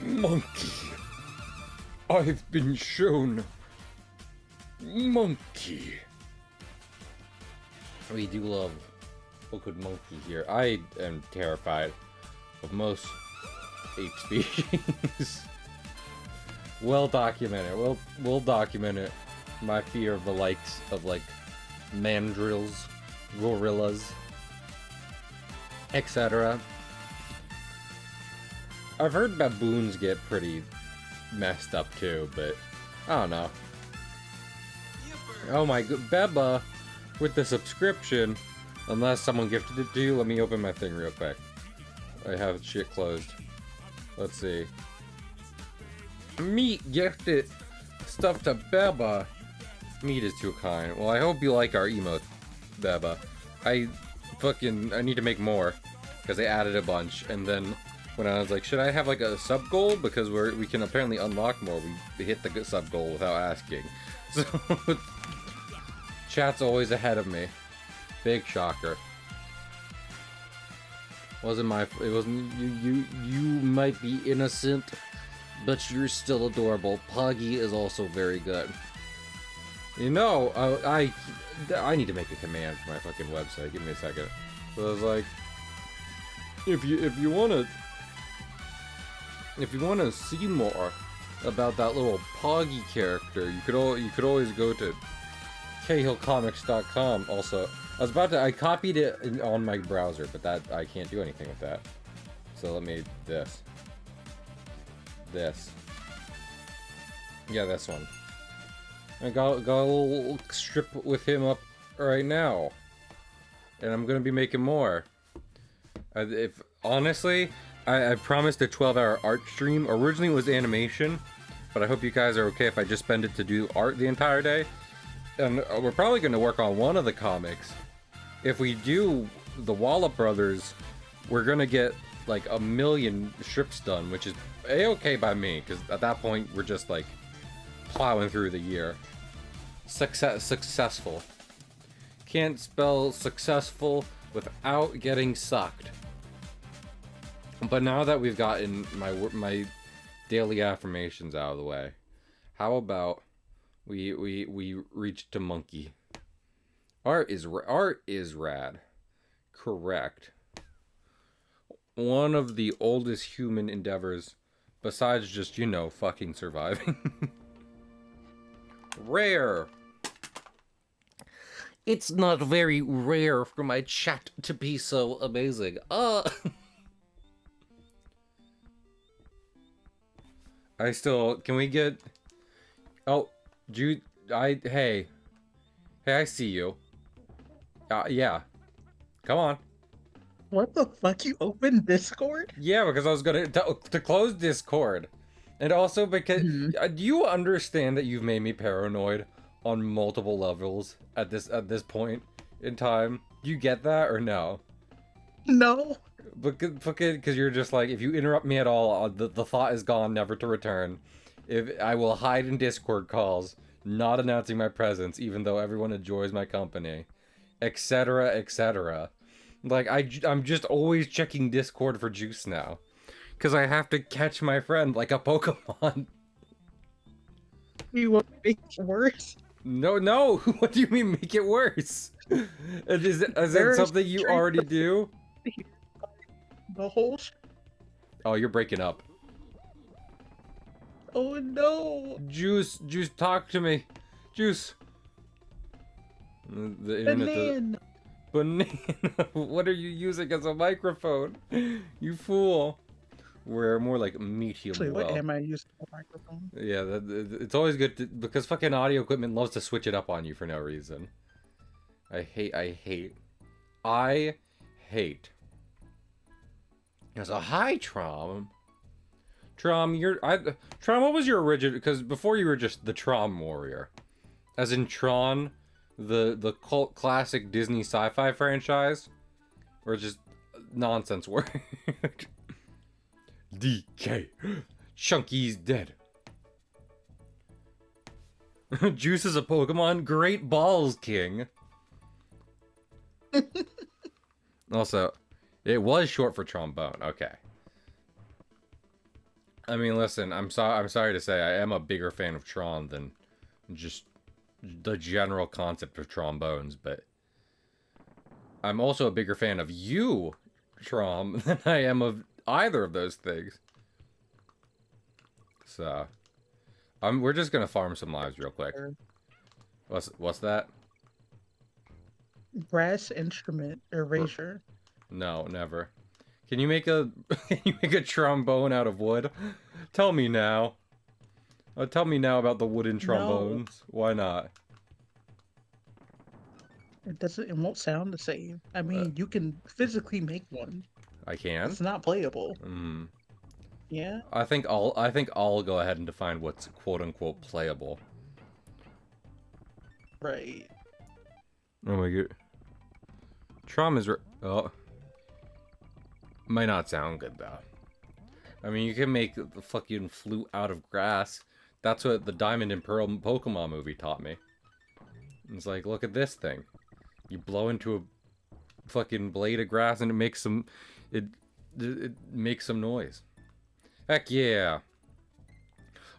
Monkey. I've been shown. Monkey. We do love Liquid Monkey here. I am terrified of most ape species. Well documented. Well documented. My fear of the likes of like mandrills, gorillas, etc. I've heard baboons get pretty messed up too, but I don't know. Oh my god, Beba with the subscription. Unless someone gifted it to you, let me open my thing real quick. I have shit closed. Let's see. Meat gifted stuff to Beba. Meat is too kind. Well, I hope you like our emote, Beba. I need to make more because I added a bunch, and then when I was like, should I have like a sub goal because we can apparently unlock more. We hit the sub goal without asking. So chat's always ahead of me. Big shocker. It wasn't you might be innocent, but you're still adorable. Puggy is also very good. You know, I need to make a command for my fucking website. Give me a second. So I was like, if you wanna see more about that little Poggy character, you could always go to khillcomics.com. Also, I copied it on my browser, but that I can't do anything with that. So let me this. Yeah, this one. I got a little strip with him up right now, and I'm gonna be making more. Honestly, I promised a 12-hour art stream. Originally it was animation, but I hope you guys are okay if I just spend it to do art the entire day. And we're probably going to work on one of the comics. If we do the Wallop Brothers, we're going to get like 1 million strips done, which is a-okay by me, because at that point we're just like plowing through the year. Successful. Can't spell successful without getting sucked. But now that we've gotten my daily affirmations out of the way, how about we reach to monkey? Art is rad. Correct. One of the oldest human endeavors, besides just, you know, fucking surviving. Rare. It's not very rare for my chat to be so amazing. Can we get... Oh, Jude, hey, I see you. Yeah. Come on. What the fuck? You opened Discord? Yeah, because I was gonna to close Discord. And also because, do you understand that you've made me paranoid on multiple levels at this point in time? Do you get that or no? No. Because you're just like, if you interrupt me at all, the thought is gone, never to return. If I will hide in Discord calls, not announcing my presence, even though everyone enjoys my company, etc., etc. Like I'm just always checking Discord for juice now, because I have to catch my friend like a Pokemon. You want to make it worse? No. What do you mean make it worse? Is it something you already do? The whole Oh, you're breaking up. Oh no! Juice, talk to me. Juice. The internet. Banana. What are you using as a microphone? You fool. We're more like medium. Actually, what am I using a microphone? Yeah, it's always good because fucking audio equipment loves to switch it up on you for no reason. I hate. So hi, Trom. Trom, Trom, what was your original? Because before you were just the Trom Warrior, as in Tron, the cult classic Disney sci-fi franchise, or just nonsense word. DK, Chunky's dead. Juice is a Pokemon. Great balls, King. Also, it was short for trombone. Okay. I mean, listen, I'm sorry to say, I am a bigger fan of Tron than just the general concept of trombones, but I'm also a bigger fan of you, Trom, than I am of either of those things. So, we're just gonna farm some lives real quick. What's that? Brass instrument erasure. No, never. Can you make a can you make a trombone out of wood? Tell me now. Tell me now about the wooden trombones. No, Why not? it won't sound the same. I mean, you can physically make one. I can. It's not playable. Hmm. Yeah. I think I'll go ahead and define what's quote unquote playable. Right. Oh my god. Trom is oh. Might not sound good though. I mean, you can make the fucking flute out of grass. That's what the Diamond and Pearl Pokemon movie taught me. It's like, look at this thing. You blow into a fucking blade of grass and it makes some it makes some noise. Heck yeah.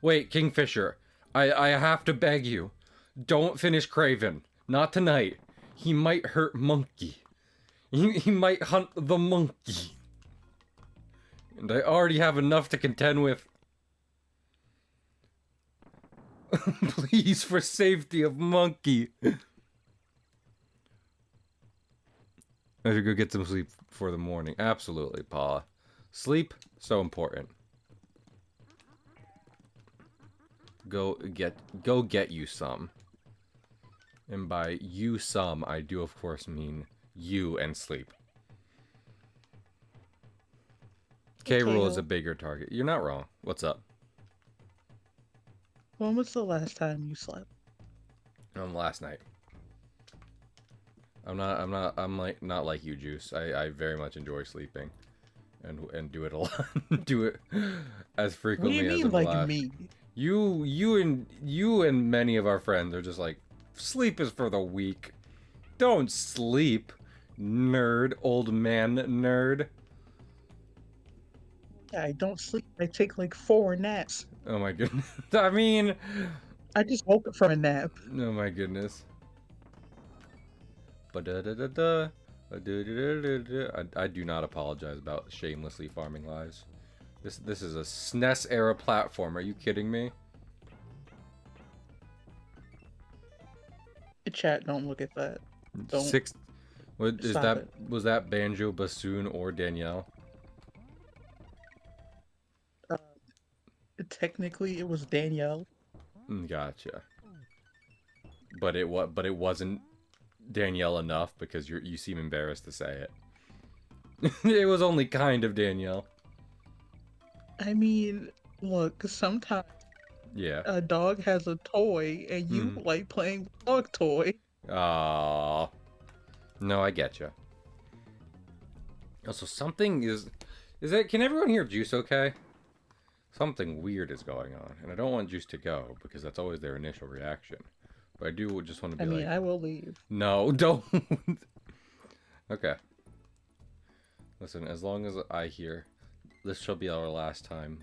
Wait, Kingfisher. I have to beg you. Don't finish Craven. Not tonight. He might hurt Monkey. He might hunt the monkey. And I already have enough to contend with. Please, for safety of Monkey. I should go get some sleep for the morning. Absolutely, Paula. Sleep, so important. Go get you some. And by you some, I do of course mean you and sleep. K-Rool is a bigger target. You're not wrong. What's up? When was the last time you slept? Last night. I'm like not like you, Juice. I very much enjoy sleeping. And do it a lot. Do it as frequently What do you as mean, I'm like allowed. me? You and many of our friends are just like, sleep is for the weak. Don't sleep, nerd, old man nerd. I don't sleep. I take like 4 naps. Oh my goodness. I mean, I just woke up from a nap. oh my goodness. I do not apologize about shamelessly farming lives. This is a SNES era platform. Are you kidding me? Chat, don't look at that. Don't. Six. What is Stop that? it. Was that Banjo, Bassoon, or Danielle? Technically, it was Danielle. Gotcha. But it wasn't Danielle enough because you seem embarrassed to say it. It was only kind of Danielle. I mean, look, sometimes Yeah. a dog has a toy and you like playing with dog toy. Aww. No, I get you. Also, something is it? Can everyone hear Juice okay? Something weird is going on, and I don't want Juice to go because that's always their initial reaction. But I do just want to be like, I will leave. no, don't. Okay. Listen, as long as I hear, this shall be our last time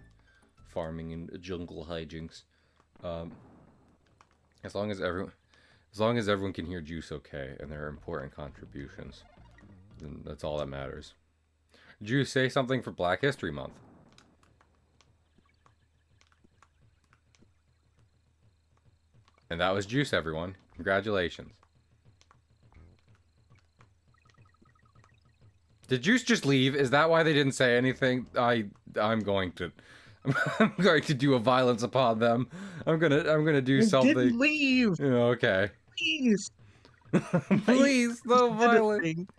farming in jungle hijinks. As long as everyone can hear Juice okay and their important contributions, then that's all that matters. Juice, say something for Black History Month. And that was Juice, everyone. Congratulations. Did Juice just leave? Is that why they didn't say anything? I'm going to do a violence upon them. I'm gonna do something. Didn't leave. Okay. Please. Please, no violence.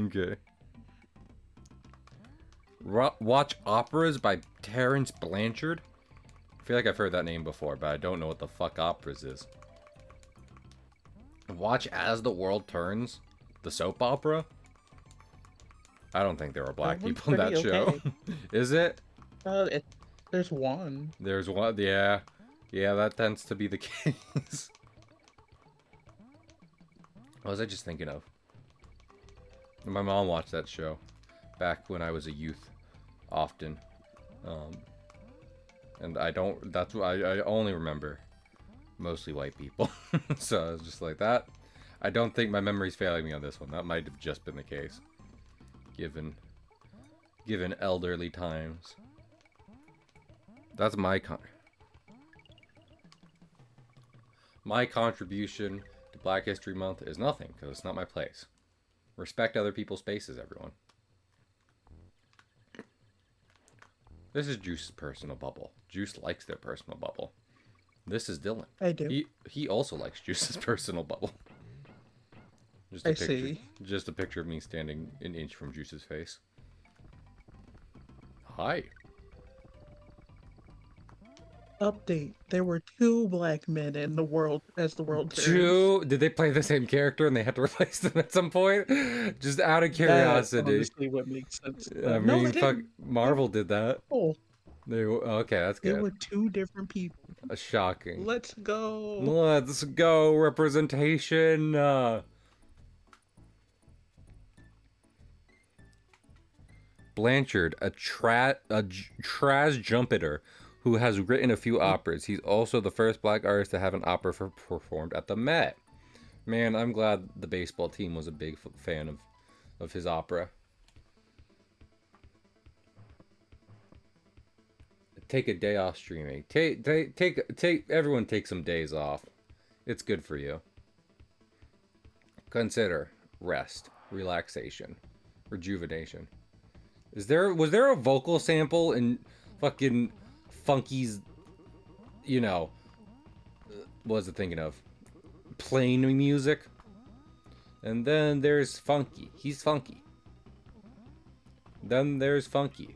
Okay. Watch Operas by Terrence Blanchard. I feel like I've heard that name before, but I don't know what the fuck Operas is. Watch As the World Turns, the soap opera. I don't think there were black people in that show. Is it? There's one. There's one, yeah. Yeah, that tends to be the case. What was I just thinking of? My mom watched that show back when I was a youth, often. And I don't, that's what I only remember mostly white people. So I was just like that. I don't think my memory's failing me on this one. That might have just been the case. Given elderly times. That's my contribution to Black History Month is nothing, because it's not my place. Respect other people's spaces, everyone. This is Juice's personal bubble. Juice likes their personal bubble. This is Dylan. I do. He also likes Juice's personal bubble. Just I see. Just a picture of me standing an inch from Juice's face. Hi. Update. There were 2 black men in the world as the world turns. 2? Did they play the same character and they had to replace them at some point? Just out of curiosity. That's honestly what makes sense. I No, mean, they fuck, didn't. Marvel did that. Oh, Okay, that's there good. were 2 different people. Shocking. Let's go. Let's go, representation. Blanchard, a trasjumpeter who has written a few operas. He's also the first black artist to have an opera performed at the Met. Man, I'm glad the baseball team was a big fan of his opera. Take a day off streaming. Everyone take some days off. It's good for you. Consider rest, relaxation, rejuvenation. Was there a vocal sample in fucking Funky's, what was it thinking of? Plain music? And then there's Funky. He's funky. Then there's Funky.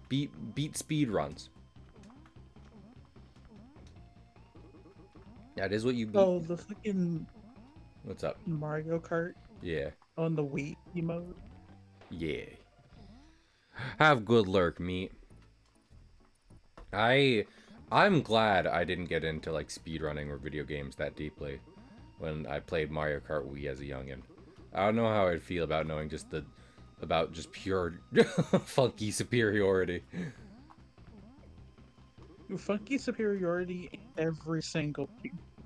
Beat speed runs. That is what you beat. Oh, the fucking What's up? Mario Kart Yeah. on the Wii mode. Yeah. Have good lurk, meat. I'm glad I didn't get into like speedrunning or video games that deeply when I played Mario Kart Wii as a youngin. I don't know how I'd feel about knowing just pure funky superiority. Funky superiority in every single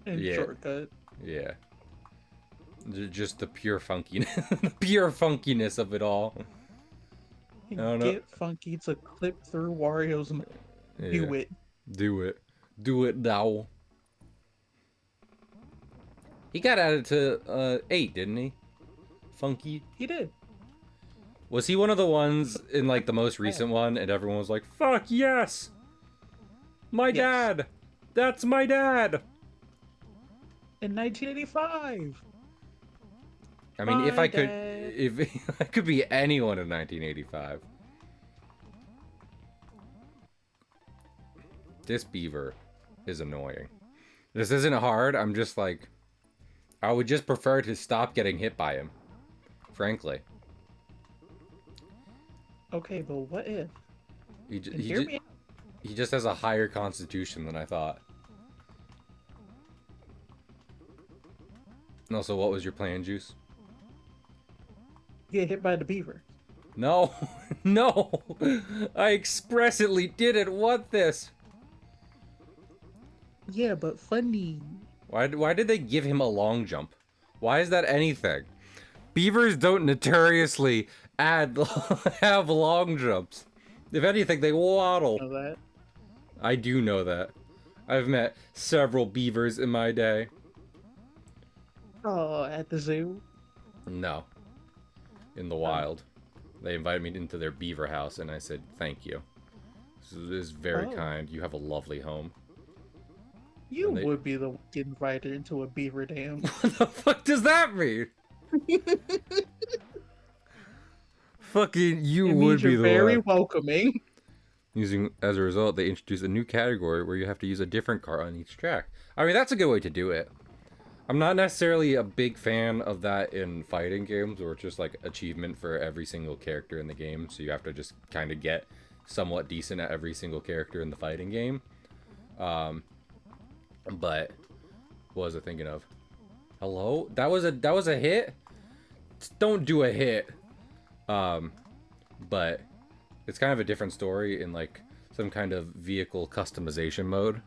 shortcut. Yeah. Just the pure funkiness, the pure funkiness of it all. I don't know. Get Funky to clip through Wario's mouth. Yeah. Do it. Do it. Do it now. He got added to 8, didn't he? Funky. He did. Was he one of the ones in like the most recent one and everyone was like, fuck yes! My dad! That's my dad! In 1985! I mean, if I could be anyone in 1985. This beaver is annoying. This isn't hard, I'm just like, I would just prefer to stop getting hit by him. Frankly. Okay, but what if? He just has a higher constitution than I thought. And also, what was your plan, Juice? Get hit by the beaver. No, no, I expressly didn't want this. Yeah, but funny. Why did they give him a long jump? Why is that anything? Beavers don't notoriously have long jumps. If anything, they waddle. You know that? I do know that. I've met several beavers in my day. Oh, at the zoo? No. In the wild. They invited me into their beaver house, and I said, thank you. This is very kind. You have a lovely home. You would be the one getting invited into a beaver dam. What the fuck does that mean? Fucking you would be the very one. welcoming. As a result, they introduced a new category where you have to use a different car on each track. I mean, that's a good way to do it. I'm not necessarily a big fan of that in fighting games, where it's just like achievement for every single character in the game, so you have to just kind of get somewhat decent at every single character in the fighting game. But what was I thinking of? Hello? That was a hit? Don't do a hit. But it's kind of a different story in like some kind of vehicle customization mode,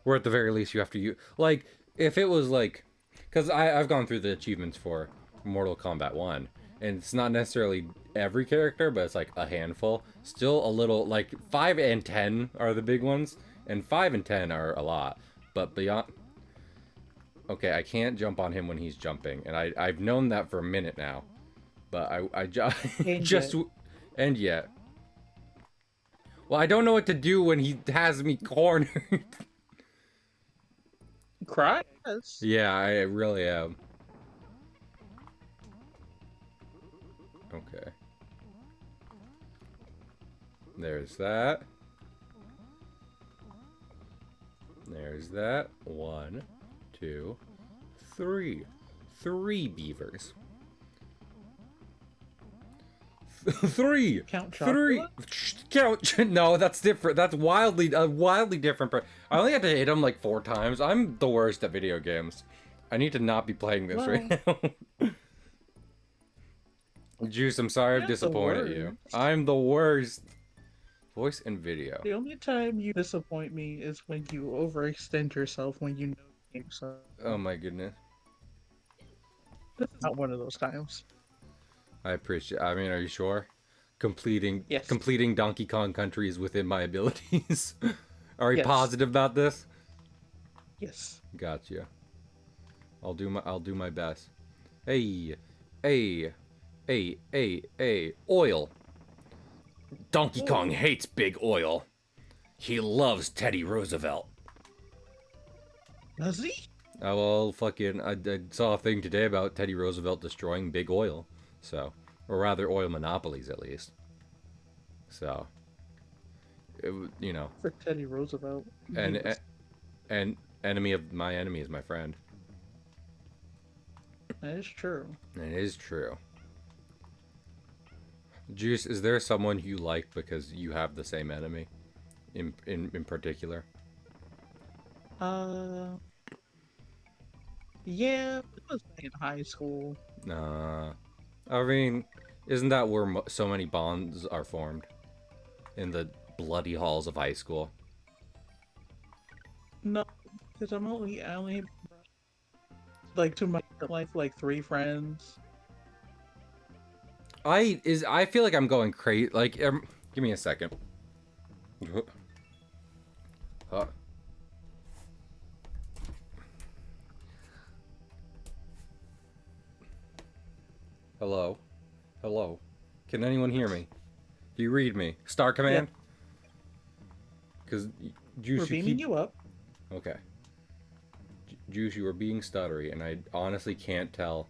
where at the very least you have to use, like, if it was like, because I've gone through the achievements for Mortal Kombat 1, and it's not necessarily every character, but it's like a handful. Still a little, like 5 and 10 are the big ones, and 5 and 10 are a lot, but beyond. Okay, I can't jump on him when he's jumping, and I've known that for a minute now, but I just and yet. Well, I don't know what to do when he has me cornered. Cry? Yes. Yeah, I really am. Okay. There's that. There's that. 1, 2, 3. 3 beavers. 3. Count 3. Count. No, that's different. That's wildly different. I only had to hit him like 4 times. I'm the worst at video games. I need to not be playing this right now. Juice, I'm sorry I've disappointed you. I'm the worst. Voice and video. The only time you disappoint me is when you overextend yourself when you know the game. So Oh my goodness. this is not one of those times. I appreciate. I mean, are you sure? Completing Yes. completing Donkey Kong Country is within my abilities. Are you Yes. positive about this? Yes. Gotcha. I'll do my best. Hey, hey, oil. Donkey Kong hates big oil. He loves Teddy Roosevelt. Does he? Oh, well, fucking, I saw a thing today about Teddy Roosevelt destroying big oil. So, or rather oil monopolies at least. So, you know. For Teddy Roosevelt. And enemy of my enemy is my friend. That is true. It is true. Juice, is there someone you like because you have the same enemy? In particular? Yeah, it was back in high school. I mean, isn't that where so many bonds are formed? In the bloody halls of high school? No, because I only like to my life like 3 friends. I feel like I'm going crazy. Like, give me a second. Huh. Hello? Hello? Can anyone hear me? Do you read me? Star command? Because Juice, We're beaming you up. Okay. Juice, you are being stuttery, and I honestly can't tell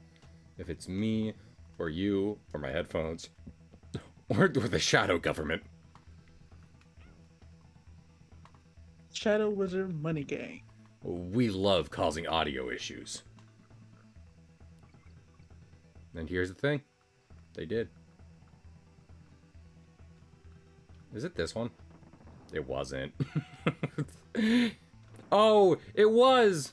if it's me, or you, or my headphones, or the shadow government. Shadow Wizard Money Gang. We love causing audio issues. And here's the thing. They did. Is it this one? It wasn't. Oh, it was!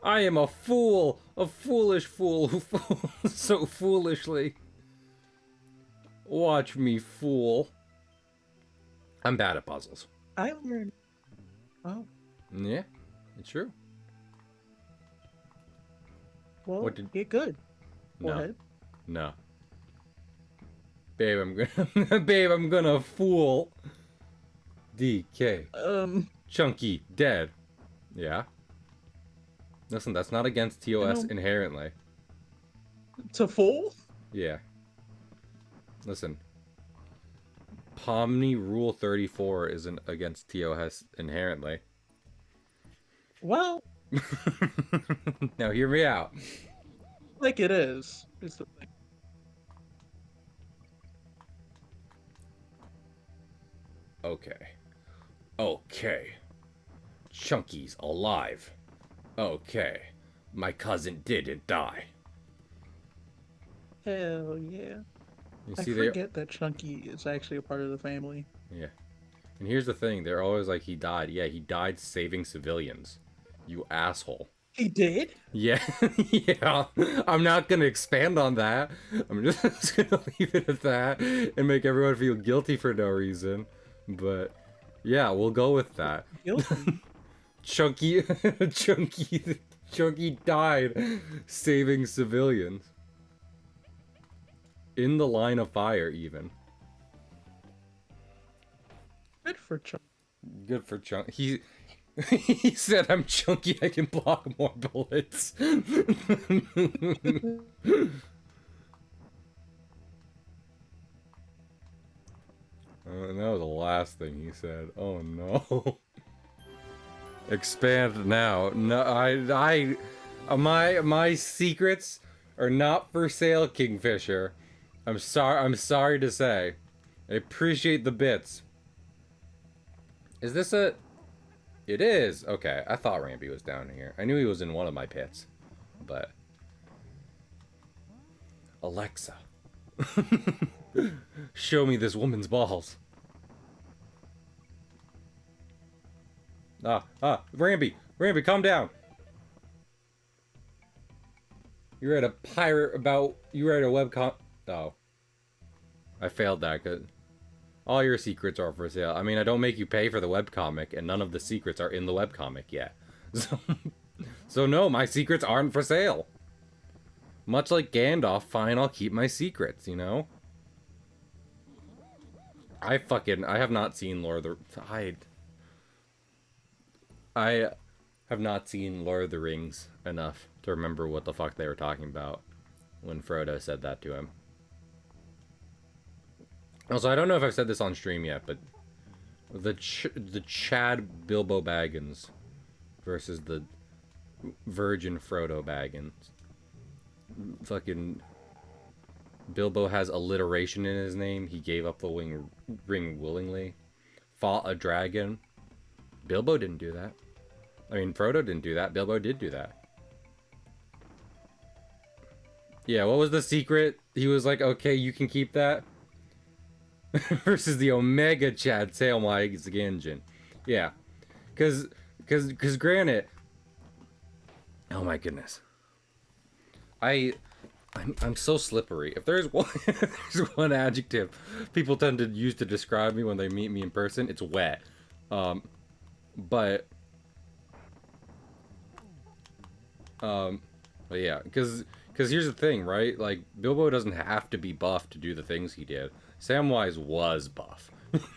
I am a fool! A foolish fool who fools so foolishly. Watch me fool. I'm bad at puzzles. I learned. Oh, Yeah, it's true. well, What did- get good. Go No. ahead. No. Babe, I'm gonna fool. DK. Chunky, dead. Yeah. Listen, that's not against TOS No. inherently. To fool? Yeah. Listen. Pomni Rule 34 isn't against TOS inherently. Well, Now hear me out. like it is. It's the thing. Okay. Okay. Chunky's alive. Okay. My cousin didn't die. Hell yeah. You I see, forget that Chunky is actually a part of the family. Yeah. And here's the thing, they're always like, he died. Yeah, he died saving civilians. You asshole. He did? Yeah, yeah. I'm not gonna expand on that. I'm just gonna leave it at that and make everyone feel guilty for no reason. But yeah, we'll go with that. Guilty. Chunky, Chunky died saving civilians. In the line of fire, even. Good for Chuck. Good for Chunk. He said, "I'm chunky. I can block more bullets." And that was the last thing he said. Oh no. Expand now. No, my secrets are not for sale, Kingfisher. I'm sorry to say. I appreciate the bits. Is this a... It is. Okay, I thought Rampy was down here. I knew he was in one of my pits. But... Alexa. Show me this woman's balls. Rampy, calm down. You read a pirate about... You read a webcom... Oh. I failed that, cause... All your secrets are for sale. I mean, I don't make you pay for the webcomic, and none of the secrets are in the webcomic yet. So no, my secrets aren't for sale. Much like Gandalf, fine, I'll keep my secrets, you know? I have not seen Lord of the... I have not seen Lord of the Rings enough to remember what the fuck they were talking about when Frodo said that to him. Also, I don't know if I've said this on stream yet, but the Chad Bilbo Baggins versus the Virgin Frodo Baggins. Fucking Bilbo has alliteration in his name. He gave up the ring willingly. Fought a dragon. Bilbo didn't do that. I mean, Frodo didn't do that. Bilbo did do that. Yeah, what was the secret? He was like, okay, you can keep that. Versus the Omega Chad Samwise Gamgee. Yeah. Cause granted... Oh my goodness. I'm so slippery. If there's one adjective people tend to use to describe me when they meet me in person, it's wet. But yeah, because here's the thing, right? Like, Bilbo doesn't have to be buff to do the things he did. Samwise was buff.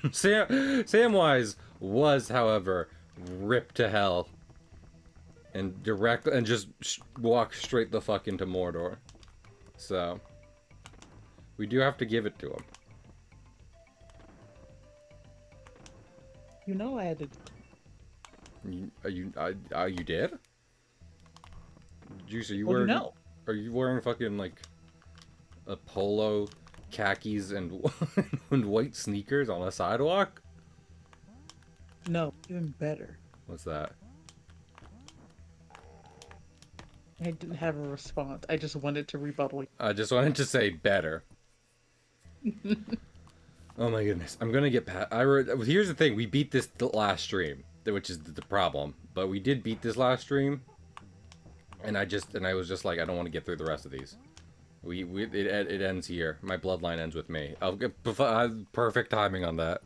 Samwise was, however, ripped to hell and just walked straight the fuck into Mordor. So we do have to give it to him. You know I had to. You did? Juice, are you Well, wearing? you know. Are you wearing fucking like a polo, khakis, and and white sneakers on a sidewalk? No, even better. What's that? I didn't have a response. I just wanted to rebuttal. I just wanted to say better. Oh my goodness, I'm gonna get past. Here's the thing: we beat this last stream, which is the problem. But we did beat this last stream, and I was just like, I don't want to get through the rest of these. It ends here. My bloodline ends with me. I'll get perfect timing on that.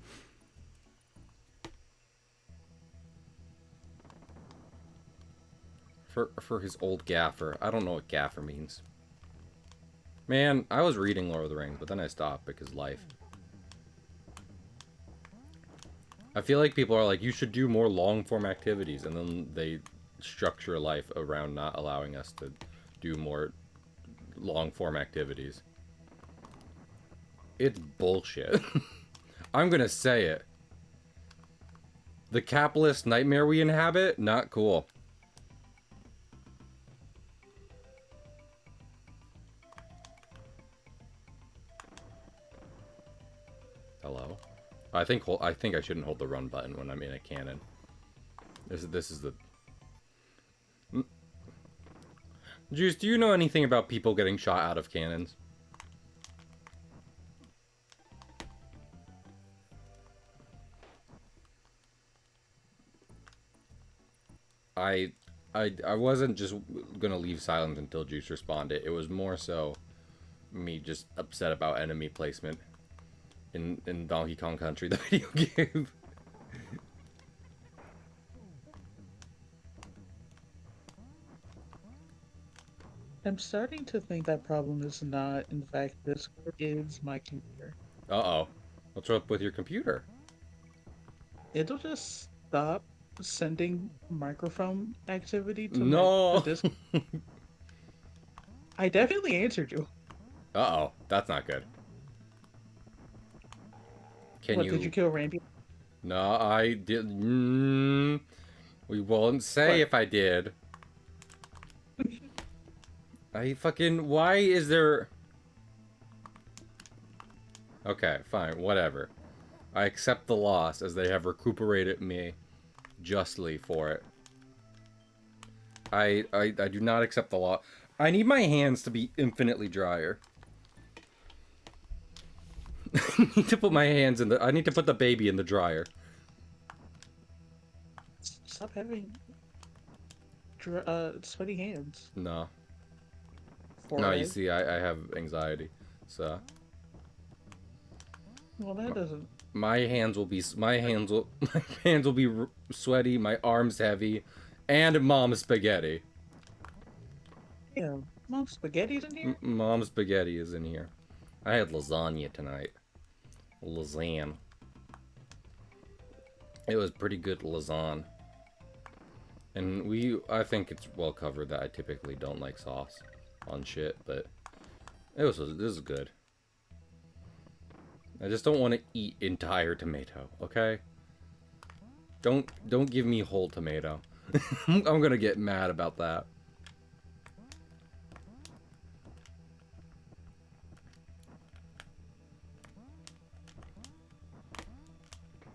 For his old gaffer. I don't know what gaffer means. Man, I was reading Lord of the Rings, but then I stopped because life. I feel like people are like, you should do more long-form activities, and then they structure life around not allowing us to do more long-form activities. It's bullshit. I'm gonna say it. The capitalist nightmare we inhabit, not cool. Hello? I think I shouldn't hold the run button when I'm in a cannon. This is the... Juice, do you know anything about people getting shot out of cannons? I wasn't just gonna leave silent until Juice responded. It was more so me just upset about enemy placement. in Donkey Kong Country, the video game. I'm starting to think that problem is not, in fact, Discord, is my computer. Uh-oh. What's up with your computer? It'll just stop sending microphone activity to the No! Discord. I definitely answered you. Uh-oh. That's not good. Can What, you... did you kill Randy? No, I did... we won't say What? if I did. I fucking... Why is there... Okay, fine, whatever. I accept the loss as they have recuperated me justly for it. I do not accept the loss. I need my hands to be infinitely drier. I need to put my hands in the... I need to put the baby in the dryer. Stop having sweaty hands. No. No, Forehead. you see, I have anxiety, so... Well, that doesn't... My hands will be sweaty, my arms heavy, and Mom's spaghetti. Yeah, Mom, spaghetti's in here? Mom's spaghetti is in here. I had lasagna tonight. Lasagna. It was pretty good lasagna. And I think it's well covered that I typically don't like sauce on shit, but this is good. I just don't want to eat entire tomato, okay? Don't give me whole tomato. I'm gonna get mad about that.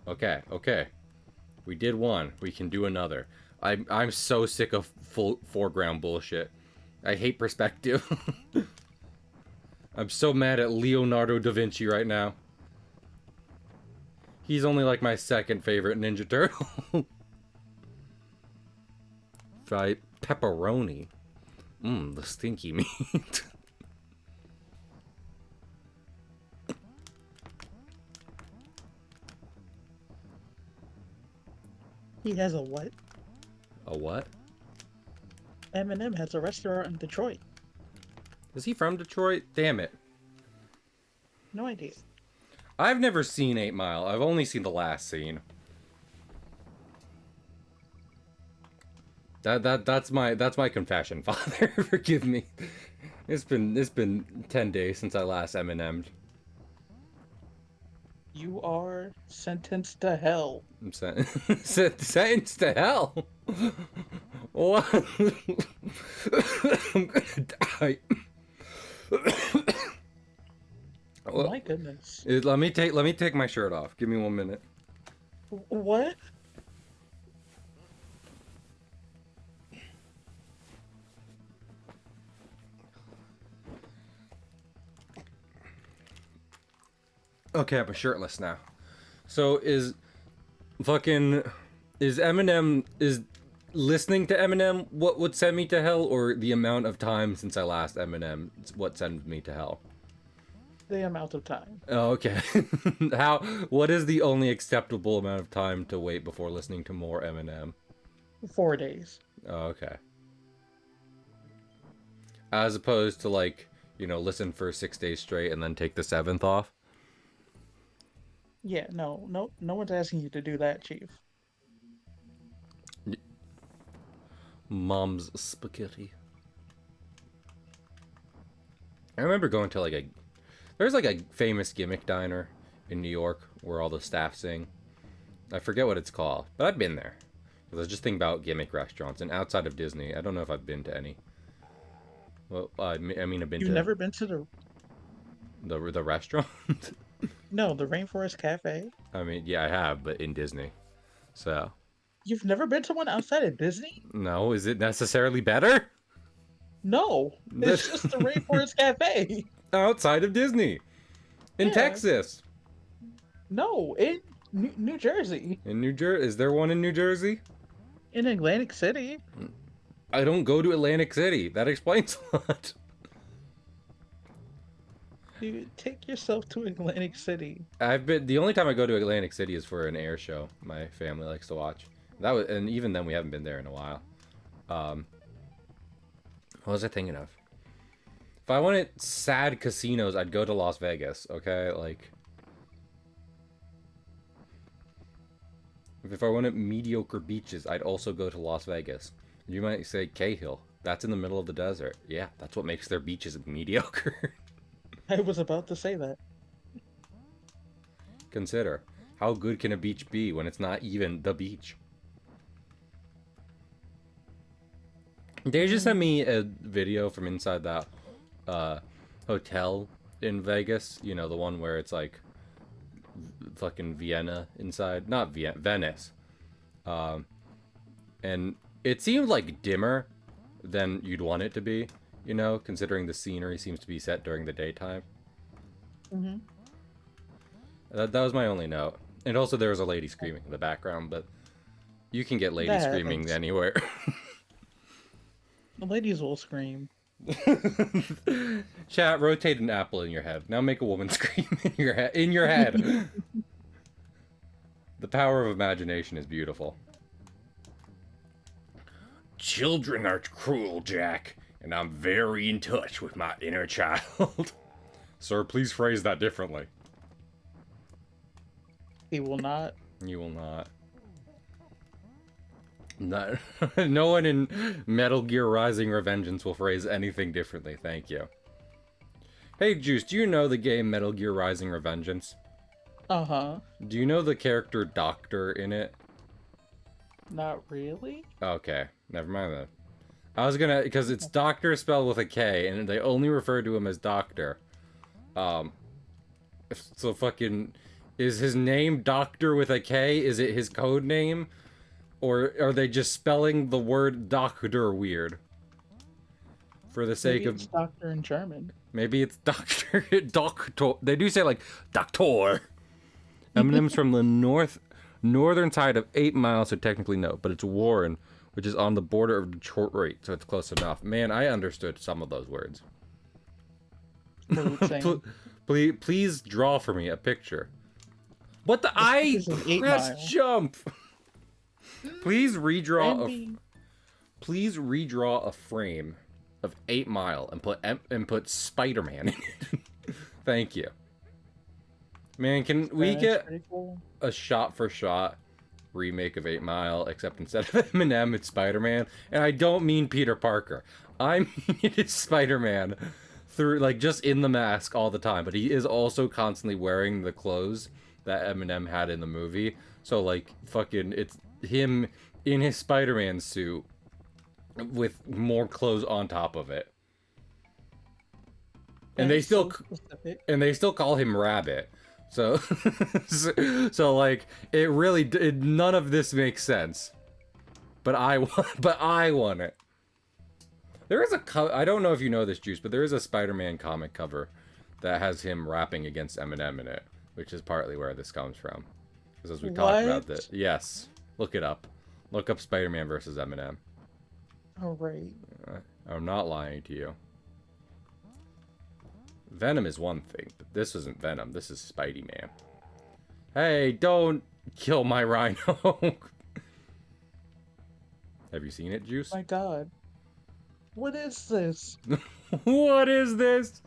Okay, okay. We did one. We can do another. I'm so sick of full foreground bullshit. I hate perspective. I'm so mad at Leonardo da Vinci right now. He's only like my second favorite Ninja Turtle. Fried pepperoni. Mmm, the stinky meat. He has a what? A what? Eminem has a restaurant in Detroit. Is he from Detroit? Damn it. No idea. I've never seen 8 Mile. I've only seen the last scene. That's my confession, Father. Forgive me. It's been 10 days since I last Eminem'd. You are sentenced to hell. I'm sentenced to hell. What? I'm gonna die. Oh my goodness. Let me take my shirt off. Give me 1 minute. What? Okay, I'm shirtless now. So is Eminem, is listening to Eminem what would send me to hell, or the amount of time since I last Eminem what sends me to hell? The amount of time. Oh, okay. What is the only acceptable amount of time to wait before listening to more Eminem? 4 days. Oh, okay. As opposed to, like, you know, listen for 6 days straight and then take the 7th off? Yeah, no one's asking you to do that, Chief. Mom's spaghetti. I remember going to, like, there's, like, a famous gimmick diner in New York where all the staff sing. I forget what it's called, but I've been there. I was just thinking about gimmick restaurants, and outside of Disney, I don't know if I've been to any. Well, I mean, I've been You've to... never been to the restaurant? No, the Rainforest Cafe? I mean, yeah, I have, but in Disney. So... You've never been to one outside of Disney? No, is it necessarily better? No, it's just the Rainforest Cafe. Outside of Disney. In Yeah. Texas. No, in New Jersey. In New Jersey? Is there one in New Jersey? In Atlantic City. I don't go to Atlantic City. That explains a lot. Dude, take yourself to Atlantic City. The only time I go to Atlantic City is for an air show. My family likes to watch. And even then we haven't been there in a while. Um, what was I thinking of? If I wanted sad casinos, I'd go to Las Vegas. Okay, like. If I wanted mediocre beaches, I'd also go to Las Vegas. You might say Cahill. That's in the middle of the desert. Yeah, that's what makes their beaches mediocre. I was about to say that. Consider, how good can a beach be when it's not even the beach? They just sent me a video from inside that hotel in Vegas. You know, the one where it's like fucking Vienna inside. Not Vienna, Venice. And it seemed like dimmer than you'd want it to be, you know, considering the scenery seems to be set during the daytime. Mm-hmm. That was my only note. And also there was a lady screaming in the background, but you can get ladies screaming anywhere. The ladies will scream. Chat, rotate an apple in your head. Now make a woman scream in your head. In your head. The power of imagination is beautiful. Children are cruel, Jack, and I'm very in touch with my inner child. Sir, please phrase that differently. He will not. You will not. No, no one in Metal Gear Rising Revengeance will phrase anything differently, thank you. Hey, Juice, do you know the game Metal Gear Rising Revengeance? Uh-huh. Do you know the character Doctor in it? Not really? Okay, never mind then. I was gonna, because it's Doctor spelled with a K, and they only refer to him as Doctor. So fucking, is his name Doctor with a K? Is it his code name? Or are they just spelling the word doctor weird? For the sake Maybe it's of... Doctor in German. Maybe it's Doctor... Doctor... They do say, like, Doctor. Eminem's from the northern side of 8 Mile, so technically no. But it's Warren, which is on the border of Detroit, so it's close enough. Man, I understood some of those words. Please draw for me a picture. What the... I pressed jump! Please redraw a frame of 8 Mile and put Spider-Man in it. Thank you. Man, can we get a shot-for-shot remake of 8 Mile, except instead of Eminem, it's Spider-Man? And I don't mean Peter Parker. I mean it is Spider-Man through, like, just in the mask all the time. But he is also constantly wearing the clothes that Eminem had in the movie. So, like, fucking, it's him in his Spider-Man suit with more clothes on top of it. And they still call him Rabbit. So so like none of this makes sense. But I want it. There is I don't know if you know this, Juice, but there is a Spider-Man comic cover that has him rapping against Eminem in it, which is partly where this comes from. Because as we talked about this, yes. Look it up. Look up Spider-Man versus Eminem. Alright. I'm not lying to you. Venom is one thing, but this isn't Venom. This is Spidey-Man. Hey, don't kill my rhino. Have you seen it, Juice? My god. What is this? What is this?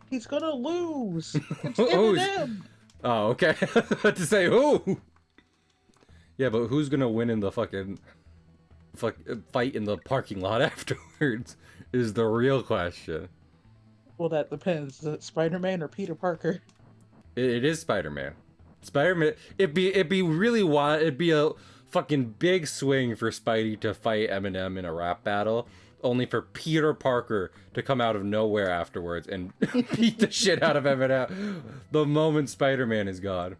He's gonna lose. It's Eminem. Oh, okay. To say who? Yeah, but who's gonna win in the fucking fight in the parking lot afterwards is the real question. Well, that depends. Is it Spider-Man or Peter Parker? It is Spider-Man. Spider-Man. It'd be really wild. It'd be a fucking big swing for Spidey to fight Eminem in a rap battle, only for Peter Parker to come out of nowhere afterwards and beat the shit out of Eminem the moment Spider-Man is gone.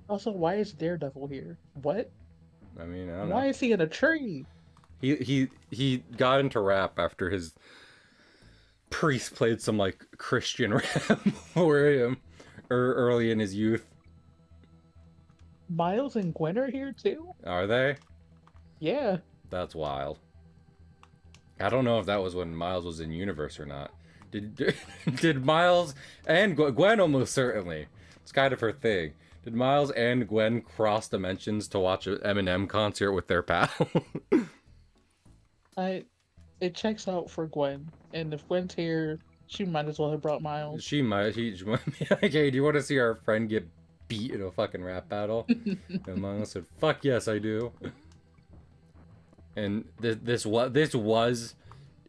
Also, why is Daredevil here? What? I mean, I don't know. Why is he in a tree? He got into rap after his priest played some like Christian rap for him early in his youth. Miles and Gwen are here too? Are they? Yeah. That's wild. I don't know if that was when Miles was in universe or not. Did Miles and Gwen almost certainly. It's kind of her thing. Did Miles and Gwen cross dimensions to watch an Eminem concert with their pal? It checks out for Gwen, and if Gwen's here, she might as well have brought Miles. She might. She might be like, hey, do you want to see our friend get beat in a fucking rap battle? And Miles said, fuck yes, I do. And this was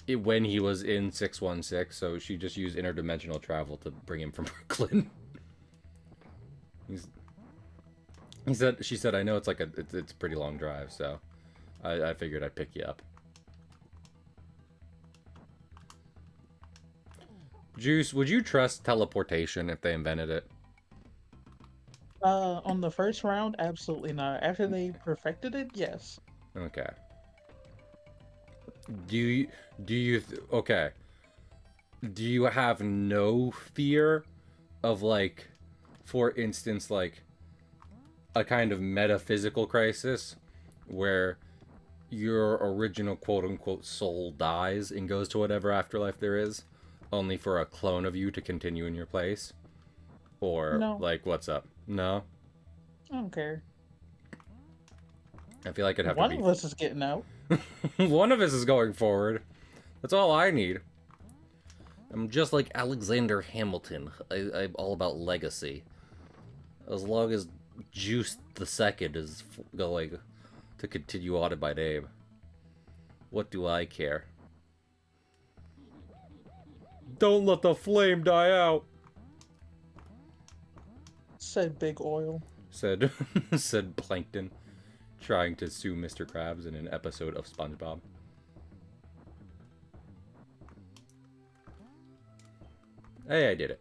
it when he was in 616, so she just used interdimensional travel to bring him from Brooklyn. She said, I know it's like it's a pretty long drive, so I figured I'd pick you up. Juice, would you trust teleportation if they invented it? On the first round, absolutely not. After they perfected it, yes. Okay. Okay. Do you have no fear of, like, for instance, like, a kind of metaphysical crisis where your original quote-unquote soul dies and goes to whatever afterlife there is, only for a clone of you to continue in your place? Or, No. like, what's up? No? I don't care. I feel like it'd have One to be... of us is getting out. One of us is going forward. That's all I need. I'm just like Alexander Hamilton. I'm all about legacy. As long as Juice the Second is going to continue on by name. What do I care? Don't let the flame die out, Said Big Oil. said said Plankton, trying to sue Mr. Krabs in an episode of SpongeBob. Hey, I did it.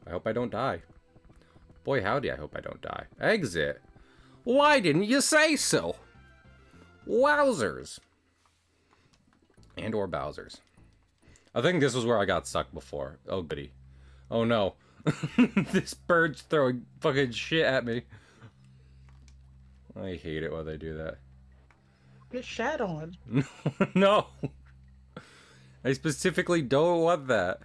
I hope I don't die. Boy, howdy, I hope I don't die. Exit. Why didn't you say so? Wowzers. And or Bowsers. I think this was where I got stuck before. Oh, goody. Oh, no. This bird's throwing fucking shit at me. I hate it when they do that. Get shat on. No. I specifically don't want that.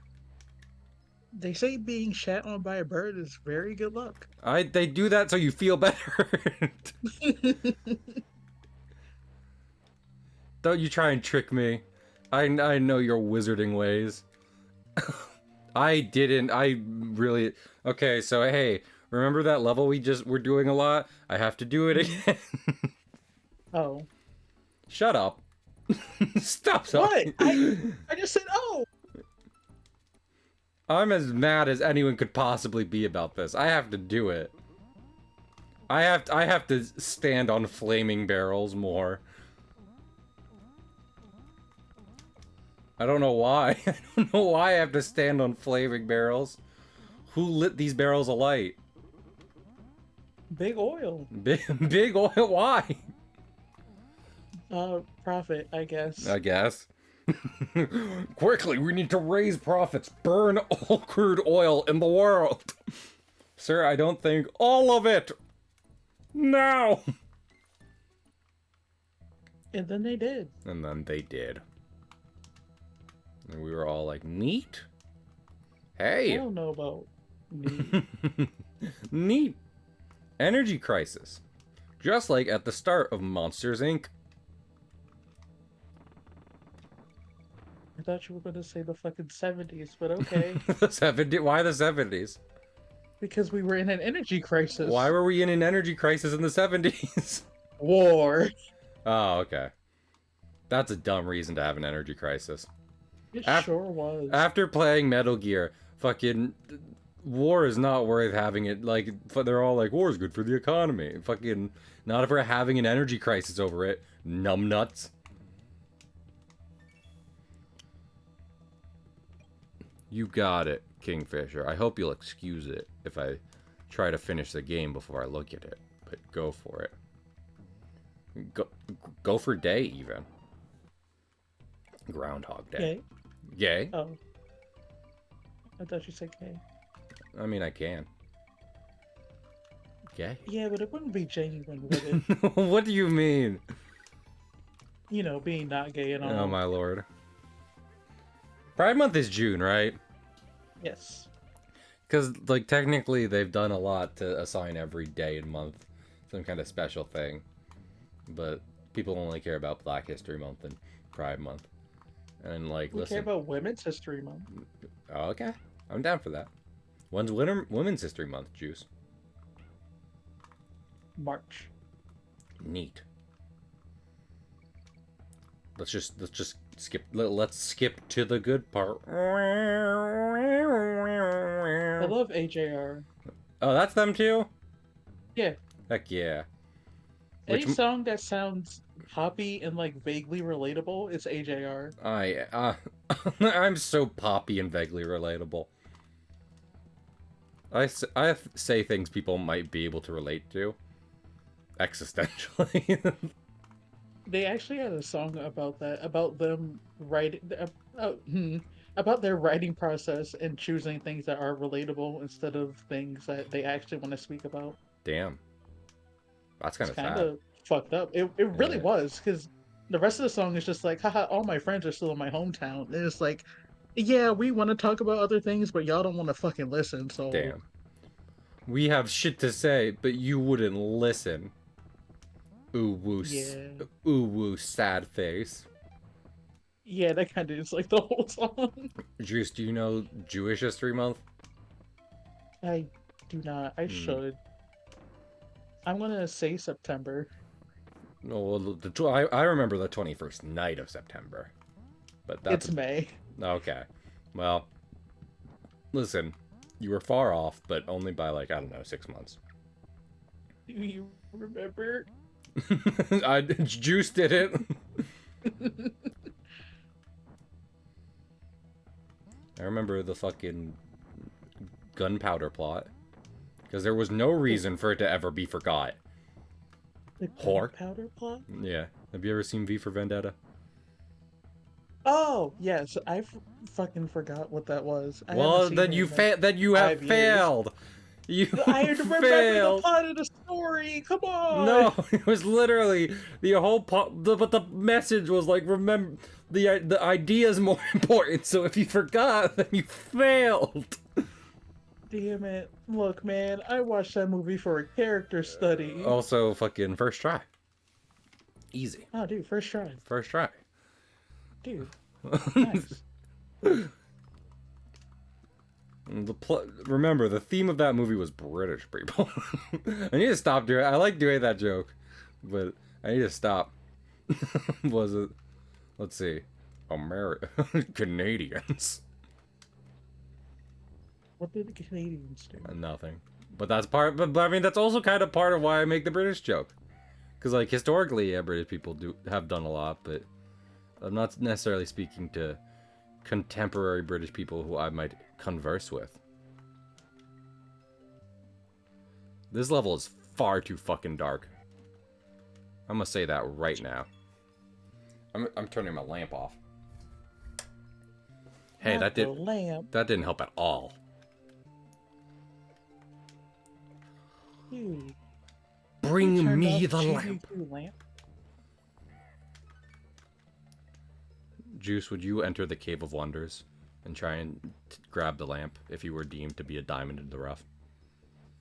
They say being shat on by a bird is very good luck. They do that so you feel better. Don't you try and trick me. I know your wizarding ways. I really... Okay, so hey, remember that level we just were doing a lot? I have to do it again. Oh. Shut up. Stop What? talking. I just said, oh! I'm as mad as anyone could possibly be about this. I have to do it. I have to stand on flaming barrels more. I don't know why. I don't know why I have to stand on flaming barrels. Who lit these barrels alight? Big Oil. Big oil, why? Profit, I guess. I guess. Quickly, we need to raise profits. Burn all crude oil in the world. Sir, I don't think all of it. No. And then they did. And then they did. And we were all like, neat. Hey. I don't know about me. Neat. Energy crisis. Just like at the start of Monsters, Inc. I thought you were going to say the fucking 70s, but okay. The 70s? Why the 70s? Because we were in an energy crisis. Why were we in an energy crisis in the 70s? War. Oh, okay. That's a dumb reason to have an energy crisis. It sure was. After playing Metal Gear, fucking war is not worth having it. Like, they're all like, war is good for the economy. Fucking, not if we're having an energy crisis over it. Numbnuts. You got it, Kingfisher. I hope you'll excuse it if I try to finish the game before I look at it. But go for it. Go for day, even. Groundhog Day. Gay? Gay? Oh. I thought you said gay. I mean, I can. Gay? Yeah, but it wouldn't be genuine, would it? What do you mean? You know, being not gay and Oh all. my lord. Pride Month is June, right? Yes. Because, like, technically they've done a lot to assign every day and month some kind of special thing. But people only care about Black History Month and Pride Month. And, like, We care listen. about Women's History Month. Oh, okay. I'm down for that. When's Women's History Month, Juice? March. Neat. Let's just skip. Let's skip to the good part. I love AJR. Oh, that's them too? Yeah. Heck yeah. Which Any song that sounds poppy and like vaguely relatable is AJR. I'm so poppy and vaguely relatable. I say things people might be able to relate to. Existentially. They actually had a song about that, about them writing, about their writing process and choosing things that are relatable instead of things that they actually want to speak about. Damn. That's kind It's of kind sad. of fucked up. It really Yeah. was, because the rest of the song is just like, haha, all my friends are still in my hometown. And it's like, yeah, we want to talk about other things, but y'all don't want to fucking listen. So Damn. We have shit to say, but you wouldn't listen. yeah, Ooh woo, sad face. yeah, that kind of is like the whole song. Juice, do you know Jewish History Month? I do not. I Hmm. should. I'm gonna say September. No, well, I remember the 21st night of September, but that's It's May. okay. Well, listen, you were far off, but only by like I don't know 6 months. Do you remember? Juice did it. I remember the fucking gunpowder plot because there was no the reason for it to ever be forgot. the Whore. gunpowder plot? Yeah. Have you ever seen V for Vendetta? Oh yes, fucking forgot what that was. I haven't Well, seen then it you in like then you have 5 years. failed. You I remember the failed. plot of the story. Come on. No, it was literally the whole but the message was like, remember, the idea is more important. So if you forgot, then you failed. Damn it! Look, man, I watched that movie for a character study. Also, fucking first try, easy, Oh, dude, first try, first try. dude. Nice. Remember, the theme of that movie was British people. I need to stop doing. I like doing that joke, but I need to stop. Was it? Let's see, Canadians. What did the Canadians do? Nothing. But that's but I mean that's also kind of part of why I make the British joke. Because like historically, yeah, British people have done a lot, but I'm not necessarily speaking to contemporary British people who I might converse with. This level is far too fucking dark. I'm gonna say that right now. I'm turning my lamp off. Hey, Not the lamp, that didn't help at all. dude. You Bring turned me off the lamp. GDQ lamp. Juice, would you enter the Cave of Wonders and try and grab the lamp if you were deemed to be a diamond in the rough?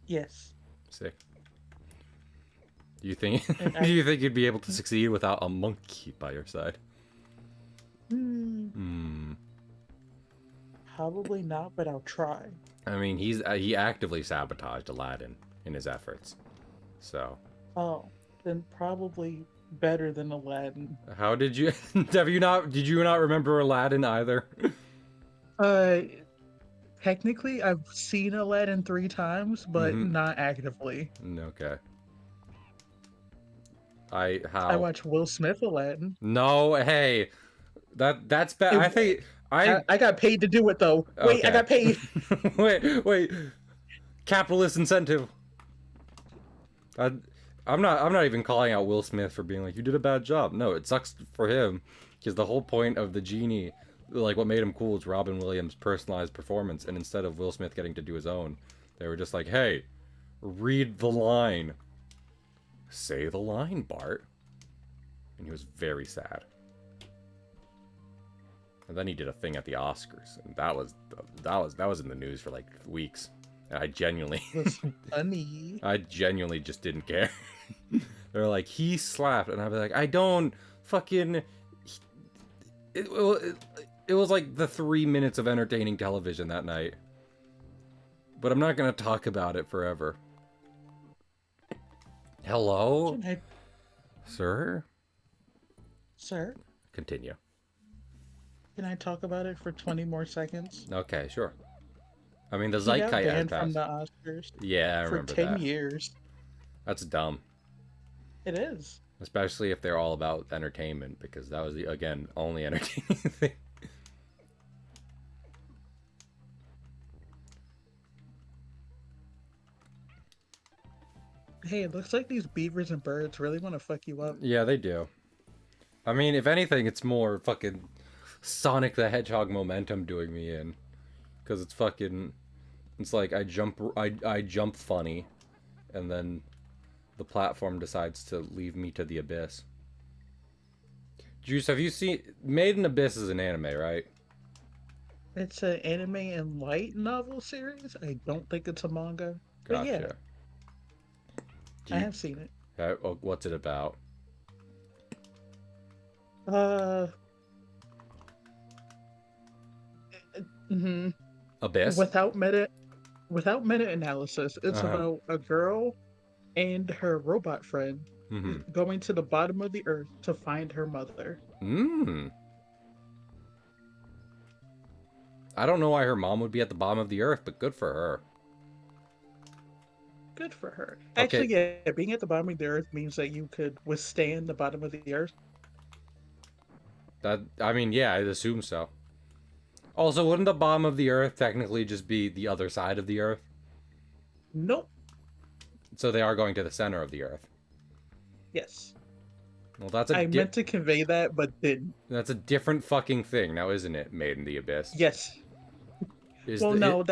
Yes, Sick. Do you think and do I. you think you'd be able to succeed without a monkey by your side? Hmm, Hmm. probably not, but I'll try. I mean, he actively sabotaged Aladdin in his efforts. So, Oh, then probably better than Aladdin. how did you did you not remember Aladdin either? Uh, Technically, I've seen Aladdin 3 times, but Mhm. not actively. Okay. I How? watched Will Smith Aladdin. No, hey. That's bad. It, I think I I got paid to do it though. Wait, I okay. got paid. Wait. Capitalist incentive. I, I'm not even calling out Will Smith for being like you did a bad job. No, it sucks for him because the whole point of the genie, like what made him cool, is Robin Williams' personalized performance, and instead of Will Smith getting to do his own, they were just like, hey, read the line. Say the line, Bart. and he was very sad. And then he did a thing at the Oscars, and that was in the news for like weeks. And I genuinely, Was funny. I genuinely just didn't care. They're like, he slapped, and I'd be like, I don't fucking. It was like the 3 minutes of entertaining television that night. But I'm not gonna talk about it forever. Hello, sir. Sir, Continue. can I talk about it for 20 more seconds? Okay, sure. I mean, the He got Zeitkite has banned from passed. the Oscars Yeah, I for remember 10 that. years. That's dumb. It is. Especially if they're all about entertainment, because that was the, again, only entertaining thing. Hey, it looks like these beavers and birds really want to fuck you up. Yeah, they do. I mean, if anything, it's more fucking Sonic the Hedgehog momentum doing me in. Because it's fucking... It's like I jump funny, and then the platform decides to leave me to the abyss. Juice, have you seen... Made in Abyss is an anime, right? It's an anime and light novel series. I don't think it's a manga. But yeah, Gotcha. I have seen it. What's it about? Uh, mhm. Abyss? Without meta analysis, it's Uh-huh. about a girl and her robot friend Mm-hmm. going to the bottom of the earth to find her mother. Mmm. I don't know why her mom would be at the bottom of the earth, but good for her. Good for her. Okay, Actually, yeah, being at the bottom of the earth means that you could withstand the bottom of the earth. I mean, yeah, I'd assume so. Also, wouldn't the bottom of the earth technically just be the other side of the earth? Nope. So they are going to the center of the earth. Yes. Well, that's I meant to convey that, but didn't. that's a different fucking thing now, isn't it? Made in the Abyss. Yes. Is Well, the, no, it,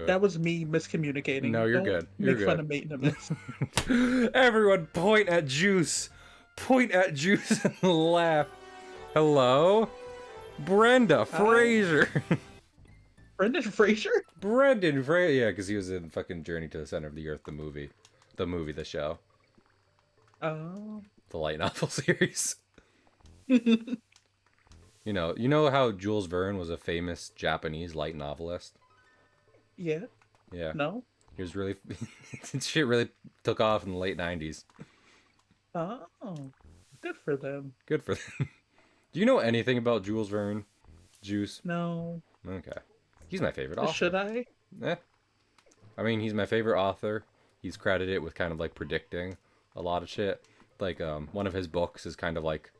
that was me miscommunicating. No, you're Don't good. You're make fun good. of Mate in Abyss. Everyone point at Juice. Point at Juice and laugh. Hello? Brenda Fraser. Brendan Fraser? Brendan Fraser. Yeah, because he was in fucking Journey to the Center of the Earth, the movie. The show. Oh. The light novel series. You know how Jules Verne was a famous Japanese light novelist? Yeah. Yeah. No? He was really... shit really took off in the late 90s. Oh. Good for them. Good for them. Do you know anything about Jules Verne? Juice? No. Okay. He's my favorite author. Should I? Eh. I mean, he's my favorite author. He's credited with kind of like predicting a lot of shit. Like, one of his books is kind of like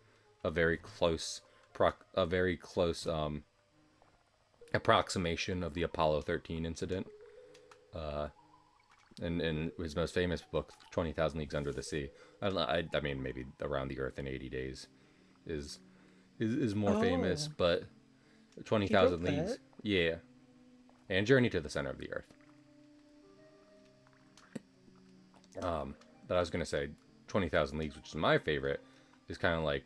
a very close approximation of the Apollo 13 incident. And his most famous book, 20,000 Leagues Under the Sea. I mean, maybe Around the Earth in 80 Days is more famous, Oh. but He 20,000 wrote Leagues, that? yeah. And Journey to the Center of the Earth. But I was gonna say 20,000 Leagues, which is my favorite, is kind of like,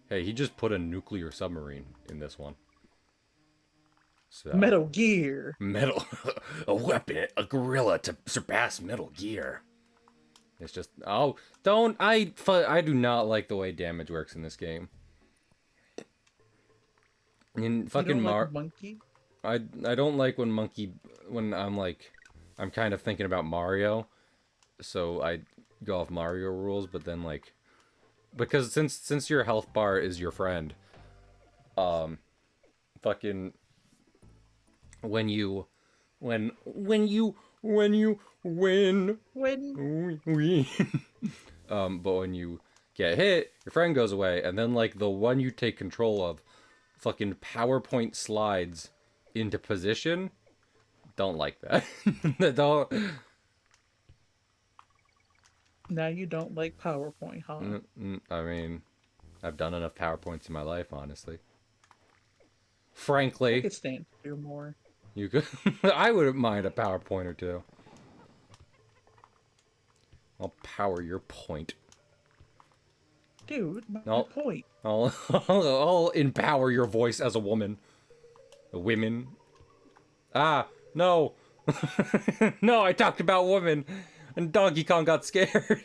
hey, he just put a nuclear submarine in this one. So Metal Gear. Metal, a weapon, a gorilla to surpass Metal Gear. It's just, oh, I do not like the way damage works in this game. In fucking You don't like Monkey? I don't like when I'm kind of thinking about Mario, so I go off Mario rules, but then like, because since your health bar is your friend, fucking when you win, we but when you get hit, your friend goes away, and then like the one you take control of fucking PowerPoint slides into position. Don't like that. Don't. Now you don't like PowerPoint, huh? I mean, I've done enough PowerPoints in my life, honestly. I Frankly, could stand to do more. you could. I wouldn't mind a PowerPoint or two. I'll power your point. Dude, my No, point. I'll empower your voice as a woman. Women. Ah, no. No, I talked about women, and Donkey Kong got scared.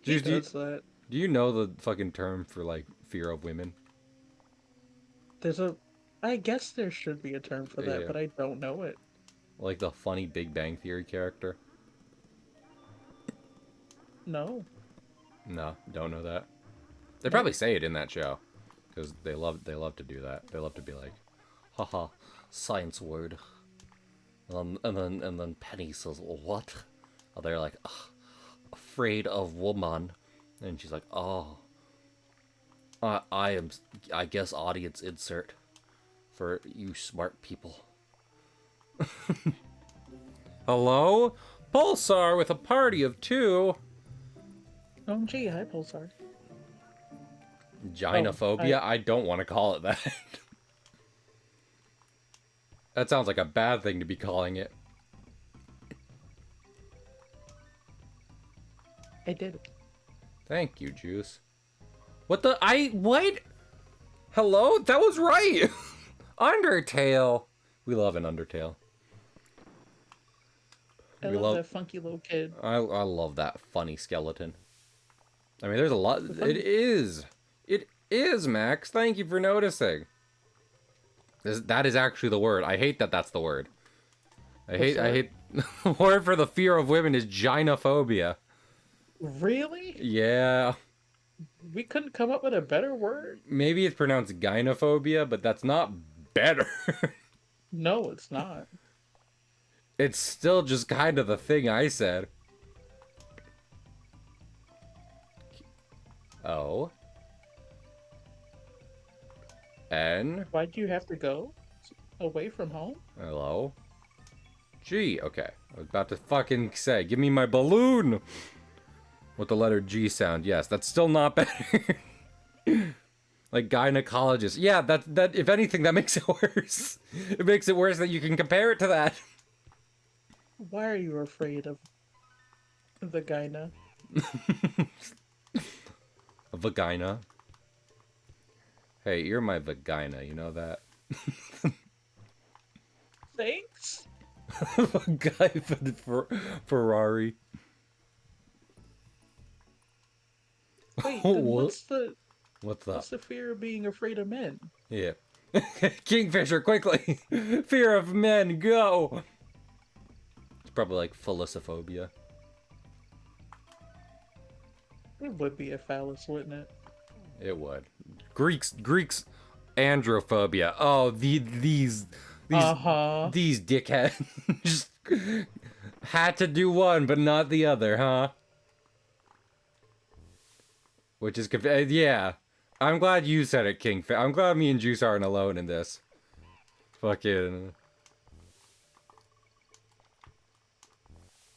He Juice, does that. do you know the fucking term for, like, fear of women? There's a. I guess there should be a term for that, Yeah. but I don't know it. Like the funny Big Bang Theory character? No, No, don't know that. They nope. probably say it in that show. Because they love to do that. They love to be like, haha, science word. And then Penny says, what? Oh, they're like, ugh, afraid of woman. And she's like, oh, I am, I guess, audience insert for you smart people. Hello? Pulsar with a party of two. Gee, hi, Pulsar. Gynophobia? I don't want to call it that. That sounds like a bad thing to be calling it. I did it. Thank you, Juice. What the? What? Hello? That was right! Undertale! We love an Undertale. I love that funky little kid. I love that funny skeleton. I mean, there's a lot. Funny. It is, Max. Thank you for noticing. That is actually the word. I hate that that's the word. I hate the word for the fear of women is gynophobia. Really? Yeah. We couldn't come up with a better word? Maybe it's pronounced gynophobia, but that's not better. No, it's not. It's still just kind of the thing I said. O. N. Why'd you have to go away from home? Hello. G. Okay. I was about to fucking say, give me my balloon! With the letter G sound. Yes, that's still not better. Like gynecologist. Yeah, that if anything, that makes it worse. It makes it worse that you can compare it to that. Why are you afraid of the gyna? A vagina. Hey, you're my vagina, you know that? Thanks? Guy Ferrari. Wait, then What's what's that? the fear of being afraid of men? Yeah. Kingfisher, quickly! Fear of men, go! It's probably like philosophobia. It would be a phallus, wouldn't it? It would. Greeks, androphobia. Oh, these dickheads just had to do one, but not the other, huh? Which is, yeah. I'm glad you said it, Kingfish. I'm glad me and Juice aren't alone in this. Fucking.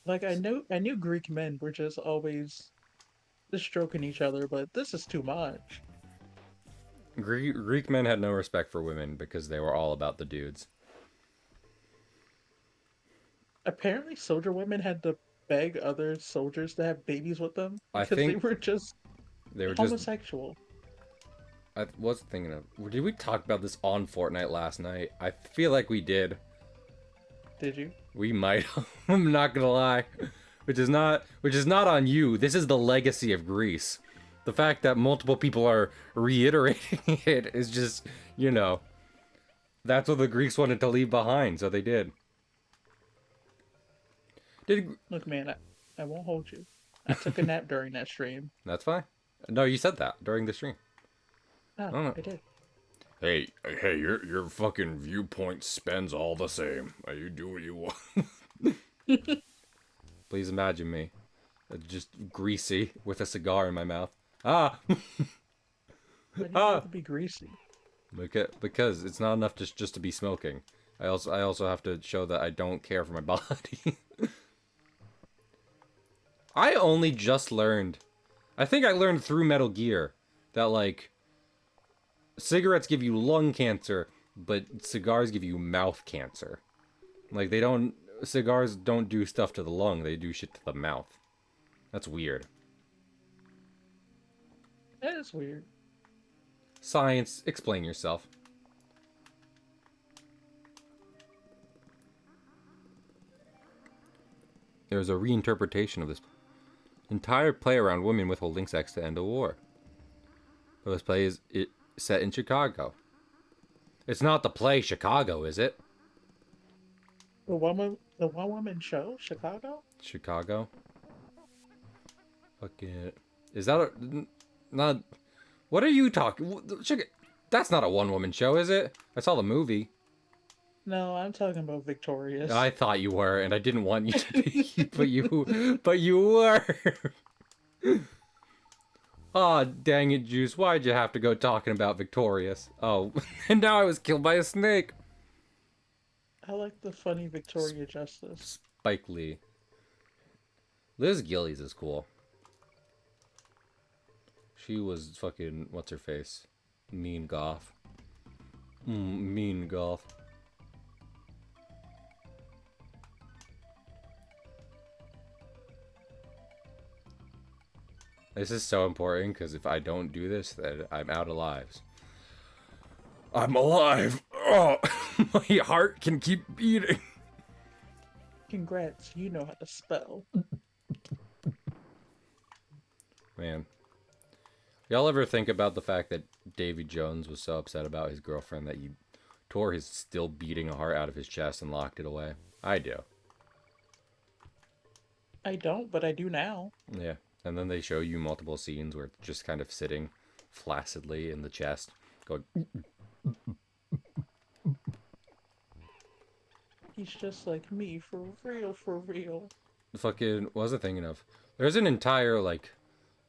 Like I knew Greek men were just always just stroking each other, but this is too much. Greek men had no respect for women because they were all about the dudes. Apparently, soldier women had to beg other soldiers to have babies with them I because think they were just homosexual. I was thinking of. Did we talk about this on Fortnite last night? I feel like we did. Did you? We might. I'm not gonna lie. Which is not on you. This is the legacy of Greece. The fact that multiple people are reiterating it is just, you know, that's what the Greeks wanted to leave behind, so they did. Look, man, I won't hold you. I took a nap during that stream. That's fine. No, you said that during the stream. Oh, I did. Hey, your fucking viewpoint spends all the same. You do what you want. Please imagine me. Just greasy with a cigar in my mouth. Ah! Why do you have to be greasy? Because it's not enough just to be smoking. I also have to show that I don't care for my body. I only just learned. I think I learned through Metal Gear that, like, cigarettes give you lung cancer, but cigars give you mouth cancer. Like, cigars don't do stuff to the lung, they do shit to the mouth. That's weird. That is weird. Science, explain yourself. There's a reinterpretation of this entire play around women withholding sex to end a war. But this play is set in Chicago. It's not the play Chicago, is it? The one woman show, Chicago. Chicago? Fucking. Is that a. Not. What are you talking? That's not a one woman show, is it? I saw the movie. No, I'm talking about Victorious. I thought you were, and I didn't want you to be, but you were. Aw, oh, dang it, Juice. Why'd you have to go talking about Victorious? Oh, and now I was killed by a snake. I like the funny Victoria Justice. Spike Lee. Liz Gillies is cool. She was fucking, what's her face? Mean Goth. Mean Goth. This is so important, because if I don't do this, then I'm out of lives. I'm alive! Oh, my heart can keep beating. Congrats, you know how to spell. Man. Y'all ever think about the fact that Davy Jones was so upset about his girlfriend that he tore his still beating heart out of his chest and locked it away? I do. I don't, but I do now. Yeah. And then they show you multiple scenes where it's just kind of sitting flaccidly in the chest, going. He's just like me, for real, for real. Fucking, what was I thinking of? There's an entire, like,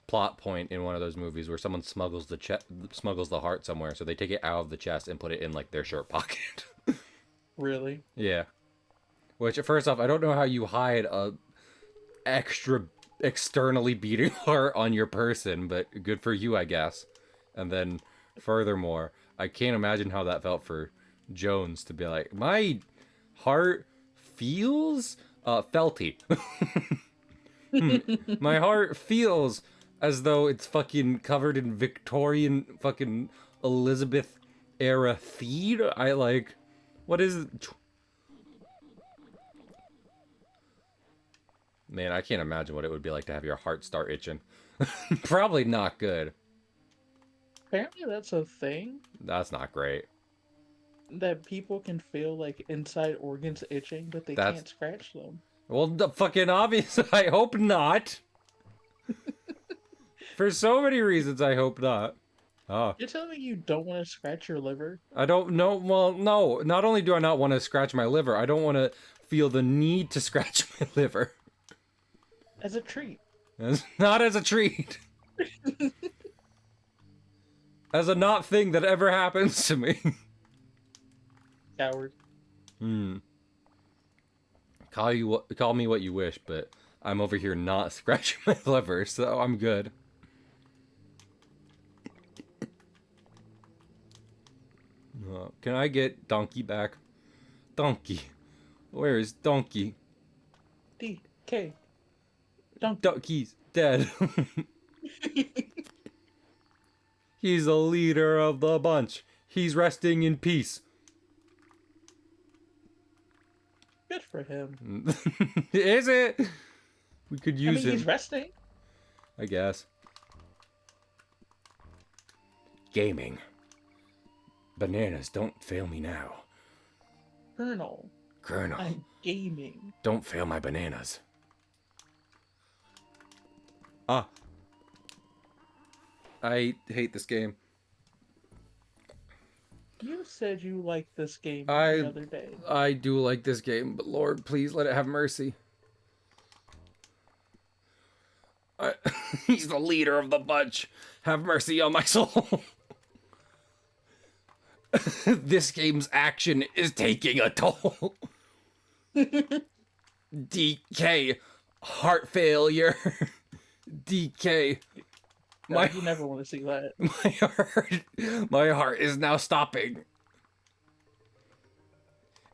plot point in one of those movies where someone smuggles the heart somewhere, so they take it out of the chest and put it in, like, their shirt pocket. Really? Yeah. Which, first off, I don't know how you hide a extra externally beating heart on your person, but good for you, I guess. And then, furthermore, I can't imagine how that felt for Jones to be like, my heart feels felty. My heart feels as though it's fucking covered in Victorian fucking Elizabeth era feed. I like, what is it? Man, I can't imagine what it would be like to have your heart start itching. Probably not good. Apparently that's a thing. That's not great. That people can feel like inside organs itching, but they can't scratch them. Well, the fucking obvious. I hope not. For so many reasons, I hope not. Oh. You're telling me you don't want to scratch your liver? I don't know. Well, no. Not only do I not want to scratch my liver, I don't want to feel the need to scratch my liver. As a treat. Not as a treat. As a not thing that ever happens to me. Coward. Call me what you wish, but I'm over here not scratching my liver, so I'm good. Can I get Donkey back? Donkey. Where is Donkey? DK. Donkey's dead. He's the leader of the bunch. He's resting in peace. Good for him. Is it? We could use him. He's resting. I guess. Gaming. Bananas, don't fail me now. Colonel. I'm gaming. Don't fail my bananas. Ah. I hate this game. You said you liked this game the other day. I do like this game, but Lord, please let it have mercy. He's the leader of the bunch. Have mercy on my soul. This game's action is taking a toll. DK. Heart failure. DK. You never want to see that. My heart is now stopping.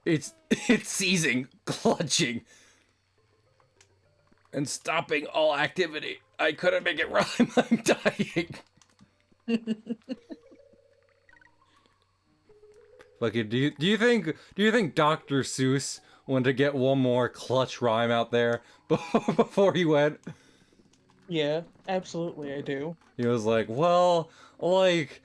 It's seizing, clutching, and stopping all activity. I couldn't make it rhyme. I'm dying. Fucking, do you think Dr. Seuss wanted to get one more clutch rhyme out there before he went? Yeah, absolutely, I do. He was like, well, like,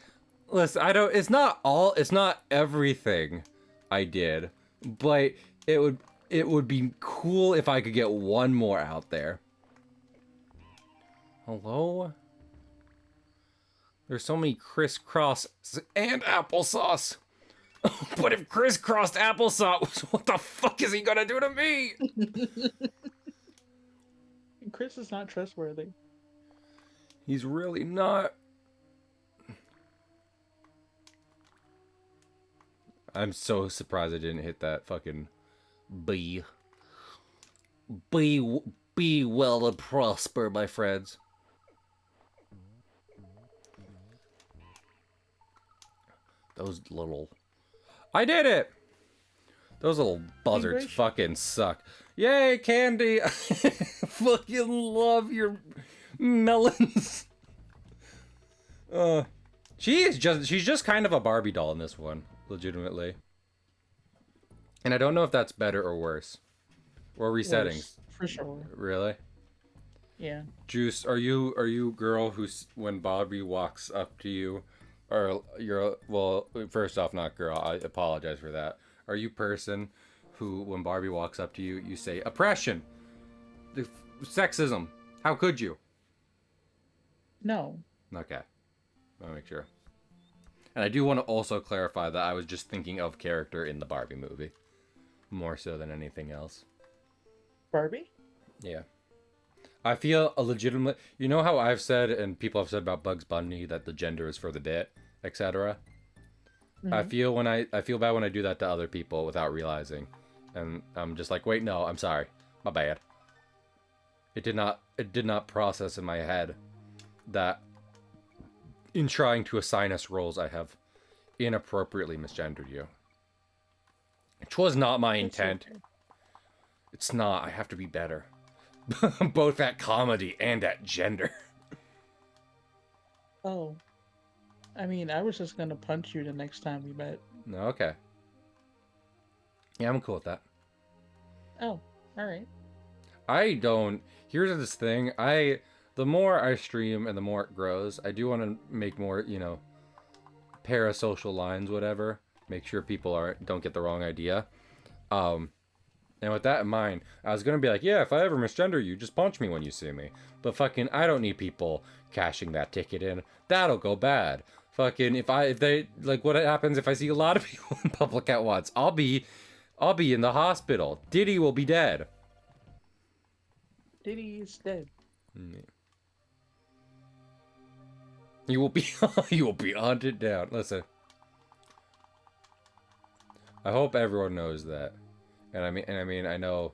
listen, it's not everything I did, but it would, it would be cool if I could get one more out there. Hello? There's so many crisscross and applesauce. But if crisscrossed applesauce, what the fuck is he gonna do to me? Chris is not trustworthy. He's really not. I'm so surprised I didn't hit that fucking B. Be, be well and prosper, my friends. Those little... I did it! Those little buzzards fucking suck. Yay, Candy! Fucking love your melons. She's just kind of a Barbie doll in this one, legitimately. And I don't know if that's better or worse. Or resettings. Worse, for sure. Really? Yeah. Juice, are you a girl who's, when Bobby walks up to you, or you're, well, first off, not girl, I apologize for that. Are you person who, when Barbie walks up to you, you say, oppression, sexism, how could you? No. Okay. I'll make sure. And I do want to also clarify that I was just thinking of character in the Barbie movie. More so than anything else. Barbie? Yeah. I feel a legitimate... You know how I've said, and people have said about Bugs Bunny, that the gender is for the dead, etc.? Mm-hmm. I feel bad when I do that to other people without realizing. And I'm just like, wait, no, I'm sorry. My bad. It did not process in my head that in trying to assign us roles, I have inappropriately misgendered you. Which was not my intent. Okay. It's not. I have to be better. Both at comedy and at gender. Oh. I mean, I was just gonna punch you the next time we met. No, okay. Yeah, I'm cool with that. Oh, alright. I don't... Here's this thing. The more I stream and the more it grows, I do want to make more, parasocial lines, whatever. Make sure people don't get the wrong idea. And with that in mind, I was gonna be like, yeah, if I ever misgender you, just punch me when you see me. But fucking, I don't need people cashing that ticket in. That'll go bad. Fucking, if they, like, what happens if I see a lot of people in public at once? I'll be in the hospital. Diddy will be dead. Diddy is dead. You will be, you will be hunted down. Listen. I hope everyone knows that. And I mean, I know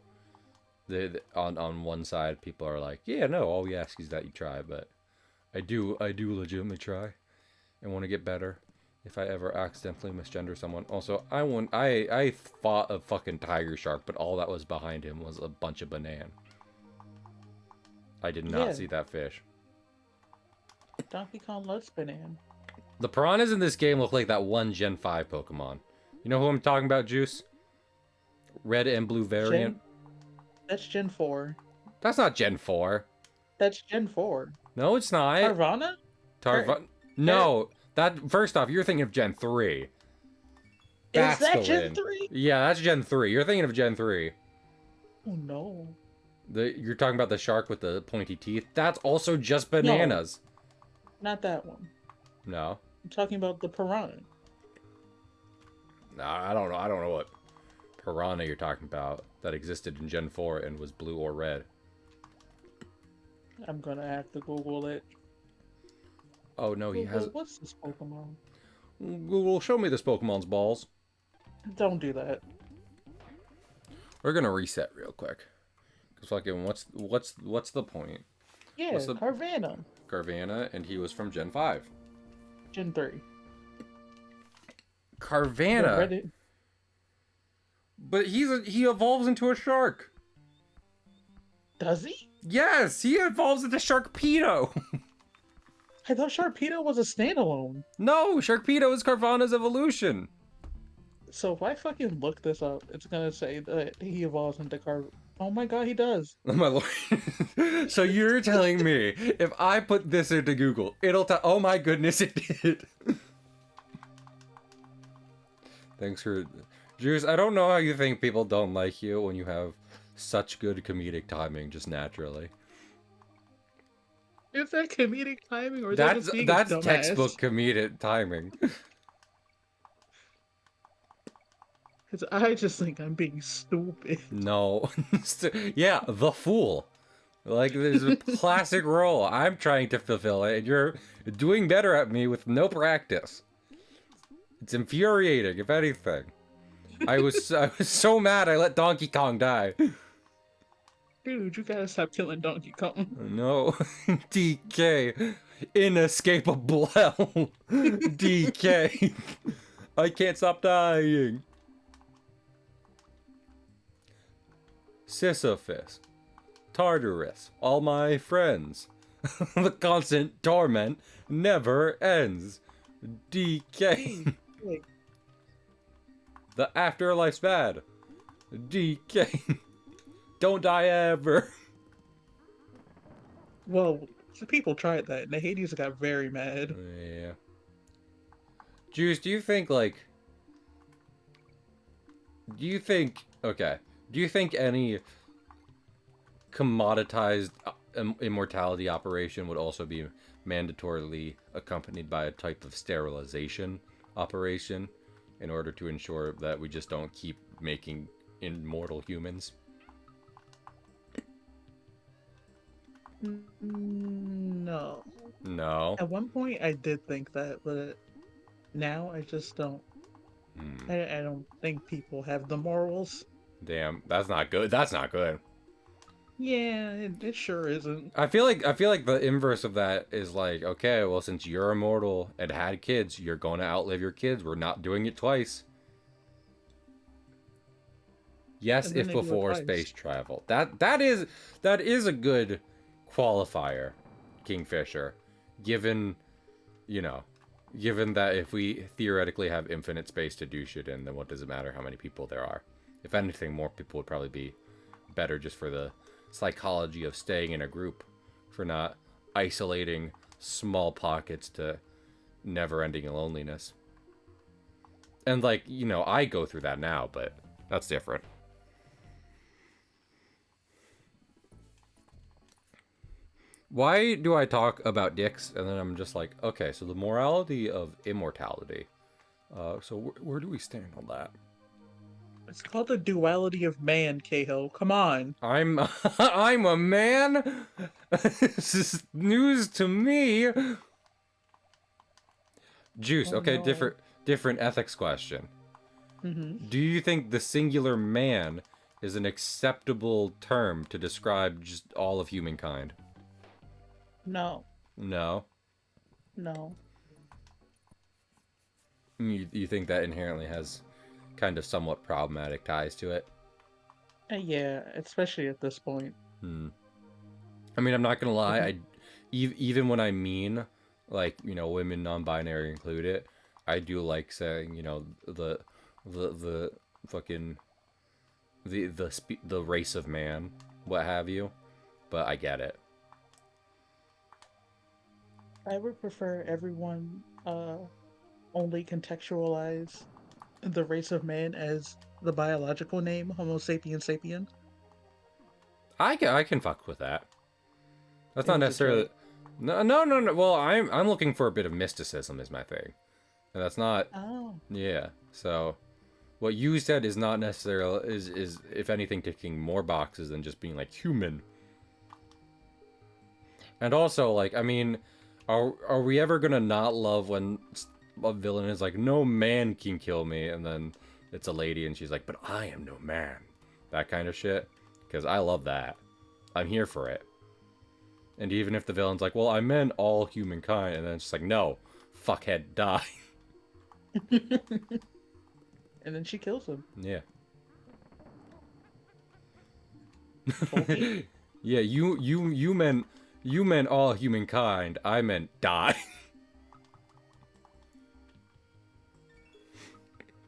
on one side people are like, yeah, no, all we ask is that you try, but I do legitimately try and want to get better if I ever accidentally misgender someone. Also, I fought a fucking tiger shark, but all that was behind him was a bunch of banana. I did not see that fish. Donkey Kong loves banana. The piranhas in this game look like that one Gen 5 Pokemon. You know who I'm talking about, Juice? Red and blue variant. That's Gen 4. That's not Gen 4. That's Gen 4. No, it's not. Carvanha? No. That, first off, you're thinking of Gen 3. Is that Gen 3? Yeah, that's Gen 3. You're thinking of Gen 3. Oh, no. You're talking about the shark with the pointy teeth? That's also just bananas. No, not that one. No. I'm talking about the piranha. No, I don't know. I don't know what piranha you're talking about that existed in Gen 4 and was blue or red. I'm gonna have to Google it. Oh no, Google, he has... What's this Pokemon? Google, show me this Pokemon's balls. Don't do that. We're gonna reset real quick. Cause fucking, what's the point? Yeah, Carvanha. Carvanha, and he was from Gen 5. Gen 3. Carvanha. But he evolves into a shark. Does he? Yes, he evolves into Sharkpedo. I thought Sharpedo was a standalone. No, Sharpedo is Carvana's evolution. So if I fucking look this up, it's gonna say that he evolves into Oh my god, he does. Oh my lord. So you're telling me if I put this into Google, it'll tell. Oh my goodness, it did. Thanks for. Juice, I don't know how you think people don't like you when you have such good comedic timing just naturally. Is that comedic timing or is that just being a That's dumbass? textbook comedic timing. Because I just think I'm being stupid. No. Yeah, the fool. Like, there's a classic role. I'm trying to fulfill it, and you're doing better at me with no practice. It's infuriating, if anything. I was so mad I let Donkey Kong die. Dude, you gotta stop killing Donkey Kong. No. DK. Inescapable hell. DK. I can't stop dying. Sisyphus. Tartarus. All my friends. The constant torment never ends. DK. Wait, The afterlife's bad. DK. Don't die ever. well, the people tried that, and the Hades got very mad. Yeah. Juice, do you think, like... Okay. Do you think any commoditized immortality operation would also be mandatorily accompanied by a type of sterilization operation in order to ensure that we just don't keep making immortal humans? No. No. At one point, I did think that, but now I just don't. I don't think people have the morals. Damn, that's not good. That's not good. Yeah, it sure isn't. I feel like the inverse of that is like, okay, well, since you're immortal and had kids, you're going to outlive your kids. We're not doing it twice. Yes, And then if they do it before twice. space travel. That is a good qualifier, Kingfisher. Given that if we theoretically have infinite space to do shit in, then what does it matter how many people there are? If anything, more people would probably be better just for the psychology of staying in a group, for not isolating small pockets to never-ending loneliness. And like, I go through that now, but that's different. Why do I talk about dicks and then I'm just like, okay, so the morality of immortality. So where do we stand on that? It's called the duality of man, Cahill. Come on. I'm a man. This is news to me. Juice. Oh, Okay, no. different ethics question. Mm-hmm. Do you think the singular man is an acceptable term to describe just all of humankind? No. No. No. You think that inherently has kind of somewhat problematic ties to it? Yeah, especially at this point. I mean, I'm not gonna lie. Even when I mean, like, women non-binary included, I do like saying, the fucking the race of man, what have you. But I get it. I would prefer everyone only contextualize the race of man as the biological name, Homo sapien sapien. I can fuck with that. That's It not was a necessarily. joke. No. Well, I'm looking for a bit of mysticism is my thing, and that's not. Oh. Yeah. So, what you said is not necessarily is if anything ticking more boxes than just being like human. And also, like, I mean, are we ever gonna not love when a villain is like, no man can kill me, and then it's a lady and she's like, but I am no man. That kind of shit. Because I love that. I'm here for it. And even if the villain's like, well, I meant all humankind, and then it's just like, no, fuckhead, die. And then she kills him. Yeah. Tolkien. Yeah, you You meant all humankind. I meant die.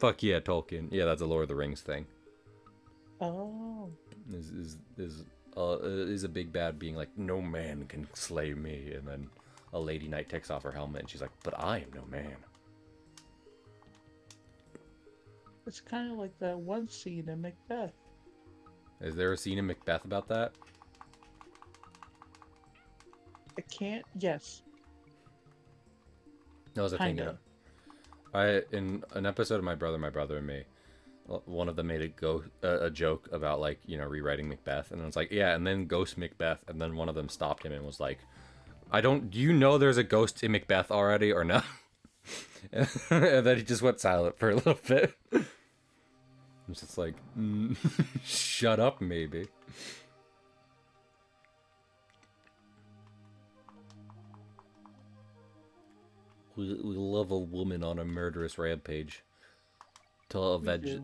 Fuck yeah, Tolkien. Yeah, that's a Lord of the Rings thing. Oh. Is a big bad being like, no man can slay me, and then a lady knight takes off her helmet and she's like, but I am no man. It's kind of like that one scene in Macbeth. Is there a scene in Macbeth about that? I can't. Yes. No, I was thinking. Kinda. In an episode of My Brother and Me, one of them made a joke about, like, you know, rewriting Macbeth, and it's like, yeah, and then Ghost Macbeth, and then one of them stopped him and was like, do you know there's a ghost in Macbeth already or no? And then he just went silent for a little bit. It's just like, shut up, maybe. We love a woman on a murderous rampage to avenge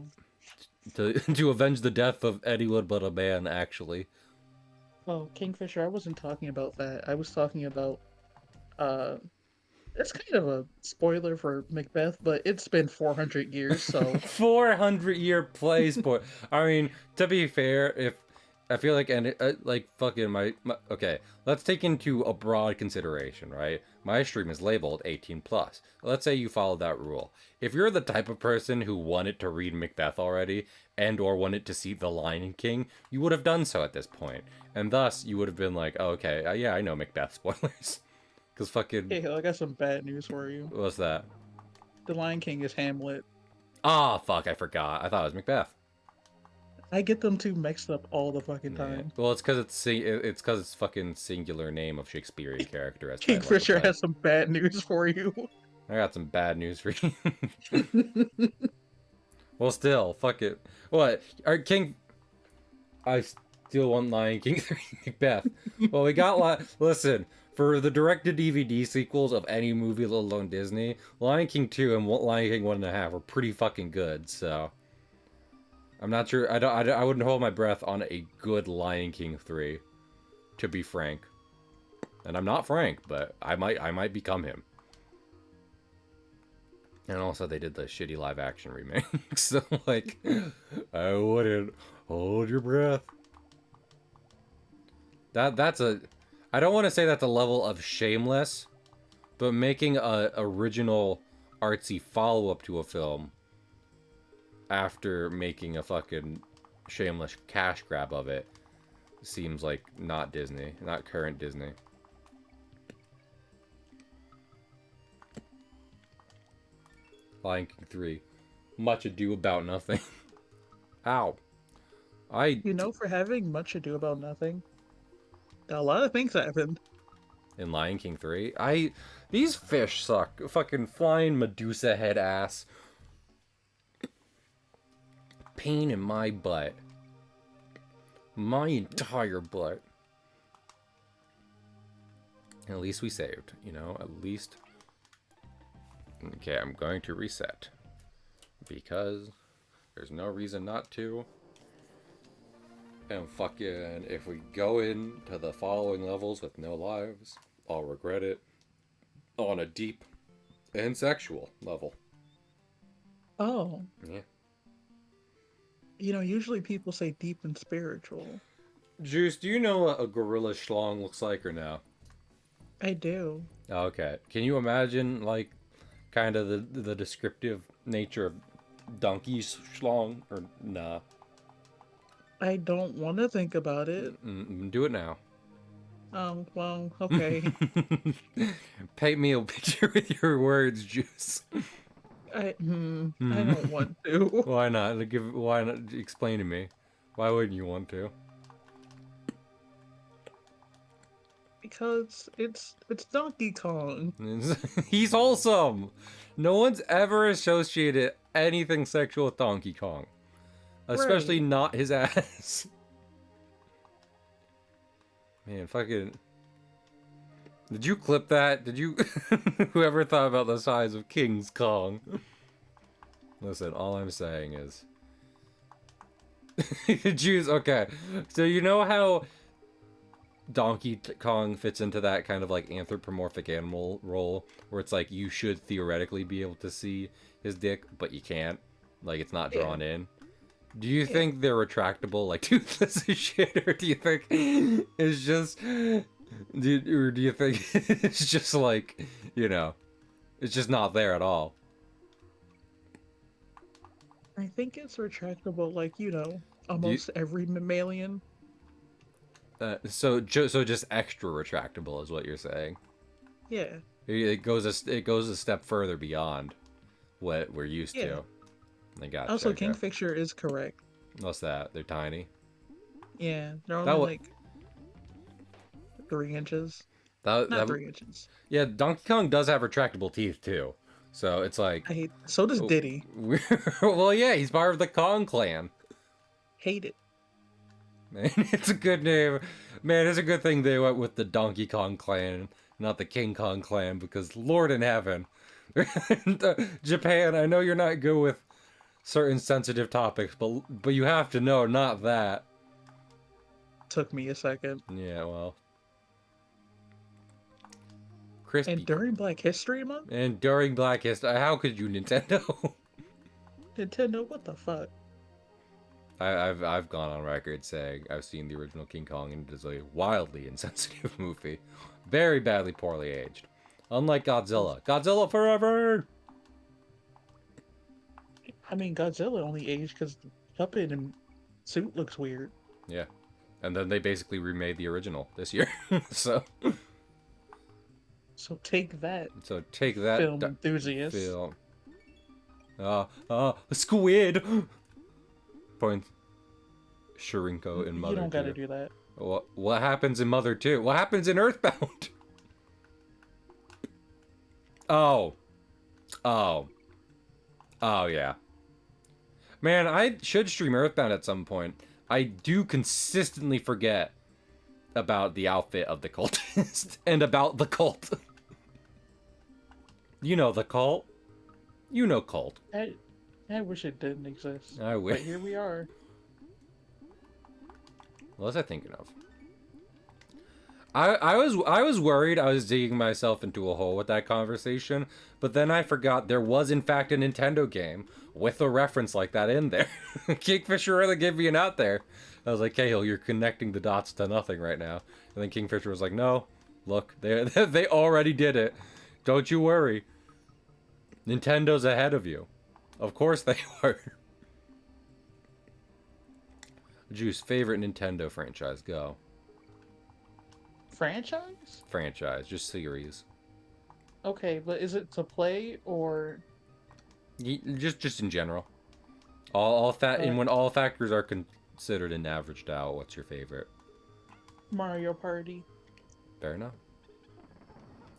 to avenge the death of anyone but a man. Actually, Oh, Kingfisher, I wasn't talking about that. I was talking about uh it's kind of a spoiler for Macbeth, but it's been 400 years, so 400-year play sport. I mean, to be fair, if I feel like like fucking okay, let's take into a broad consideration, right? My stream is labeled 18 plus. Let's say you follow that rule. If you're the type of person who wanted to read Macbeth already and or wanted to see The Lion King, you would have done so at this point. And thus you would have been like, oh, okay, yeah, I know Macbeth spoilers. Cuz fucking hey, I got some bad news for you. what's that? The Lion King is Hamlet. Ah, fuck, I forgot. I thought it was Macbeth. I get them two mixed up all the fucking Yeah. time. Well, it's because it's fucking singular name of Shakespearean character as title of the Kingfisher play. has some bad news for you. I got some bad news for you. Well, still, fuck it. What? Our King. I still want Lion King 3 Macbeth. Well, we got listen, for the direct-to-DVD sequels of any movie, let alone Disney, Lion King 2 and Lion King 1.5 were pretty fucking good. So I'm not sure. I wouldn't hold my breath on a good Lion King 3, to be frank. And I'm not Frank, but I might become him. And also, they did the shitty live-action remake, so like, I wouldn't hold your breath. That's a, I don't want to say that's a level of shameless, but making a original artsy follow-up to a film after making a fucking shameless cash grab of it seems like not Disney, not current Disney. Lion King 3. Much Ado About Nothing. Ow. You know, for having Much Ado About Nothing, a lot of things happened. In Lion King 3? These fish suck. Fucking flying Medusa head ass. Pain in my butt. My entire butt. At least we saved, you know? At least... Okay, I'm going to reset. Because there's no reason not to. And fucking, if we go into the following levels with no lives, I'll regret it. On a deep and sexual level. Oh. Yeah. You know, usually people say deep and spiritual. Juice, do you know what a gorilla schlong looks like or no? I do. Okay. Can you imagine, like, kind of the descriptive nature of donkey's schlong, or nah? I don't want to think about it. Do it now. Well, okay. Paint me a picture with your words, Juice. I don't want to. Why not? Why not? Explain to me. Why wouldn't you want to? Because it's Donkey Kong. He's wholesome. No one's ever associated anything sexual with Donkey Kong. Especially Right. not his ass. Man, fucking... Did you clip that? Did you... Whoever thought about the size of King's Kong? Listen, all I'm saying is... Jews, okay. So you know how... Donkey Kong fits into that kind of like anthropomorphic animal role where it's like you should theoretically be able to see his dick, but you can't. Like it's not Yeah, drawn in. Do you yeah. think they're retractable, like toothless as shit, or do you think it's just, or do you think it's just like, you know, it's just not there at all? I think it's retractable, like, Do you, almost every mammalian. so just extra retractable is what you're saying. Yeah, It goes a step further beyond what we're used yeah. to. I gotcha. Also, Okay. Kingfisher is correct. What's that? They're tiny. Yeah, they're That only what like 3 inches. Not that 3 inches. yeah. Donkey Kong does have retractable teeth too, so it's like, I hate. So does oh, Diddy. well, yeah, he's part of the Kong clan. Hate it. Man, it's a good name. Man, it's a good thing they went with the Donkey Kong clan, not the King Kong clan, because Lord in heaven. Japan, I know you're not good with certain sensitive topics, but you have to know, not that. Took me a second. Yeah, well, And crispy. during Black History Month, And during Black History, how could you, Nintendo? Nintendo, what the fuck? I've gone on record saying I've seen the original King Kong and it is a wildly insensitive movie, very badly, poorly aged. Unlike Godzilla. Godzilla forever. I mean, Godzilla only aged because the puppet and suit looks weird. Yeah, and then they basically remade the original this year. so So take that, take that, film enthusiasts. film. Squid. Point. Shirinko in You Mother don't gotta 2. do that. What happens in Mother 2? What happens in Earthbound? Oh. Oh. Oh, yeah. Man, I should stream Earthbound at some point. I do consistently forget about the outfit of the cultist and about the cult. You know the cult. You know cult. I wish it didn't exist. I wish. But here we are. What was I thinking of? I was worried I was digging myself into a hole with that conversation, but then I forgot there was in fact a Nintendo game with a reference like that in there. Kingfisher really gave me an out there. I was like, Cahill, you're connecting the dots to nothing right now. And then Kingfisher was like, no, look, they already did it. Don't you worry. Nintendo's ahead of you. Of course they were. Juice, favorite Nintendo franchise, go. Franchise? Franchise, just series. Okay, but is it to play or? Just in general. All that, and when all factors are considered and averaged out, what's your favorite? Mario Party. Fair enough.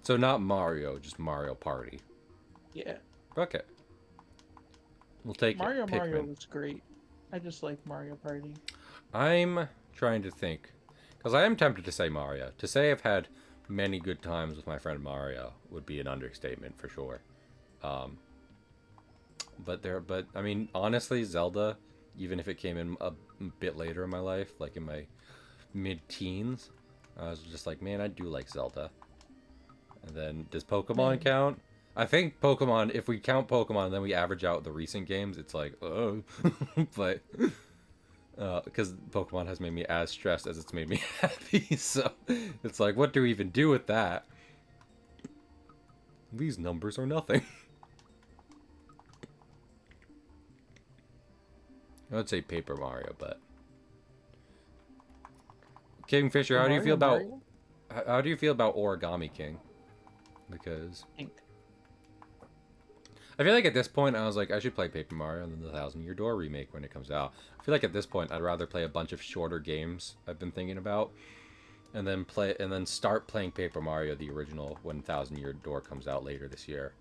So not Mario, just Mario Party. Yeah. Okay. We'll take Mario it. Mario Pikmin. was great. I just like Mario Party. I'm trying to think. Because I am tempted to say Mario. To say I've had many good times with my friend Mario would be an understatement for sure. But I mean, honestly, Zelda, even if it came in a bit later in my life, like in my mid-teens, I was just like, man, I do like Zelda. And then, does Pokemon count? I think Pokemon, if we count Pokemon, then we average out the recent games, it's like, oh. But, because Pokemon has made me as stressed as it's made me happy, so it's like, what do we even do with that? These numbers are nothing. I would say Paper Mario, but Kingfisher, how do you feel about Mario? how do you feel about Origami King? Because Pink. I feel like at this point I was like I should play Paper Mario and then the Thousand Year Door remake when it comes out. I feel like at this point I'd rather play a bunch of shorter games I've been thinking about, and then start playing Paper Mario the original when Thousand Year Door comes out later this year,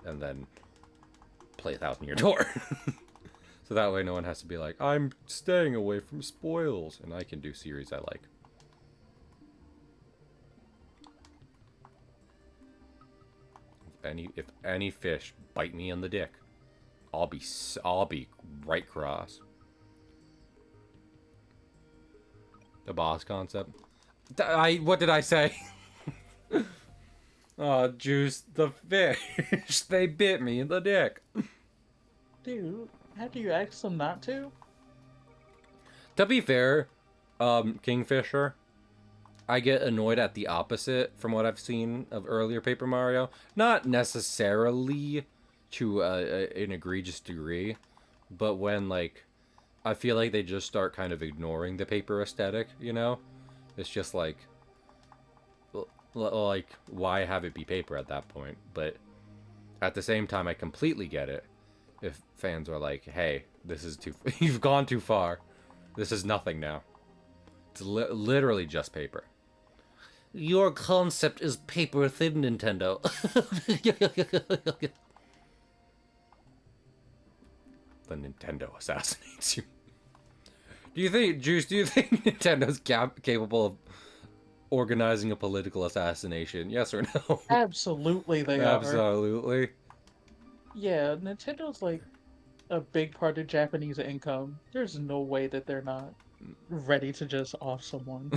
and then play Thousand Year Door. So that way no one has to be like, I'm staying away from spoils, and I can do series I like. If any fish bite me in the dick, I'll be right cross. The boss concept. What did I say? Oh, Juice, the fish. They bit me in the dick. Dude, how do you ask them not to? To be fair, Kingfisher, I get annoyed at the opposite from what I've seen of earlier Paper Mario. Not necessarily to an egregious degree, but when, like, I feel like they just start kind of ignoring the paper aesthetic, you know? It's just like, like, why have it be paper at that point? But at the same time, I completely get it if fans are like, hey, this is too, you've gone too far. This is nothing now. It's literally just paper. Your concept is paper thin, Nintendo. The Nintendo assassinates you. Do you think, Juice, do you think Nintendo's capable of organizing a political assassination? Yes or no? Absolutely, they are. Absolutely. Yeah, Nintendo's like a big part of Japanese income. There's no way that they're not ready to just off someone.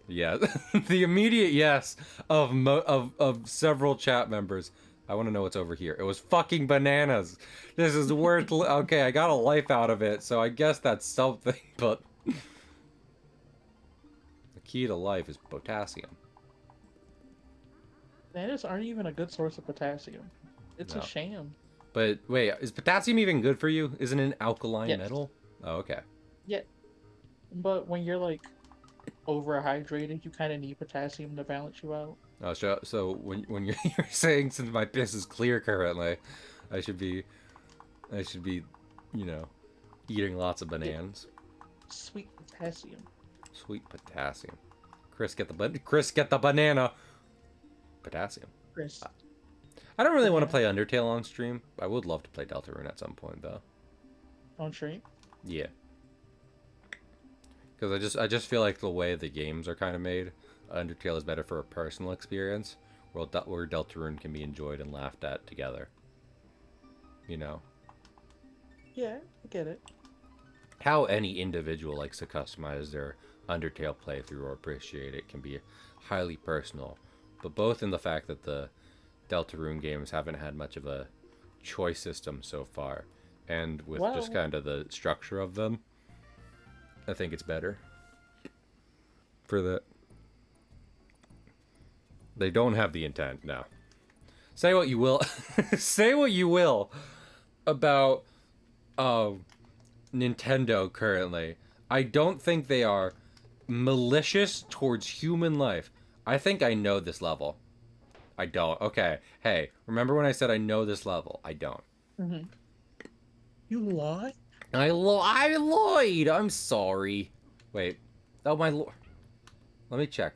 Yeah, the immediate yes of of several chat members. I want to know what's over here. It was fucking bananas. This is worth. Okay, I got a life out of it, so I guess that's something. But the key to life is potassium. Bananas aren't even a good source of potassium. It's a No, sham. but wait, is potassium even good for you? Isn't it an alkaline Yes. metal? Oh, okay. Yeah. But when you're like overhydrated, you kind of need potassium to balance you out. Oh, so when you're saying since my piss is clear currently, I should be I should be, you know, eating lots of Yeah. bananas. Sweet potassium. Sweet potassium. Chris, get the banana. Potassium. Chris. I don't really want to Banana. play Undertale on stream. I would love to play Deltarune at some point though. On stream. Yeah. Because I just feel like the way the games are kind of made, Undertale is better for a personal experience, where Deltarune can be enjoyed and laughed at together. You know Yeah, I get it. how any individual likes to customize their Undertale playthrough or appreciate it can be highly personal, but both in the fact that the Deltarune games haven't had much of a choice system so far, and with just Well, kind of the structure of them, I think it's better for that. They don't have the intent now. Say what you will, say what you will about uh, Nintendo currently. I don't think they are malicious towards human life. I think I know this level. I don't. Okay. Hey, remember when I said I know this level? I don't. mhm. You lie? I lied. I'm sorry. Wait. Oh my lord. Let me check.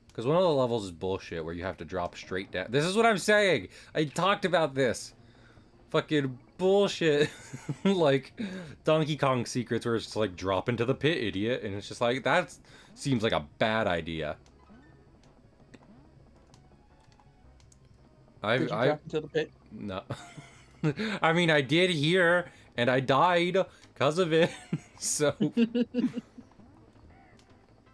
Because one of the levels is bullshit where you have to drop straight down. This is what I'm saying. I talked about this. Fucking bullshit. Like Donkey Kong secrets where it's just like drop into the pit, idiot. And it's just like, that seems like a bad idea. Did you I drop into the pit? no. I mean, I did here, and I died because of it. So,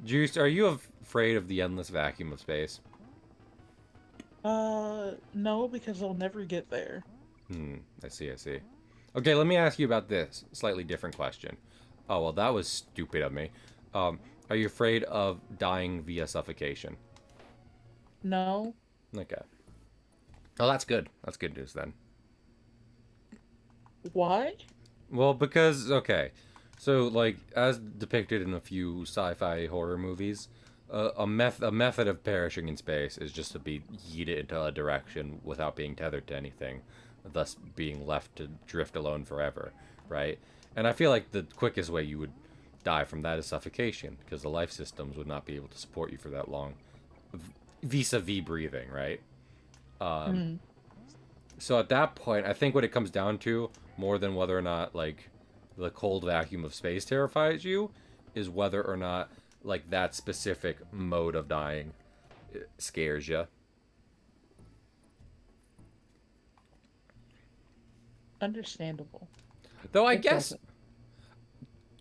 Juice, are you afraid of the endless vacuum of space? No, because I'll never get there. I see, I see. Okay, let me ask you about this slightly different question. Oh, well, that was stupid of me. Are you afraid of dying via suffocation? No. Okay. Oh, that's good. That's good news then. Why? Well, because okay, so like as depicted in a few sci-fi horror movies, a method of perishing in space is just to be yeeted into a direction without being tethered to anything, thus being left to drift alone forever, right? And I feel like the quickest way you would die from that is suffocation, because the life systems would not be able to support you for that long, vis-a-vis breathing, right? Mhm. So at that point, I think what it comes down to, more than whether or not, like, the cold vacuum of space terrifies you, is whether or not, like, that specific mode of dying scares you. Understandable. Though It doesn't.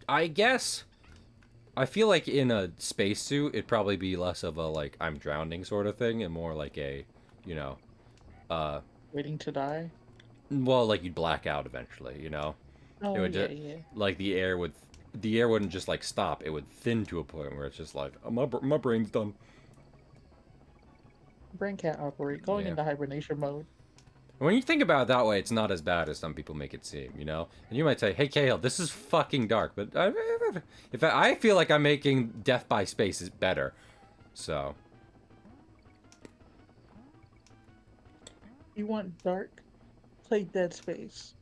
I guess I feel like in a spacesuit, it'd probably be less of a like I'm drowning sort of thing, and more like a, you know, uh, Waiting to die. well, like you'd black out eventually. It Oh would yeah, just yeah. like the air wouldn't just like stop. It would thin to a point where it's just like oh, my brain's done. Brain can't operate. Going Yeah. into hibernation mode. When you think about it that way, it's not as bad as some people make it seem. And you might say, "Hey, Cahill, this is fucking dark," but if I feel like I'm making Death by Space is better, so You want dark? Play Dead Space.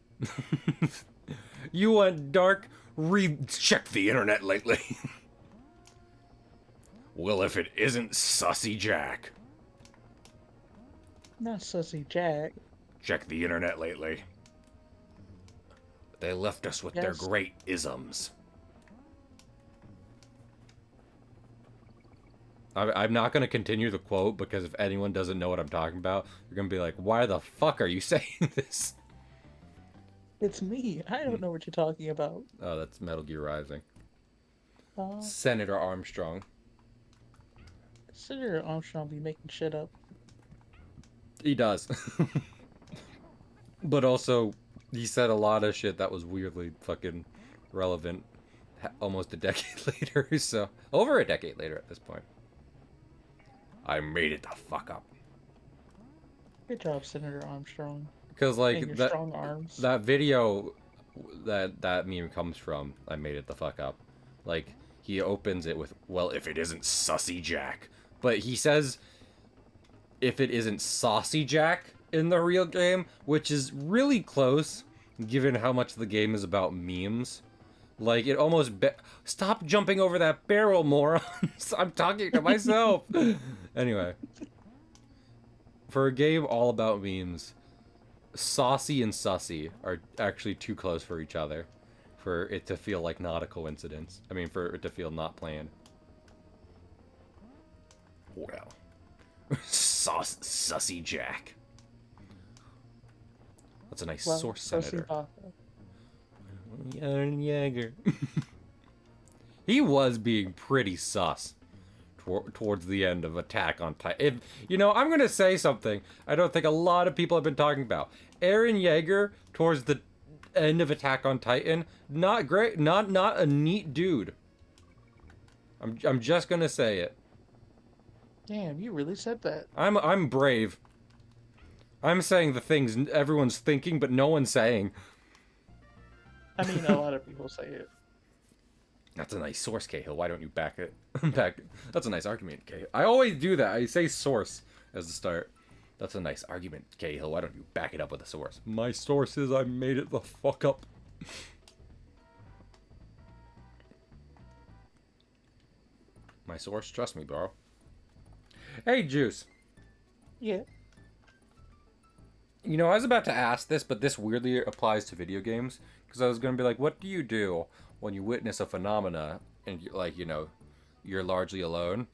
you want dark? Check the internet lately. Well, if it isn't Sussy Jack, Not Sussy Jack. check the internet lately. They left us with their Yes. great isms. I'm not going to continue the quote because if anyone doesn't know what I'm talking about, they're going to be like, why the fuck are you saying this? It's me. I don't know what you're talking about. Oh, that's Metal Gear Rising. Uh, Senator Armstrong. Senator Armstrong be making shit up. He does. But also, he said a lot of shit that was weirdly fucking relevant almost a decade later. So, over a decade later at this point. I made it the fuck up. Good job, Senator Armstrong. Because, And like, your that, strong arms. that video that meme comes from, I made it the fuck up. Like, he opens it with, well, if it isn't Sussy Jack. But he says, if it isn't Saucy Jack in the real game, which is really close, given how much the game is about memes. Like, it almost... Stop jumping over that barrel, morons! I'm talking to myself! Anyway. For a game all about memes, Saucy and Sussy are actually too close for each other for it to feel like not a coincidence. I mean, for it to feel not planned. Well. Sussy Jack. That's a nice Well, source, Sussy Senator. Baka. Aaron Yeager. He was being pretty sus towards the end of Attack on Titan. I'm going to say something I don't think a lot of people have been talking about. Aaron Yeager, towards the end of Attack on Titan, not great, not a neat dude. I'm just going to say it. Damn, you really said that. I'm brave. I'm saying the things everyone's thinking, but no one's saying. I mean, a lot of people say it. That's a nice source, Cahill. Why don't you back it? That's a nice argument, Cahill. I always do that. I say source as the start. That's a nice argument, Cahill. Why don't you back it up with a source? My source is I made it the fuck up. My source? Trust me, bro. Hey, Juice. Yeah. I was about to ask this, but this weirdly applies to video games. Because I was going to be like, what do you do when you witness a phenomena and, you're largely alone?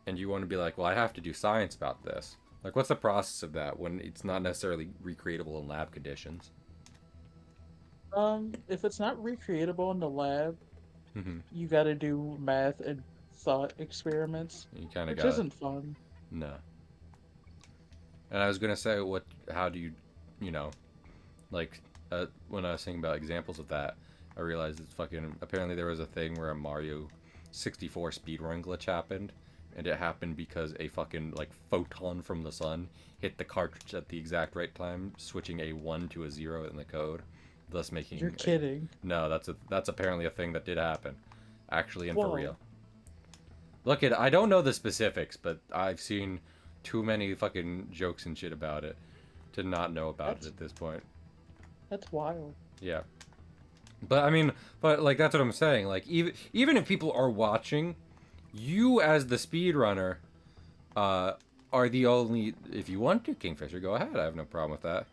And you want to be like, well, I have to do science about this. Like, what's the process of that when it's not necessarily recreatable in lab conditions? If it's not recreatable in the lab, Mm-hmm. you gotta do math and thought experiments, You kind of which got isn't fun. No. And I was going to say, how do you, like, when I was thinking about examples of that, I realized it's apparently there was a thing where a Mario 64 speedrun glitch happened, and it happened because a fucking, like, photon from the sun hit the cartridge at the exact right time, switching a 1 to a 0 in the code, thus making... You're kidding. No, that's apparently a thing that did happen. Actually, and Whoa. for real. Look, I don't know the specifics, but I've seen too many fucking jokes and shit about it to not know about it at this point. That's wild. Yeah. But like that's what I'm saying. Like even if people are watching, you as the speedrunner are the only. If you want to, Kingfisher, go ahead. I have no problem with that.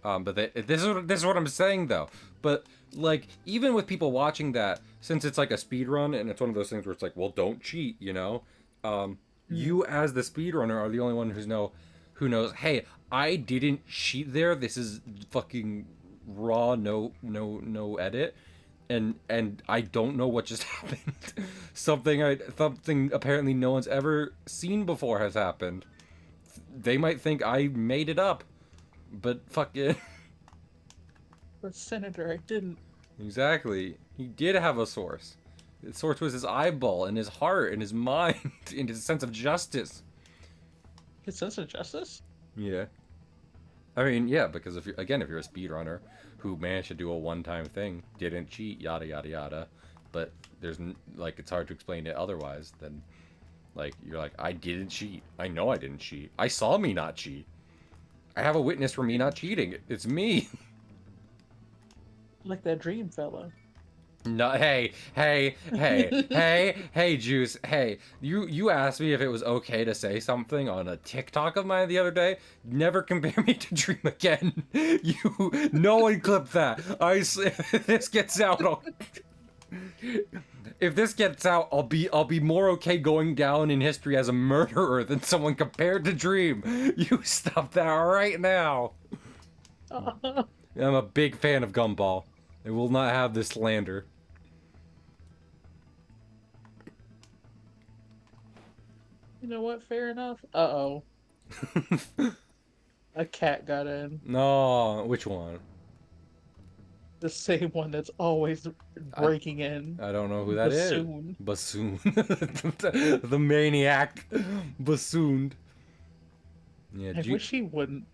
But this is what I'm saying though. But like even with people watching that, since it's like a speedrun and it's one of those things where it's like, well, don't cheat, you as the speedrunner are the only one who knows, hey, I didn't cheat there. This is fucking raw, no edit. and I don't know what just happened. Something apparently no one's ever seen before has happened. They might think I made it up, but fuck it. But Senator, I didn't. Exactly. He did have a source. The source was his eyeball and his heart and his mind and his sense of justice. His sense of justice? Yeah. I mean, yeah, because if you're a speedrunner who managed to do a one-time thing, didn't cheat, yada yada yada, but like it's hard to explain it otherwise. Then, like you're like, I didn't cheat. I know I didn't cheat. I saw me not cheat. I have a witness for me not cheating. It's me. Like that dream fella. No, hey, Juice, hey, you asked me if it was okay to say something on a TikTok of mine the other day. Never compare me to Dream again. No one clipped that. If this gets out, I'll be more okay going down in history as a murderer than someone compared to Dream. You stop that right now. I'm a big fan of Gumball. I will not have this slander. You know what? Fair enough. Uh-oh. A cat got in. No, which one? The same one that's always breaking in. I don't know who that is. Bassoon. The maniac. Bassooned. Yeah, I wish he wouldn't.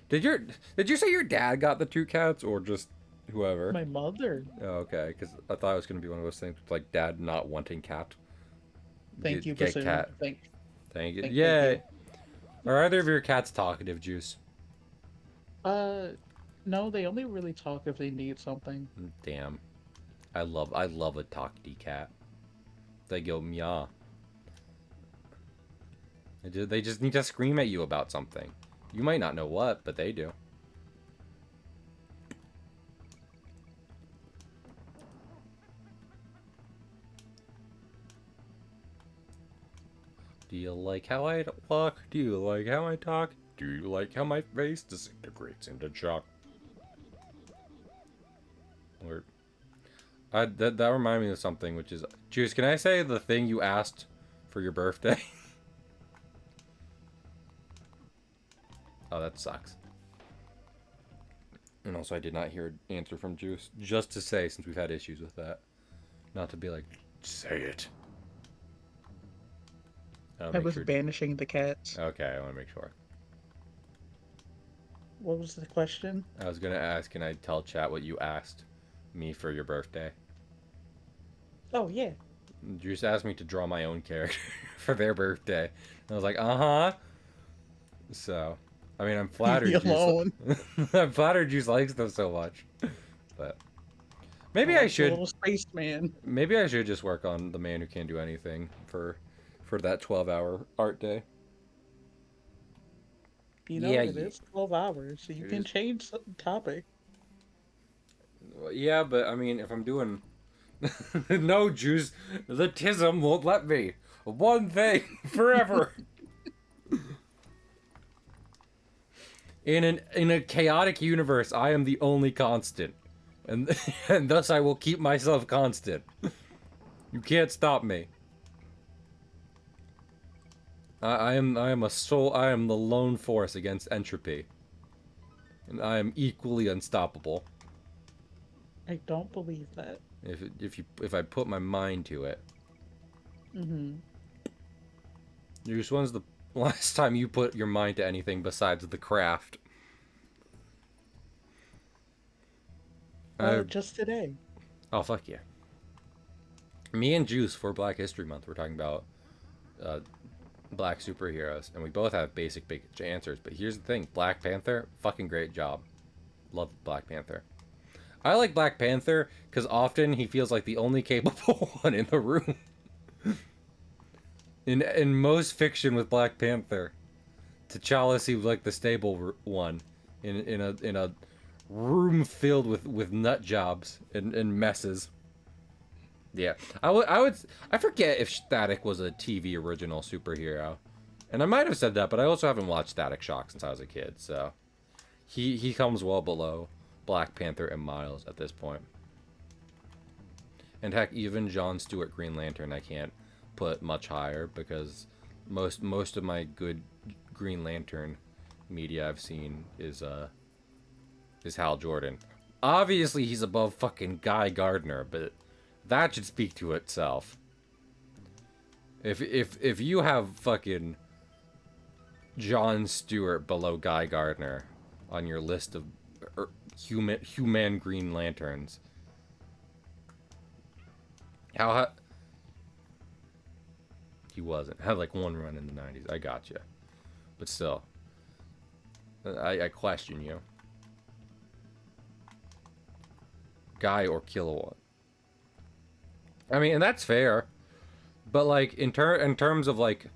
Did you say your dad got the two cats or just whoever? My mother. Oh, okay, because I thought it was gonna be one of those things like dad not wanting cat. Thank you, get Bassoon. cat. Thank you. Thank Yay. you. Are either of your cats talkative, Juice? No, they only really talk if they need something. Damn. I love a talky cat. They go meow. They just need to scream at you about something. You might not know what, but they do. Do you like how I walk? Do you like how I talk? Do you like how my face disintegrates into chalk? Or, that reminded me of something, which is... Juice, can I say the thing you asked for your birthday? Oh, that sucks. And also, I did not hear an answer from Juice. Just to say, since we've had issues with that. Not to be like, say it. I was banishing the cats. Okay, I want to make sure. What was the question? I was going to ask, can I tell chat what you asked me for your birthday? Oh, yeah. Juice asked me to draw my own character for their birthday. And I was like, uh-huh. So, I mean, I'm flattered. Leave me alone. I'm flattered Juice likes them so much. But maybe I should. Little spaceman. Maybe I should just work on the man who can't do anything for that 12-hour art day. You know, it is 12 hours, so you can change the topic. Well, yeah, but I mean, if I'm doing... No, Juice, the tism won't let me. One thing, forever. In a chaotic universe, I am the only constant. And thus I will keep myself constant. You can't stop me. I am the lone force against entropy. And I am equally unstoppable. I don't believe that. If I put my mind to it. Mm-hmm. Juice, when's the last time you put your mind to anything besides the craft? Just today. Oh, fuck yeah. Me and Juice, for Black History Month, we're talking about black superheroes, and we both have basic answers, but here's the thing. Black Panther, fucking great job. Love Black Panther. I like Black Panther because often he feels like the only capable one in the room. In most fiction with Black Panther, T'Challa seems like the stable one in a room filled with nut jobs and messes. Yeah, I forget if Static was a TV original superhero, and I might have said that, but I also haven't watched Static Shock since I was a kid, so he comes well below Black Panther and Miles at this point. And heck, even Jon Stewart Green Lantern I can't put much higher because most of my good Green Lantern media I've seen is Hal Jordan. Obviously he's above fucking Guy Gardner, but that should speak to itself. If you have fucking Jon Stewart below Guy Gardner on your list of human Green Lanterns, how he wasn't had like one run in the 90s. I got you, but still, I question you. Guy or Kilowatt. I mean, and that's fair, but like in terms of like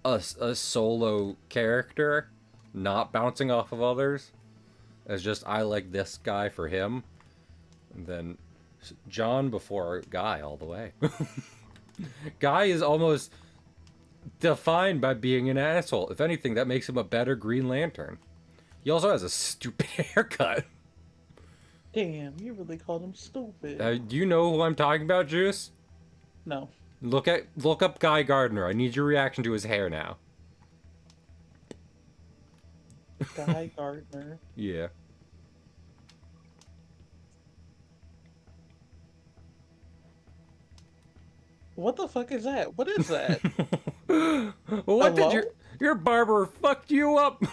a solo character not bouncing off of others as just I like this guy for him, and then John before Guy all the way. Guy is almost defined by being an asshole. If anything, that makes him a better Green Lantern. He also has a stupid haircut. Damn, you really called him stupid. Do you know who I'm talking about, Juice? No. Look up Guy Gardner. I need your reaction to his hair now. Guy Gardner. Yeah. What the fuck is that? What is that? What Hello? did your barber fucked you up?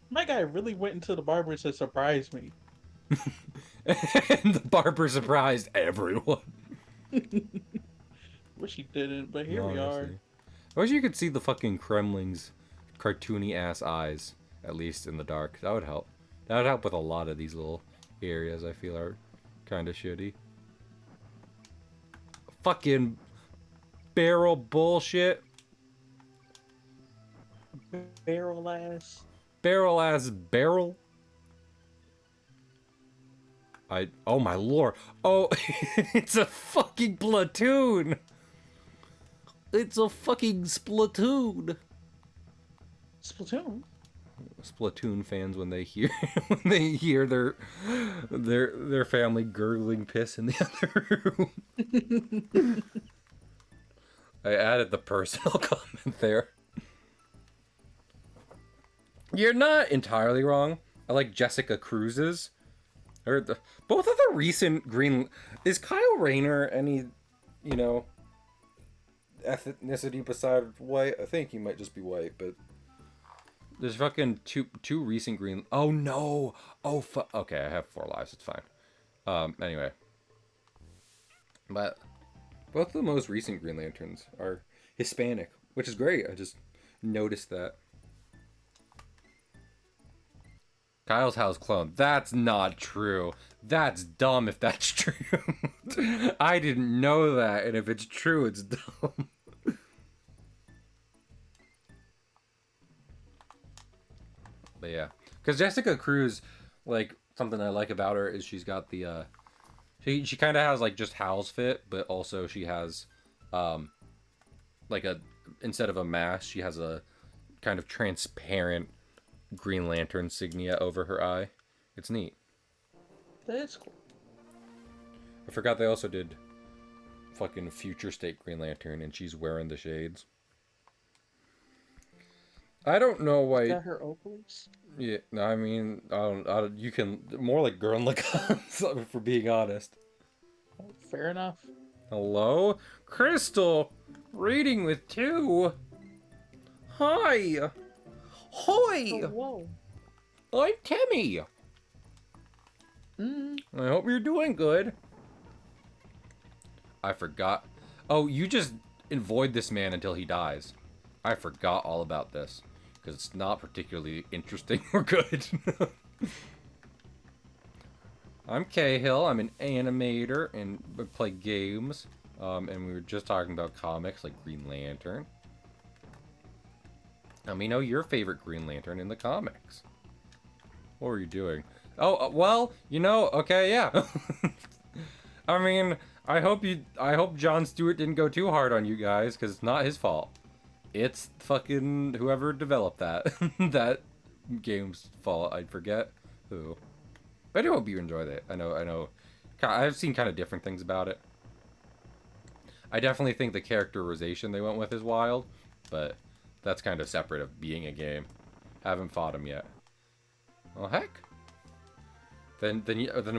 My guy really went into the barber to surprise me. And the barber surprised everyone. Wish he didn't, but here we are. Honestly. I wish you could see the fucking Kremling's cartoony ass eyes, at least in the dark. That would help. That would help with a lot of these little areas I feel are kind of shitty. Fucking barrel bullshit. Barrel ass. Barrel ass barrel. Oh my lord. Oh, it's a fucking platoon. It's a fucking Splatoon. Splatoon? Splatoon fans when they hear their family gurgling piss in the other room. I added the personal comment there. You're not entirely wrong. I like Jessica Cruz's. Both of the recent Green... Is Kyle Rayner any, ethnicity besides white? I think he might just be white, but... There's fucking two recent Green... Oh, no! Oh, okay, I have 4 lives. It's fine. Anyway. But both of the most recent Green Lanterns are Hispanic, which is great. I just noticed that. Kyle's house clone. That's not true. That's dumb if that's true. I didn't know that, and if it's true, it's dumb. But yeah. Because Jessica Cruz, like, something I like about her is she's got the, she kind of has, like, just Hal's fit, but also she has, like, instead of a mask, she has a kind of transparent Green Lantern insignia over her eye. It's neat. That's cool. I forgot they also did fucking Future State Green Lantern, and she's wearing the shades. I don't know why. Is that her Oakleys? Yeah, no, I mean, I don't. You can more like Gurren for being honest. Oh, fair enough. Hello, Crystal, reading with 2. Hi. Hoi! Oh, whoa. I'm Timmy. I hope you're doing good. I forgot. Oh, you just avoid this man until he dies. I forgot all about this. Because it's not particularly interesting or good. I'm Cahill. I'm an animator and I play games. And we were just talking about comics like Green Lantern. Let me know your favorite Green Lantern in the comics. What were you doing? Oh, well, okay, yeah. I mean, I hope Jon Stewart didn't go too hard on you guys, because it's not his fault. It's fucking whoever developed that. That game's fault. I forget who. But I do hope you enjoyed it. I know I've seen kind of different things about it. I definitely think the characterization they went with is wild, but that's kind of separate of being a game. Haven't fought him yet. Well, heck. Then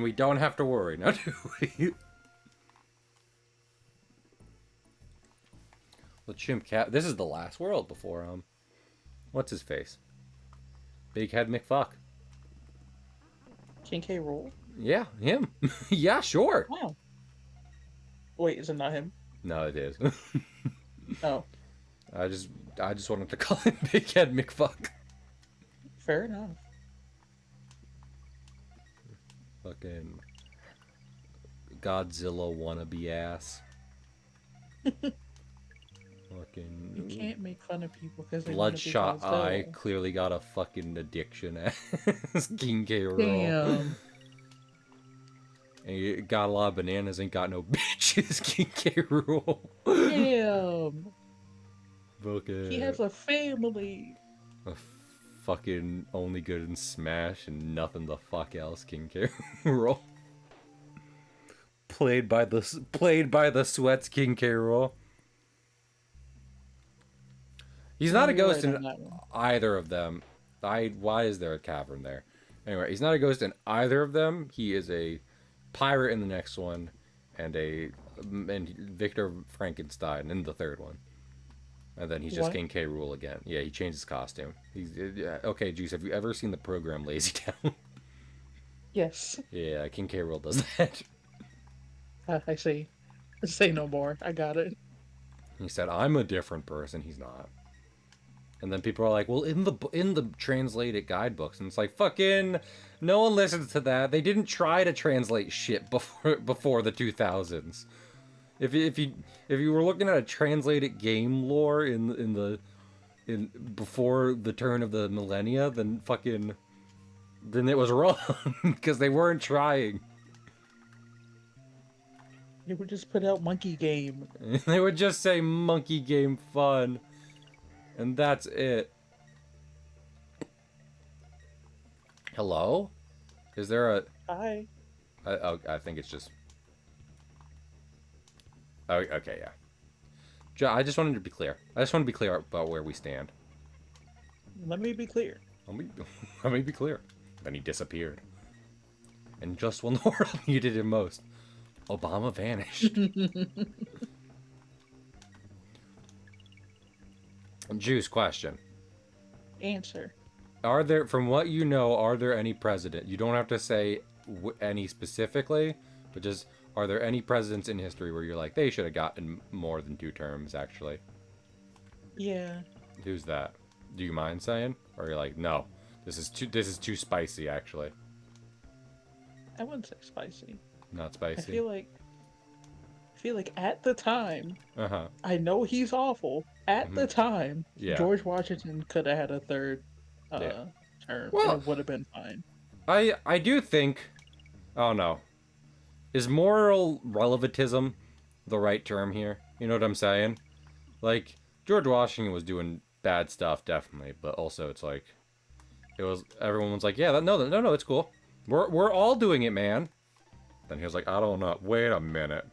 we don't have to worry, now do we? The chimp cat. This is the last world before what's his face? Big Head McFuck. King K. Rool? Yeah, him. Yeah, sure. Wow. Wait, is it not him? No, it is. Oh, I just wanted to call him Big Head McFuck. fair enough. Fucking Godzilla wannabe ass. Fucking. You can't make fun of people because they want to be Bloodshot Eye Godzilla. clearly got a fucking addiction as King K. Rool. Damn. And you got a lot of bananas, ain't got no bitches, King K. Rool. Damn. Fucking. He has a family. a fucking only good in Smash and nothing the fuck else, King K. Rool. Played by the sweats, King K. Rool. He's not a You're ghost right on in that one. either of them. Why is there a cavern there? Anyway, he's not a ghost in either of them. He is a pirate in the next one, and Victor Frankenstein in the third one. And then he's just What? King K. Rool again. Yeah, he changed his costume. Okay, Juice, have you ever seen the program Lazy Town? Yes. Yeah, King K. Rool does that. I see. Say no more. I got it. He said, "I'm a different person." He's not. And then people are like, "Well, in the translated guidebooks," and it's like, fucking, no one listens to that. They didn't try to translate shit before the 2000s. If you were looking at a translated game lore in before the turn of the millennia, then it was wrong because they weren't trying. They would just put out Monkey Game. They would just say "monkey game fun," and that's it. Hello? Is there a? Hi. I think it's just. Oh, okay, yeah. I just wanted to be clear. I just want to be clear about where we stand. Let me be clear. Let me be clear. Then he disappeared. And just when the world needed him most, Obama vanished. Juice, question. Answer. Are there, from what you know, are there any president? You don't have to say any specifically, but just, are there any presidents in history where you're like, they should have gotten more than 2 terms, actually? Yeah. Who's that? Do you mind saying? Or you're like, no, this is too spicy, actually. I wouldn't say spicy. Not spicy. I feel like at the time, Uh-huh. I know he's awful. At the time, Yeah. George Washington could have had a third Yeah. term, Well- and it would have been fine. I do think, oh no, is moral relativism the right term here? You know what I'm saying? Like, George Washington was doing bad stuff, definitely, but also it's like, everyone was like, yeah, no, it's cool. We're all doing it, man. Then he was like, I don't know, wait a minute.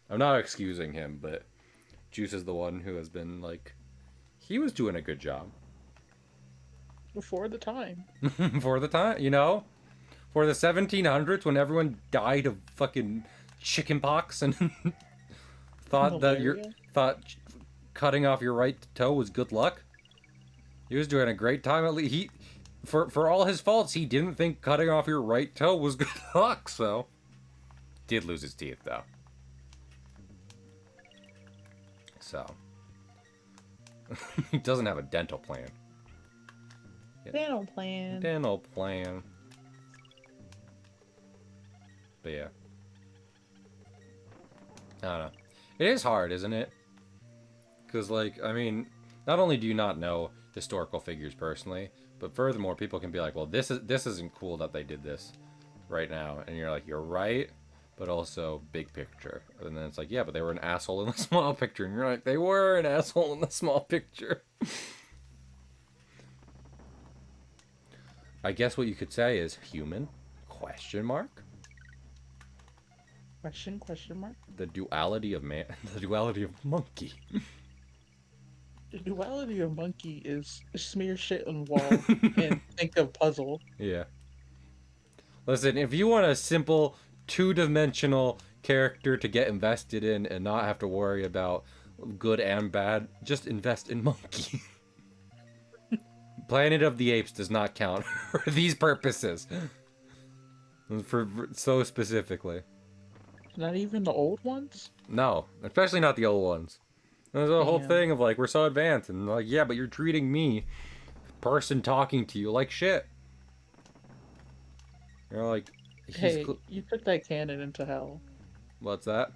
I'm not excusing him, but Juice is the one who has been like, he was doing a good job. Before the time. For the time, you know? For the 1700s when everyone died of fucking chickenpox and thought Malaria? cutting off your right toe was good luck. He was doing a great time. At least for all his faults, he didn't think cutting off your right toe was good luck. So, did lose his teeth though. So, he doesn't have a dental plan. Dental plan. Dental plan. But yeah. I don't know. It is hard, isn't it? Because, like, I mean, not only do you not know historical figures personally, but furthermore, people can be like, well, this isn't cool that they did this right now. And you're like, you're right, but also big picture. And then it's like, yeah, but they were an asshole in the small picture. And you're like, they were an asshole in the small picture. I guess what you could say is human? Question mark? Question mark. The duality of man, the duality of monkey. The duality of monkey is smear shit on wall and think of puzzle. Yeah. Listen, if you want a simple two-dimensional character to get invested in and not have to worry about good and bad, just invest in monkey. Planet of the Apes does not count for these purposes. For so specifically. Not even the old ones? No, especially not the old ones. There's a whole Damn. thing of like, we're so advanced, and like, yeah, but you're treating me, person talking to you, like shit. You're like, Hey, you took that cannon into hell. what's that?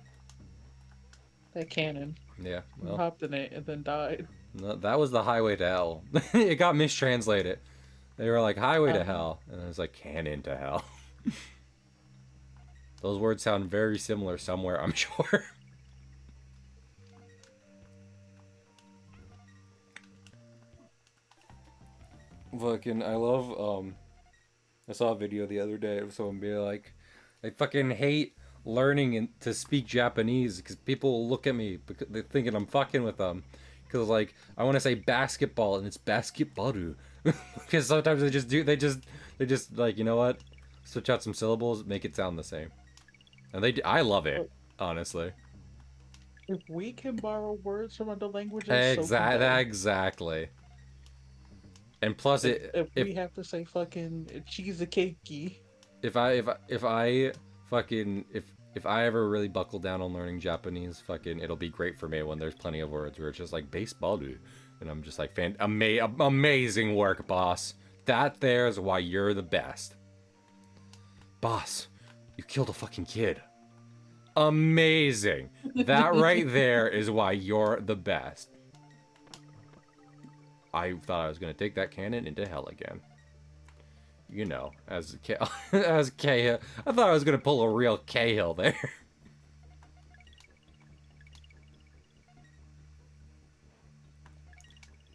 That cannon. Yeah, You well, hopped in it and then died. no, that was the highway to hell. It got mistranslated. They were like, highway to Um, hell, and it was like, cannon to hell. Those words sound very similar somewhere, I'm sure. Fucking, I love, I saw a video the other day of someone being like, I fucking hate learning to speak Japanese because people will look at me because they're thinking I'm fucking with them. Because, like, I want to say basketball and it's basketbaru. Because sometimes they just, like, you know what? Switch out some syllables, make it sound the same. And I love it, but honestly. if we can borrow words from other languages, so can Exactly, they. exactly. And plus, If we have to say fucking cheesecakey, if I fucking if I ever really buckle down on learning Japanese, fucking it'll be great for me when there's plenty of words where it's just like baseball, dude, and I'm just like amazing work, boss. That there's why you're the best, boss. You killed a fucking kid. Amazing. That right there is why you're the best. I thought I was gonna take that cannon into hell again. You know, as as Cahill. I thought I was gonna pull a real Cahill there.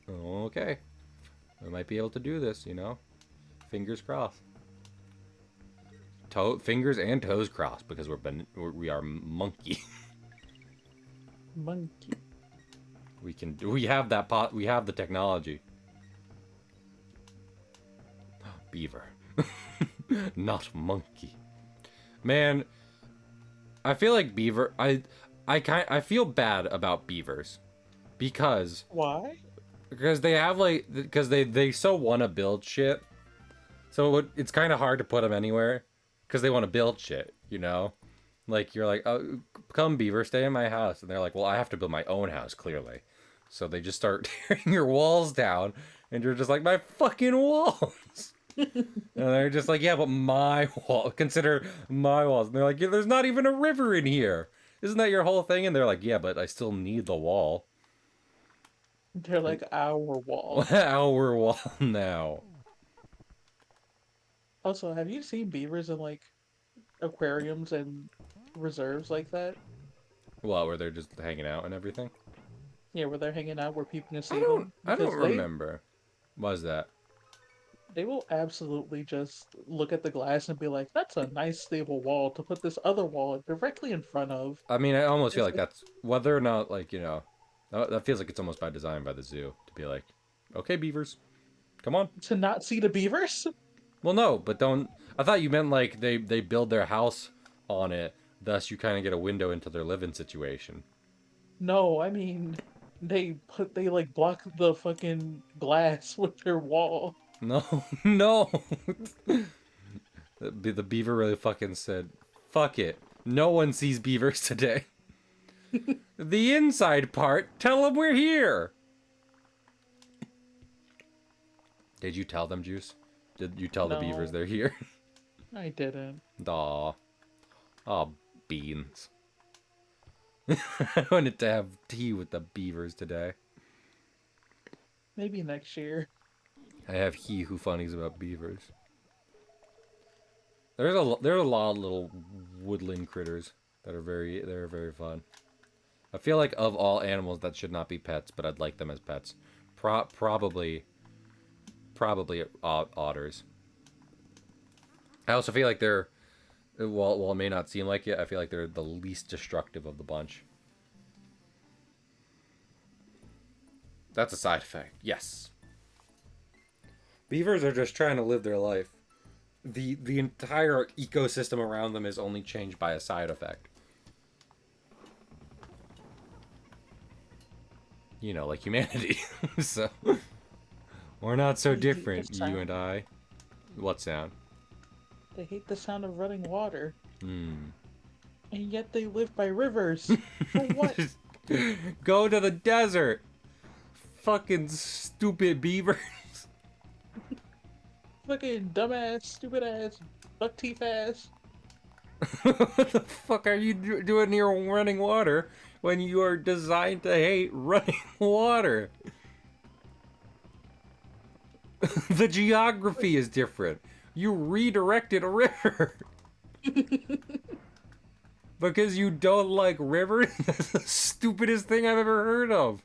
Okay, we might be able to do this. You know, fingers crossed. Fingers and toes crossed because we are monkey. monkey. We have that pot. We have the technology. Beaver, not monkey. Man, I feel like beaver. I feel bad about beavers because Why? they have like because they so want to build shit. So it's kind of hard to put them anywhere because they want to build shit. You know, like you're like, oh, come beaver, stay in my house, and they're like, well, I have to build my own house clearly. So they just start tearing your walls down, and you're just like, my fucking walls. And they're just like, yeah, but my wall, consider my walls. And they're like, yeah, there's not even a river in here. Isn't that your whole thing? And they're like, yeah, but I still need the wall. They're like our wall. Our wall now. Also, have you seen beavers in like aquariums and reserves like that? Well, where they're just hanging out and everything. Yeah, where they're hanging out where people can see them I don't because remember. Was that? they will absolutely just look at the glass and be like, "That's a nice stable wall to put this other wall directly in front of." I mean, I almost feel It's like like that's whether or not, like, you know, that feels like it's almost by design by the zoo to be like, okay, beavers, come on. to not see the beavers. Well, no, but don't. I thought you meant like they build their house on it, thus you kind of get a window into their living situation. No, I mean they like block the fucking glass with their wall. No, no. The beaver really fucking said, "Fuck it. No one sees beavers today. The inside part, tell them we're here." Did you tell them, Juice? Did you tell the beavers No, they're here? I didn't. Aw. Aw, beans. I wanted to have tea with the beavers today. Maybe next year. I have he who funnies about beavers. There's a lot of little woodland critters that are very fun. I feel like of all animals that should not be pets, but I'd like them as pets. Probably otters. I also feel like While it may not seem like it, I feel like they're the least destructive of the bunch. That's a side effect. Yes. Beavers are just trying to live their life. The entire ecosystem around them is only changed by a side effect. You know, like humanity. So we're not so They hate the different, you sound. and I. What sound? They hate the sound of running water, Hmm. and yet they live by rivers. For what? Just go to the desert. Fucking stupid beavers. Fucking dumbass, stupid ass, buck teeth ass. What the fuck are you doing near running water when you are designed to hate running water? The geography is different. You redirected a river. Because you don't like rivers? That's the stupidest thing I've ever heard of.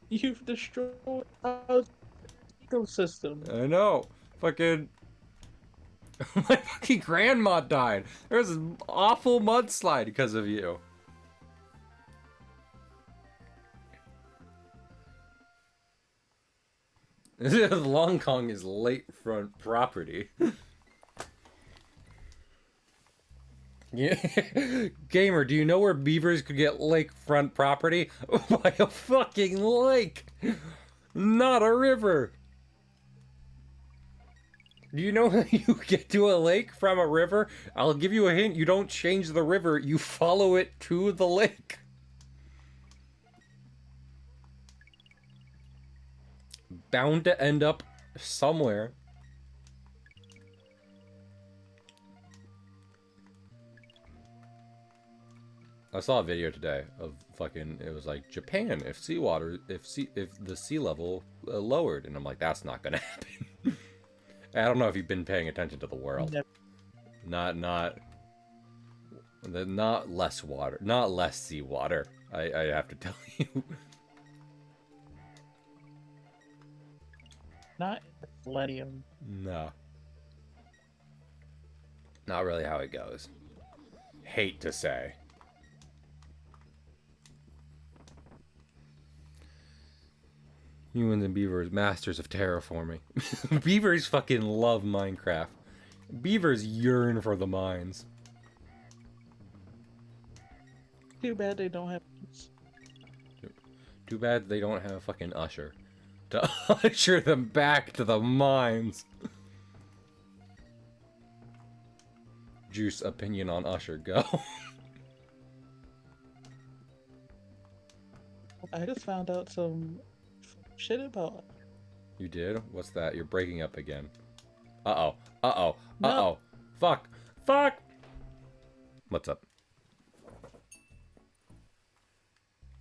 You've destroyed our ecosystem. I know. Fucking. My fucking grandma died. There was an awful mudslide because of you. Long Kong is lakefront property. Yeah. Gamer, do you know where beavers could get lakefront property? By a fucking lake! Not a river! Do you know how you get to a lake from a river? I'll give you a hint. You don't change the river, you follow it to the lake. Bound to end up somewhere. I saw a video today of fucking, it was like Japan, if the sea level lowered, and I'm like, that's not gonna happen. I don't know if you've been paying attention to the world. Never. Not less water, not less seawater. I have to tell you. Not selenium. No. Not really how it goes. Hate to say. Humans and beavers, masters of terraforming. Beavers fucking love Minecraft. Beavers yearn for the mines. Too bad they don't have kids. Too bad they don't have a fucking usher to usher them back to the mines. Juice opinion on Usher, go. I just found out some shit about. You did? What's that? You're breaking up again. Uh-oh. Uh-oh. No. Uh-oh. Fuck. Fuck! What's up?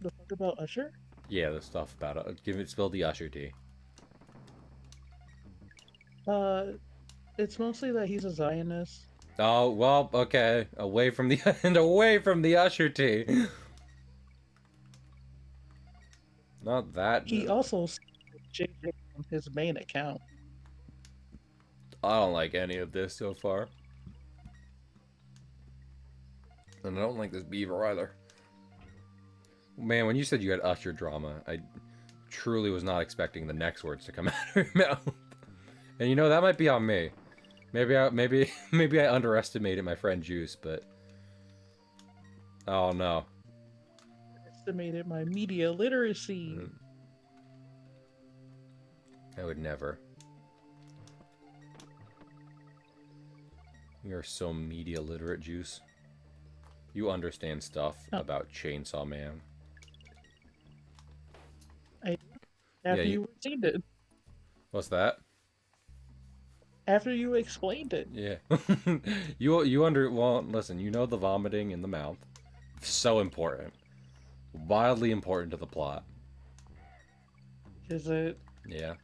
The fuck about Usher? Yeah, the stuff about it. Spill the Usher tea. It's mostly that he's a Zionist. Oh, well, okay. Away from the and away from the Usher tea. Not that. He also JJ on his main account. I don't like any of this so far. And I don't like this beaver either. Man, when you said you had Usher drama, I truly was not expecting the next words to come out of your mouth. And you know, that might be on me. Maybe I underestimated my friend Juice, but oh no. Estimated my media literacy. I would never. You're so media literate, Juice. You understand stuff about Chainsaw Man. After Yeah, you explained it. What's that? After you explained it. Yeah. Well, listen, you know the vomiting in the mouth. So important. Wildly important to the plot. Is it? Yeah.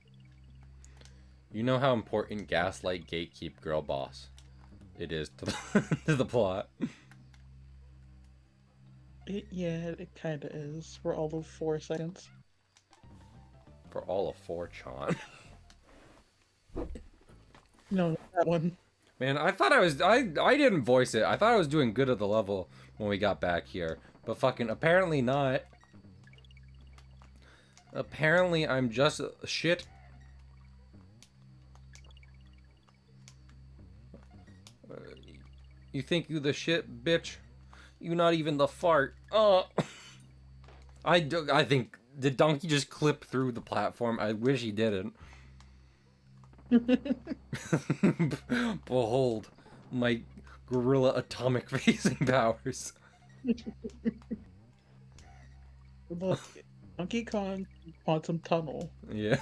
You know how important Gaslight Gatekeep Girl Boss it is to to the plot. Yeah, it kind of is for all of 4 seconds. For all of 4chan. No, that one. Man, I thought I didn't voice it. I thought I was doing good at the level when we got back here. But fucking apparently not. Apparently I'm just shit. You think you the shit, bitch? You not even the fart. I think, did Donkey just clip through the platform? I wish he didn't. Behold, my gorilla atomic phasing powers. Look, Donkey Kong Quantum Tunnel. Yeah.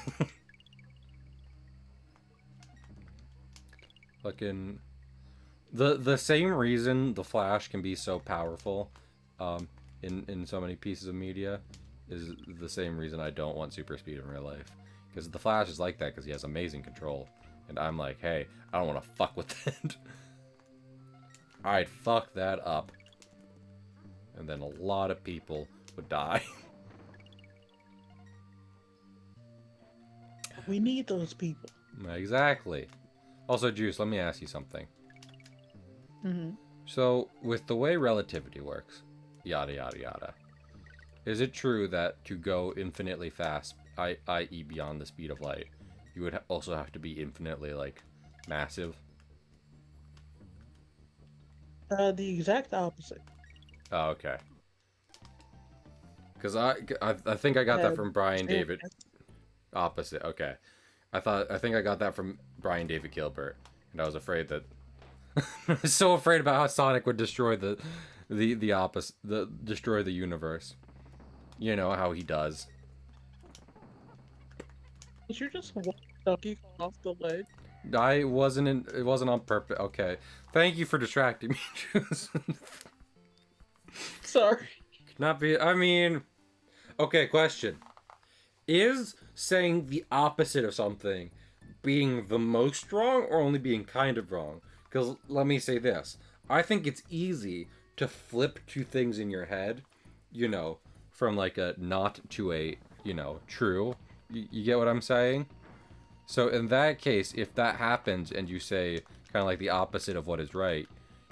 Fucking the same reason the Flash can be so powerful, in so many pieces of media, is the same reason I don't want super speed in real life. Because the Flash is like that because he has amazing control, and I'm like, hey, I don't want to fuck with it. I'd fuck that up, and then a lot of people would die. We need those people. Exactly. Also, Juice, let me ask you something. Mm-hmm. So, with the way relativity works, yada yada yada, is it true that to go infinitely fast, i.e. beyond the speed of light, you would also have to be infinitely, like, massive? The exact opposite. Oh, okay. Because I think I got that from Brian David. Opposite, okay. I think I got that from Brian David Gilbert, and I was afraid that I was so afraid about how Sonic would destroy the opposite, destroy the universe. You know how he does. Did you just walk Donkey Kong off the ledge? It wasn't on purpose. Okay. Thank you for distracting me, Juice. Sorry. Not be I mean, okay, question. Is saying the opposite of something being the most wrong or only being kind of wrong? Because let me say this. I think it's easy to flip two things in your head, you know, from like a not to a, you know, true. You get what I'm saying? So in that case, if that happens and you say kind of like the opposite of what is right,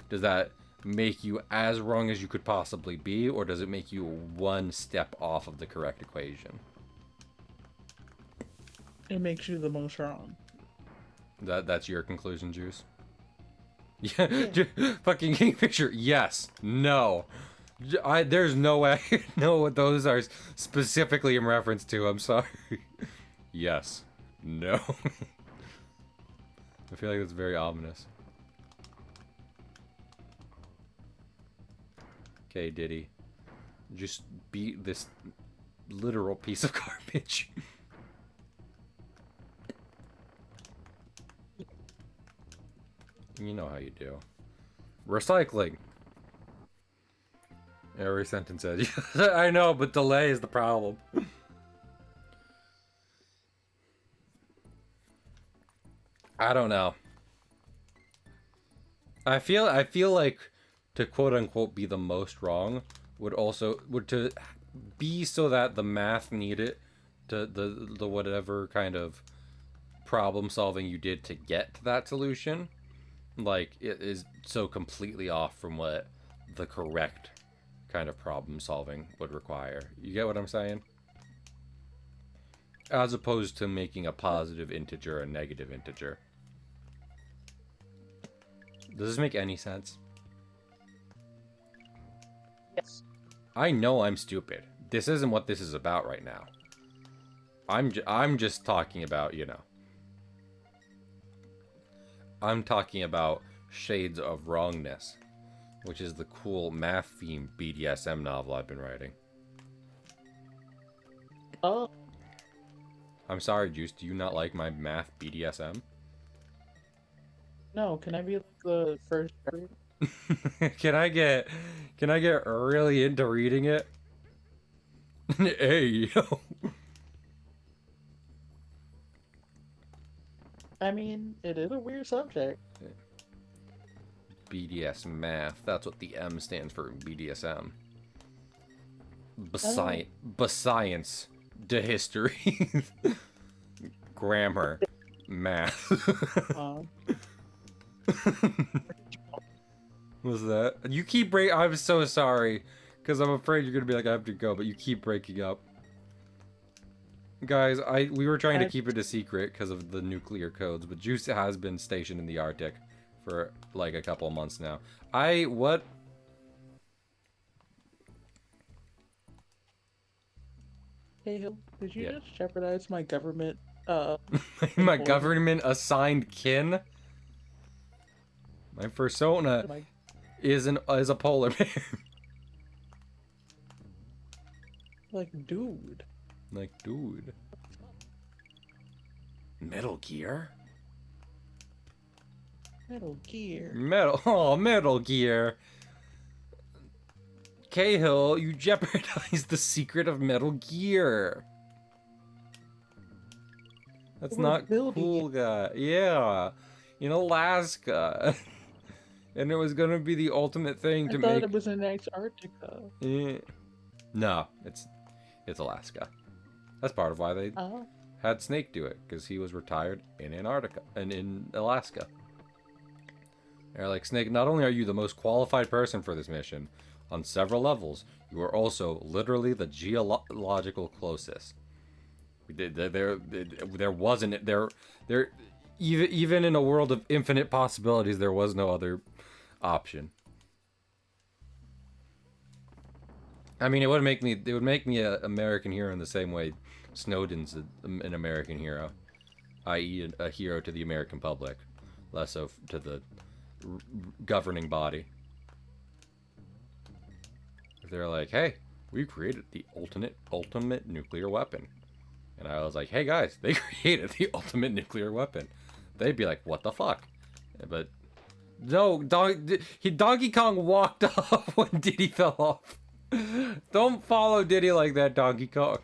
does that make you as wrong as you could possibly be, or does it make you one step off of the correct equation? It makes you the most wrong. That's your conclusion, Juice? Yeah. Fucking King Picture. Yes. No. There's no way I know what those are specifically in reference to. I'm sorry. Yes. No. I feel like that's very ominous. Okay, Diddy. Just beat this literal piece of garbage. You know how you do. Recycling. Every sentence says. I know, but delay is the problem. I don't know. I feel like to quote unquote be the most wrong would to be so that the math needed to the whatever kind of problem solving you did to get to that solution, like, it is so completely off from what the correct kind of problem solving would require. You get what I'm saying? As opposed to making a positive integer a negative integer. Does this make any sense? Yes. I know I'm stupid. This isn't what this is about right now. I'm just talking about, you know. I'm talking about Shades of Wrongness, which is the cool math-themed BDSM novel I've been writing. Oh. I'm sorry, Juice, do you not like my math BDSM? No, can I be the first reader? Can I get really into reading it? Hey, yo. I mean, it is a weird subject. BDS math. That's what the M stands for in BDSM. Science. De history. Grammar. Math. Was that? You keep break. I'm so sorry, because I'm afraid you're gonna be like I have to go, but you keep breaking up. Guys, we were trying to keep it a secret because of the nuclear codes, but Juice has been stationed in the Arctic for like a couple of months now. What? Hey, did you Yeah. just jeopardize my government? My employee? government assigned kin. My persona My, is a polar bear. like, dude. Like, dude. Metal Gear? Metal Gear. Metal Gear. Cahill, you jeopardized the secret of Metal Gear. That's We're not building cool, guy. Yeah, in Alaska. And it was gonna be the ultimate thing I to thought make. it was in Antarctica. No, it's Alaska. That's part of why they Oh. had Snake do it, because he was retired in Antarctica and in Alaska. They're like, Snake, not only are you the most qualified person for this mission, on several levels, you are also literally the geological closest. There wasn't there even in a world of infinite possibilities, there was no other option. I mean, it would make me an American hero in the same way Snowden's an American hero, i.e., a hero to the American public, less so to the governing body. If they're like, "Hey, we created the ultimate nuclear weapon," and I was like, "Hey guys, they created the ultimate nuclear weapon," they'd be like, "What the fuck?" But no, Donkey Kong walked off when Diddy fell off. Don't follow Diddy like that, Donkey Kong.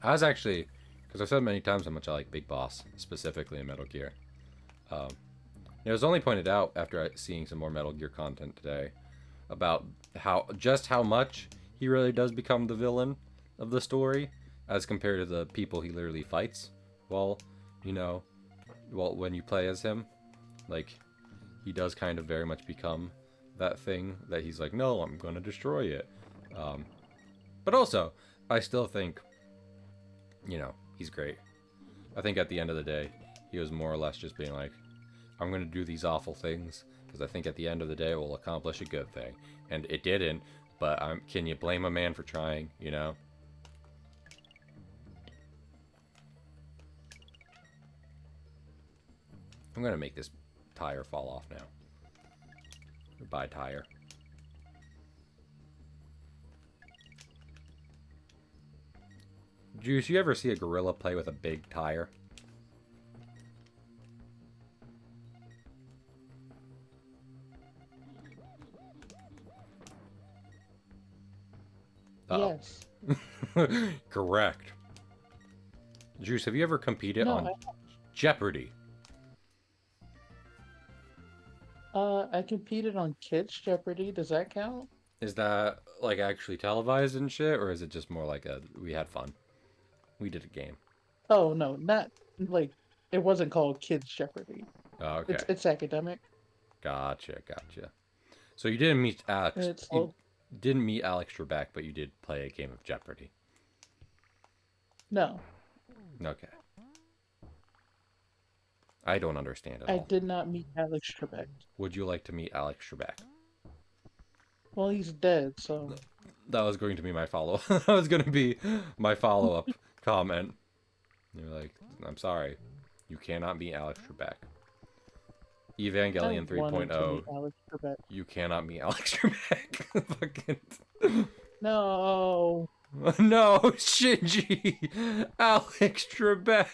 I was actually, because I've said many times how much I like Big Boss, specifically in Metal Gear. It was only pointed out after seeing some more Metal Gear content today about how much he really does become the villain of the story as compared to the people he literally fights. Well, when you play as him, like, he does kind of very much become that thing that he's like, no, I'm gonna destroy it. But also, I still think, he's great. I think at the end of the day, he was more or less just being like, I'm gonna do these awful things because I think at the end of the day it will accomplish a good thing. And it didn't, but can you blame a man for trying, I'm gonna make this tire fall off now. Goodbye, tire. Juice, you ever see a gorilla play with a big tire? Uh-oh. Yes. Correct. Juice, have you ever competed on Jeopardy? I competed on Kids Jeopardy. Does that count? Is that like actually televised and shit, or is it just more like we had fun? We did a game. Oh no, not like it wasn't called Kids Jeopardy. Oh, okay. It's academic. Gotcha. So you didn't meet Alex. You didn't meet Alex Trebek, but you did play a game of Jeopardy. No. Okay. I don't understand at all. I did not meet Alex Trebek. Would you like to meet Alex Trebek? Well, he's dead, so. That was going to be my follow-up. That was going to be my follow-up comment. You're like, I'm sorry. You cannot meet Alex Trebek. Evangelion 3.0. You cannot meet Alex Trebek. Fucking. No. No, Shinji. Alex Trebek.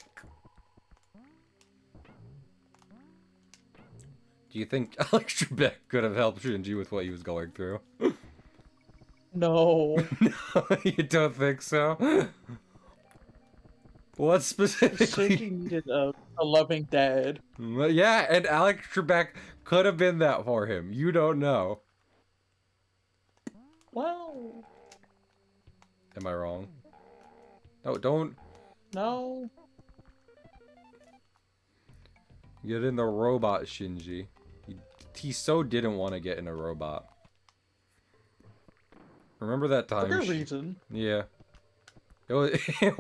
Do you think Alex Trebek could have helped Shinji with what he was going through? No. No, you don't think so? What specifically? Shinji needed a loving dad. Yeah, and Alex Trebek could have been that for him. You don't know. Well. Am I wrong? No, don't No. get in the robot, Shinji. He so didn't want to get in a robot. Remember that For time? good reason. Yeah. It was it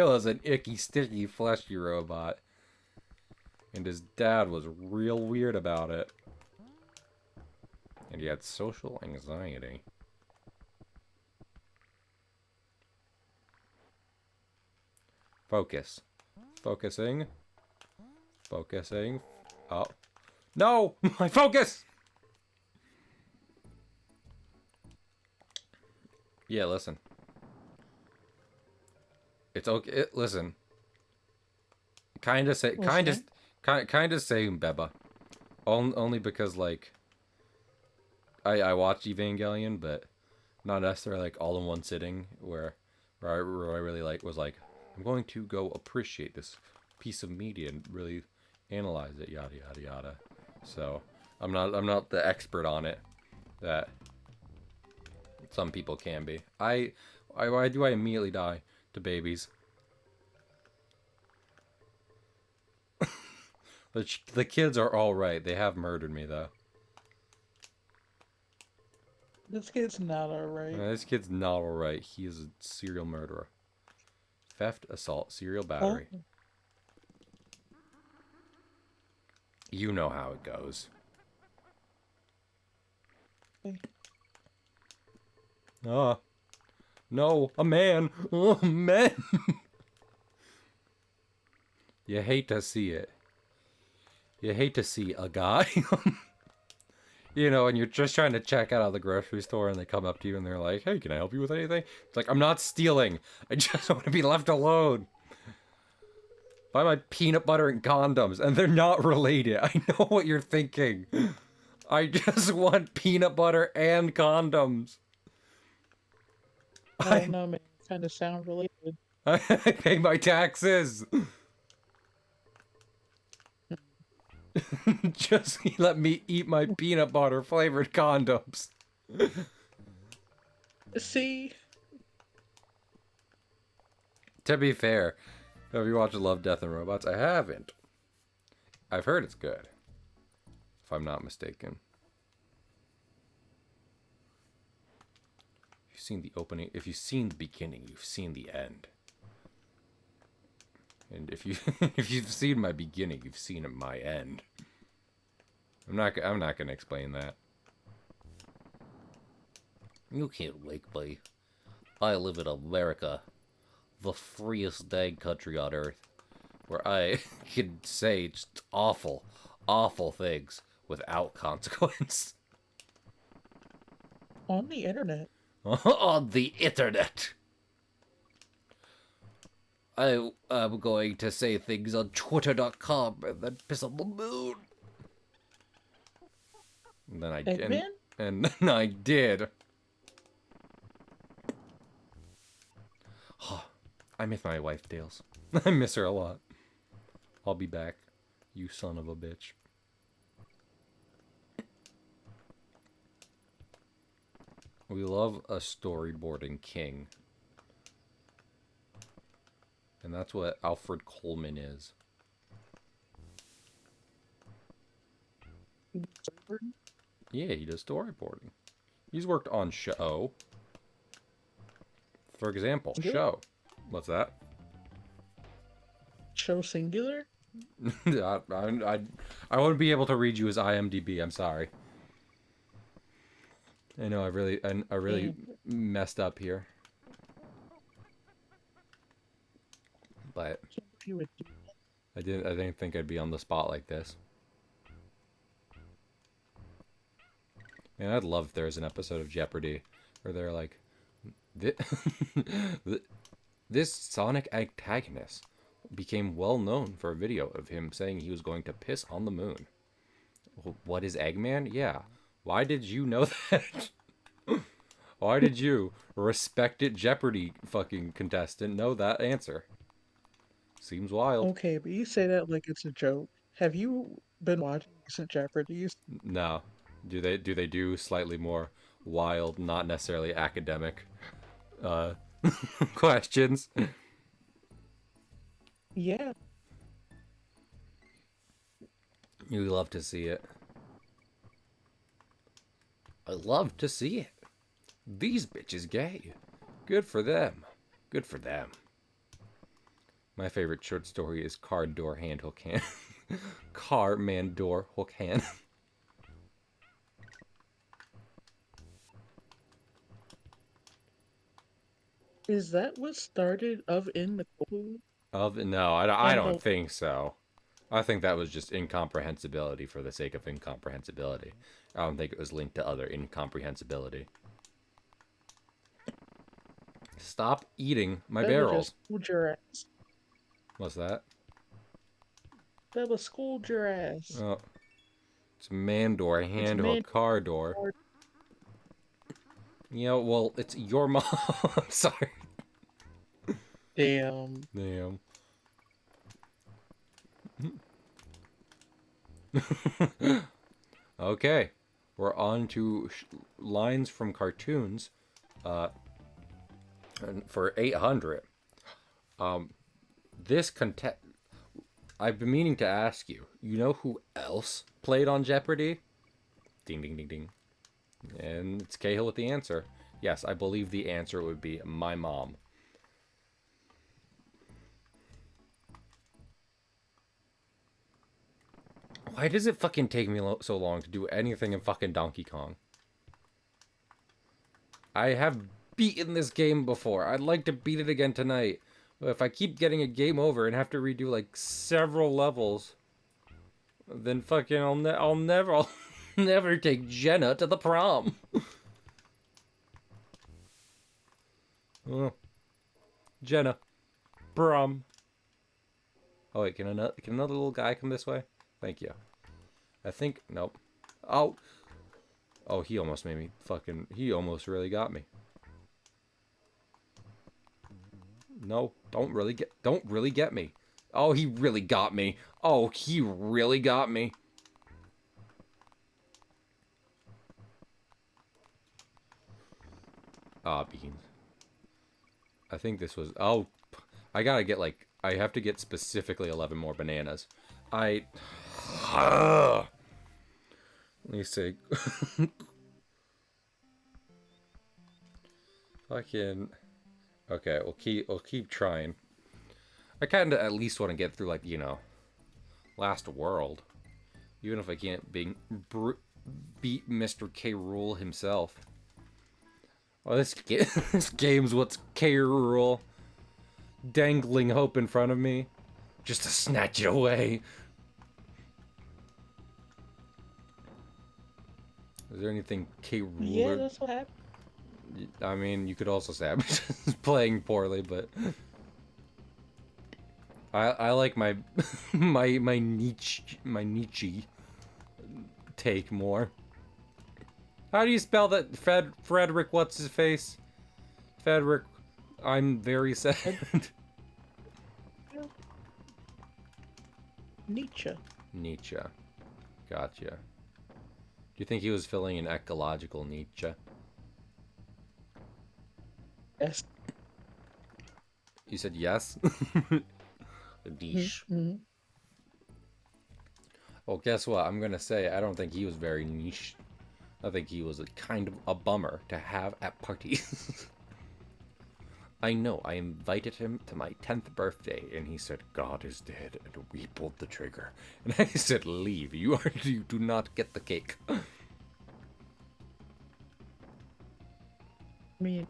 was an icky, sticky, fleshy robot, and his dad was real weird about it, and he had social anxiety. Focus, focusing, focusing. Oh, no, my focus. Yeah, listen. It's okay. Listen. Kind of say, Listening. kind of same Beba. Only because like I watched Evangelion, but not necessarily like all in one sitting. Where I really like was like I'm going to go appreciate this piece of media and really analyze it, yada yada yada. So I'm not the expert on it that some people can be. Why do I immediately die to babies? The kids are all right. They have murdered me though. This kid's not alright. This kid's not all right. He is a serial murderer. Theft, assault, serial Oh, battery. You know how it goes. okay. Ah, no, a man. Oh, men. You hate to see it. You hate to see a guy. You know, and you're just trying to check out of the grocery store and they come up to you and they're like, hey, can I help you with anything? It's like, I'm not stealing. I just want to be left alone. Buy my peanut butter and condoms. And they're not related. I know what you're thinking. I just want peanut butter and condoms. I don't know, man. Kind of sound related. I pay my taxes. Just let me eat my peanut butter flavored condoms. See, To be fair, have you watched Love, Death, and Robots? I haven't. I've heard it's good, if I'm not mistaken. You've seen the opening. If you've seen the beginning, you've seen the end. And if you if you've seen my beginning, you've seen my end. I'm not gonna explain that. You can't wake me. I live in America, the freest dang country on earth, where I can say just awful, awful things without consequence. on the internet. On the internet. I'm going to say things on Twitter.com and then piss on the moon. And then Eggman? and then I did. I miss my wife, Dales. I miss her a lot. I'll be back, you son of a bitch. We love a storyboarding king. And that's what Alfred Coleman is. Yeah, he does storyboarding. He's worked on Show. For example, Singular? Show. What's that? Show singular? I wouldn't be able to read you his IMDb. I'm sorry. I know I really messed up here. But If you would do I didn't think I'd be on the spot like this. Man, I'd love if there was an episode of Jeopardy where they're like, this Sonic antagonist became well known for a video of him saying he was going to piss on the moon. What is Eggman? Yeah. Why did you know that? Why did you, respected Jeopardy fucking contestant, know that answer? Seems wild. Okay, but you say that like it's a joke. Have you been watching recent Jeopardies? No. Do they do slightly more wild, not necessarily academic questions. Yeah. You love to see it. I love to see it. These bitches gay. Good for them. Good for them. My favorite short story is Car Door Hand Hook Hand. Car Man Door Hook Hand. Is that what started of in the cold? No, I And don't think so. I think that was just incomprehensibility for the sake of incomprehensibility. I don't think it was linked to other incomprehensibility. Stop eating my that was barrels. just schooled your ass. What's that? That was schooled your ass. Oh, it's man door, It's hand man. hook, car door. You know, well, it's your mom. I'm sorry. Damn. Damn. Okay, we're on to lines from cartoons. For 800. This contest. I've been meaning to ask you. You know who else played on Jeopardy? Ding ding ding ding. And it's Cahill with the answer. Yes, I believe the answer would be my mom. Why does it fucking take me so long to do anything in fucking Donkey Kong? I have beaten this game before. I'd like to beat it again tonight. But if I keep getting a game over and have to redo like several levels, then fucking I'll never I'll never take Jenna to the prom. Oh, Jenna, prom. Oh wait, can another little guy come this way? Thank you. I think nope. Oh, oh, he almost made me fucking. He almost really got me. No, don't really get me. Oh, he really got me. Oh, he really got me. Ah, beans. I think this was... Oh, I gotta get, like... I have to get specifically 11 more bananas. Let me see. Fucking... Okay, we'll keep trying. I kinda at least want to get through, like, you know... Last World. Even if I can't beat Mr. K. Rool himself. Oh, this game's what's K. Rool. Dangling hope in front of me. Just to snatch it away. Is there anything K. Rool? Yeah, that's what happened. I mean, you could also say I'm just playing poorly, but... I like my my Nietzsche take more. How do you spell that? Frederick, what's his face? Frederick, I'm very sad. Nietzsche. Nietzsche. Gotcha. Do you think he was filling an ecological Nietzsche? Yes. You said yes? Deesh. Mm-hmm. Well, guess what? I'm gonna say I don't think he was very niche. I think he was a kind of a bummer to have at parties. I know, I invited him to my 10th birthday, and he said, God is dead, and we pulled the trigger. And I said, leave, you do not get the cake. I mean,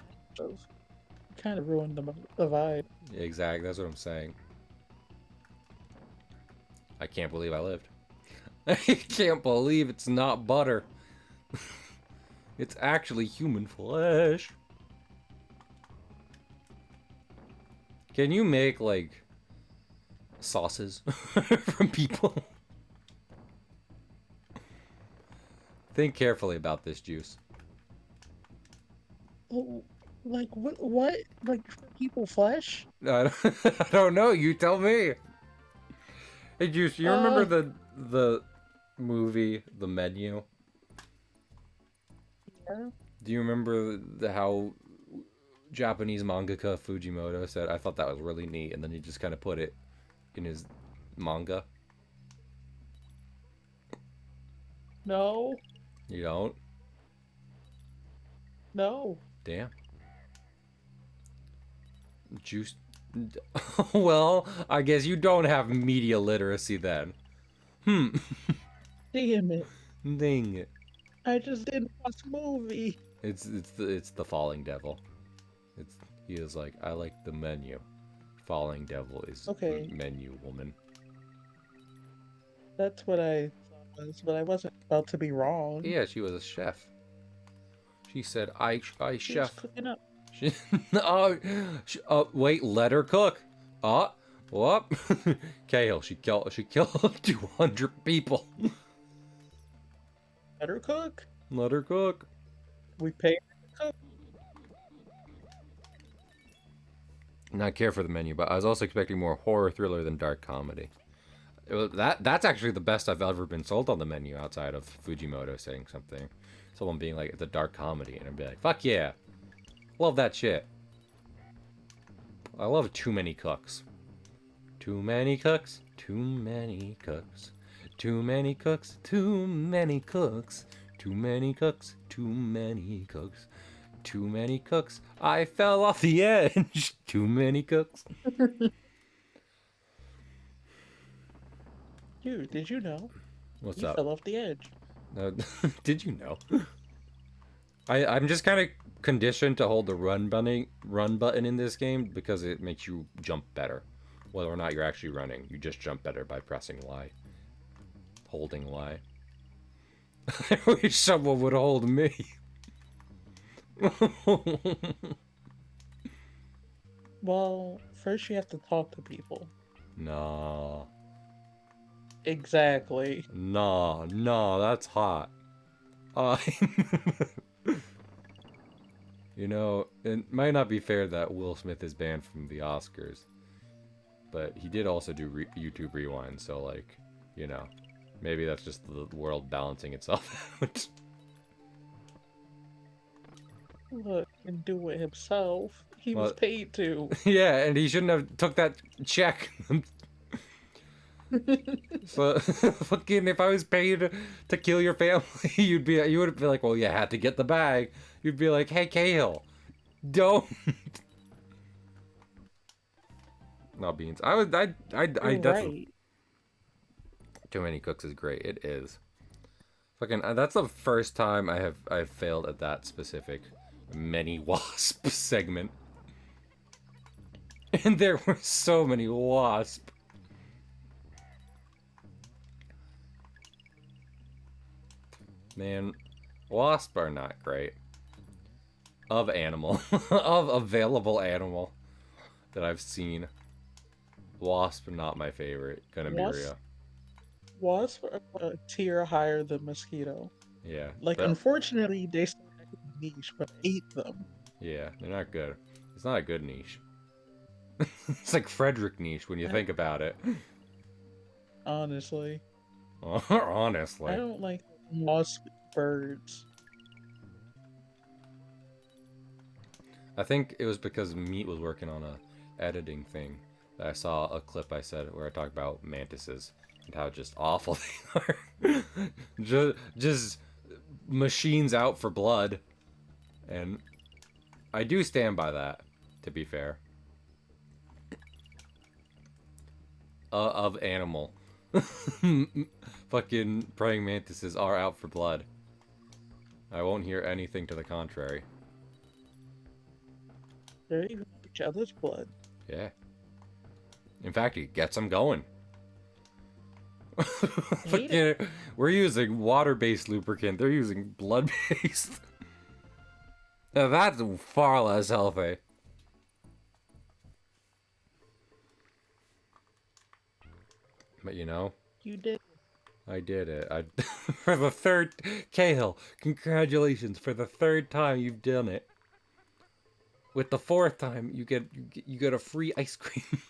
kind of ruined the vibe. Exactly, that's what I'm saying. I can't believe I lived. I can't believe it's not butter. It's actually human flesh. Can you make, like, sauces from people? Think carefully about this, Juice. Oh, like what? What? Like people flesh? I don't know. You tell me. Hey, Juice, you remember the movie The Menu? Yeah. Do you remember how Japanese mangaka Fujimoto said, I thought that was really neat, and then he just kind of put it in his manga. No, You don't? no. Damn. Juice. Well, I guess you don't have media literacy then. Hmm. Damn it. Dang it. I just didn't watch the movie. It's the falling devil. It's he is like, I like the menu. Falling devil is Okay, menu woman. that's what I thought was, but I wasn't about to be wrong. Yeah, she was a chef. She said, I She was chef. cooking up. She, oh, wait, let her cook. Whoop. Cahill, she killed 200 people. Let her cook. Let her cook. We pay her to cook. Not care for the menu, but I was also expecting more horror thriller than dark comedy. That's actually the best I've ever been sold on the menu outside of Fujimoto saying something. Someone being like, it's a dark comedy, and I'd be like, fuck yeah. Love that shit. I love Too Many Cooks. Too many cooks, too many cooks. Too many cooks, too many cooks. Too many cooks, too many cooks. Too many cooks, I fell off the edge. Too many cooks. Dude, did you know? What's You up? fell off the edge. Uh, did you know? I'm just kind of conditioned to hold the run button in this game because it makes you jump better. Whether or not you're actually running, you just jump better by pressing Y. Holding Y. I wish someone would hold me. Well, first you have to talk to people. Nah. Exactly. Nah, that's hot. Uh, you know, it might not be fair that Will Smith is banned from the Oscars, but he did also do YouTube Rewind, so, like, you know, maybe that's just the world balancing itself out. Look, and do it himself. He was Well, paid to. yeah, and he shouldn't have took that check. So, fucking, if I was paid to kill your family, you would be like, well, you had to get the bag. You'd be like, hey, Cahill, don't. Not beans. You're That's right. Too Many Cooks is great. It is. Fucking, that's the first time I've failed at that specific many wasp segment. And there were so many wasp. Man, wasp are not great. Of animal, of available animal that I've seen, wasp not my favorite. Gonna be Wasp, real. wasp are a tier higher than mosquito. Yeah, Like, but unfortunately, they still have a niche, but I hate them. yeah, they're not good. It's not a good niche. It's like Frederick niche when you think about it. Honestly, I Honestly. don't like wasp birds. I think it was because Meat was working on a editing thing that I saw a clip I said where I talked about mantises and how just awful they are. just machines out for blood. And I do stand by that, to be fair. Of animal. Fucking praying mantises are out for blood. I won't hear anything to the contrary. They're even each other's blood. Yeah. In fact, it gets them going. Hate it. Fucking, we're using water-based lubricant. They're using blood-based. Now that's far less healthy. But you know, You did. I did it. I for the third Cahill, congratulations for the third time you've done it. With the fourth time, you get a free ice cream.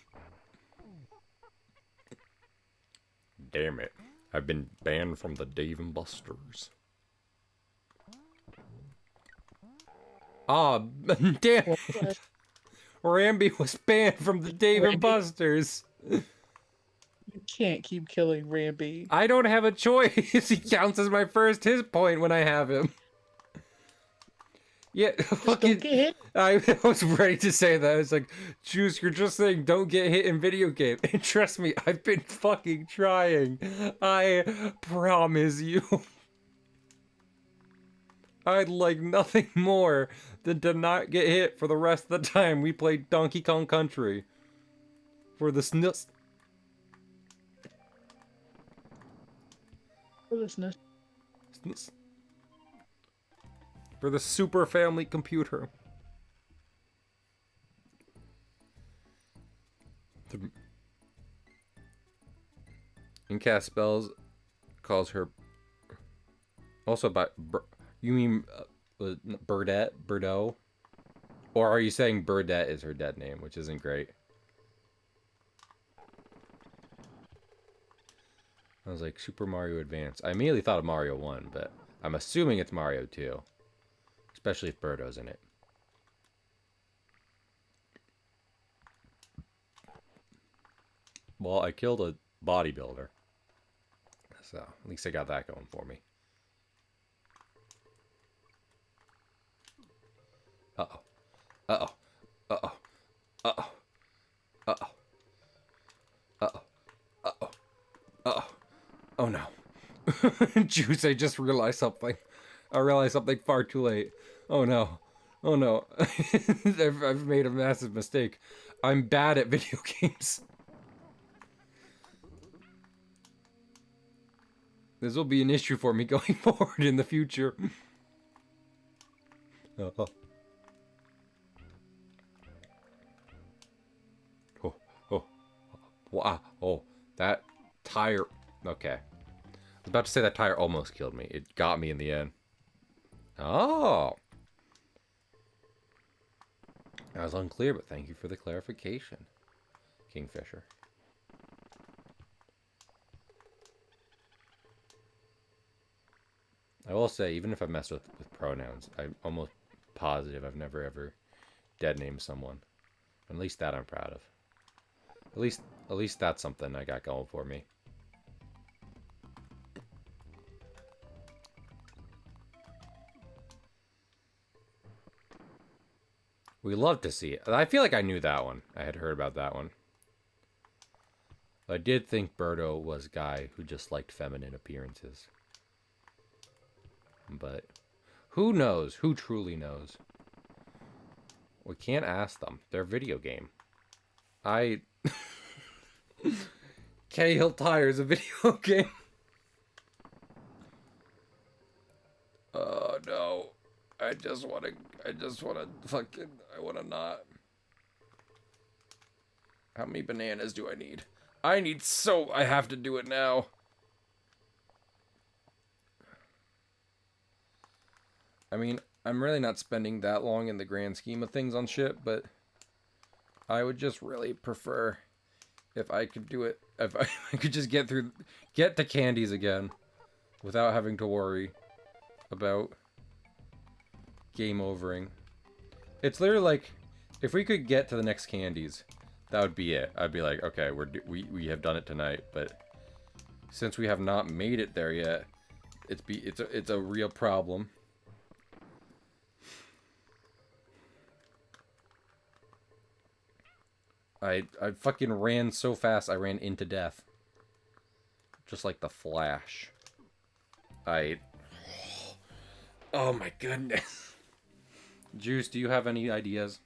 Damn it! I've been banned from the Dave and Buster's. Ah, damn Well, it. Rambi was banned from the Dave and Rambi, Buster's. you can't keep killing Rambi. I don't have a choice. He counts as my first hit point when I have him. Yeah, Just don't fucking. get hit. I was ready to say that. It's like, Juice, you're just saying don't get hit in video game. And trust me, I've been fucking trying. I promise you. I'd like nothing more than to not get hit for the rest of the time we played Donkey Kong Country. For the SNES. For listeners, For the Super Family Computer. Incast Spells calls her also by you mean Burdette, Burdo, or are you saying Burdette is her dead name, which isn't great? I was like Super Mario Advance. I immediately thought of Mario 1, but I'm assuming it's Mario 2, especially if Birdo's in it. Well, I killed a bodybuilder, so at least I got that going for me. Uh-oh. Uh-oh. Uh-oh. Uh-oh. Uh-oh. Uh-oh. Uh-oh. Uh-oh. Oh no. Juice, I just realized something. I realized something far too late. Oh no. Oh no. I've made a massive mistake. I'm bad at video games. This will be an issue for me going forward in the future. Oh. Oh. Oh. Wow. Oh. That tire. Okay. I was about to say that tire almost killed me. It got me in the end. Oh. I was unclear, but thank you for the clarification, Kingfisher. I will say, even if I mess with pronouns, I'm almost positive I've never ever dead named someone. At least that I'm proud of. At least that's something I got going for me. We love to see it. I feel like I knew that one. I had heard about that one. I did think Birdo was a guy who just liked feminine appearances. But who knows? Who truly knows? We can't ask them. They're a video game. Cahill Tire is a video game. Oh no. I just wanna not. How many bananas do I need? I have to do it now. I mean, I'm really not spending that long in the grand scheme of things on shit, but I would just really prefer if I could do it, if I could just get to candies again without having to worry about game overing. It's literally like, if we could get to the next candies, that would be it. I'd be like, okay, we have done it tonight, but since we have not made it there yet, it's a real problem. I fucking ran so fast I ran into death. Just like the Flash. Oh my goodness. Juice, do you have any ideas?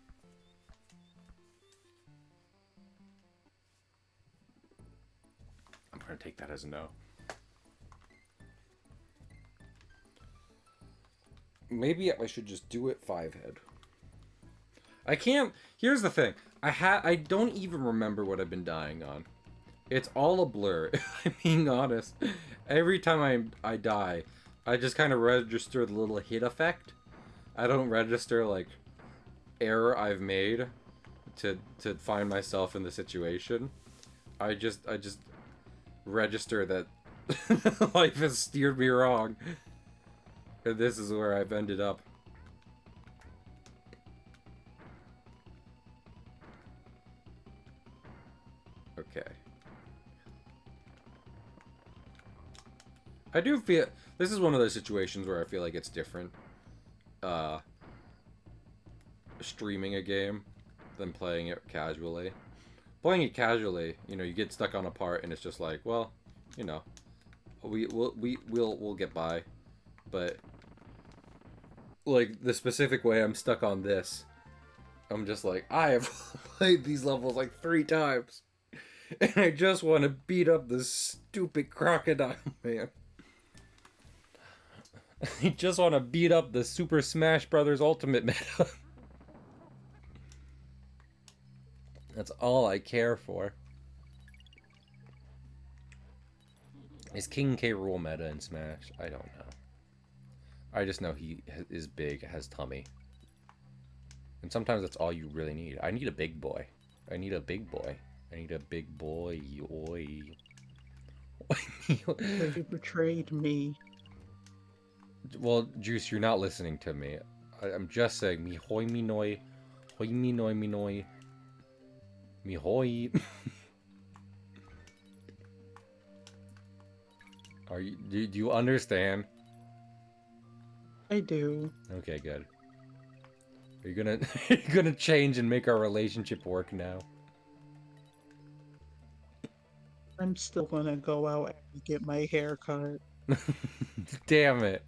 I'm gonna take that as a no. Maybe I should just do it 5-head. I can't. Here's the thing. I don't even remember what I've been dying on. It's all a blur, if I'm being honest. Every time I die, I just kind of register the little hit effect. I don't register, like, error I've made to find myself in the situation. I just register that life has steered me wrong. And this is where I've ended up. I do feel this is one of those situations where I feel like it's different. Uh, Streaming a game than playing it casually. Playing it casually, you know, you get stuck on a part and it's just like, well, you know, we'll get by. But like the specific way I'm stuck on this, I'm just like, I have played these levels like 3 times, and I just want to beat up this stupid crocodile man. I just want to beat up the Super Smash Brothers Ultimate meta. That's all I care for. Is King K. Rool meta in Smash? I don't know. I just know he is big, has tummy. And sometimes that's all you really need. I need a big boy. I need a big boy. I need a big boy. Oi. But you betrayed me. Well, Juice, you're not listening to me. I'm just saying, mi hoi mi noi. Hoi mi noi mi noi. Mi hoi. Do you understand? I do. Okay, good. Are you gonna are you gonna change and make our relationship work now? I'm still gonna go out and get my hair cut. Damn it.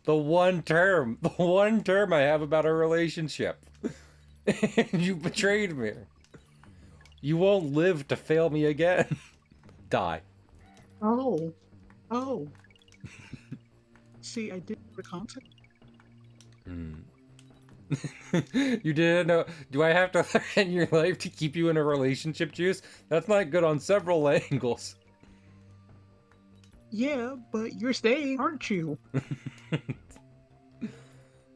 The one term I have about our relationship. You betrayed me. You won't live to fail me again. Die. Oh. Oh. See, I did the concept. You didn't know. Do I have to threaten your life to keep you in a relationship, Juice? That's not good on several angles. Yeah, but you're staying, aren't you?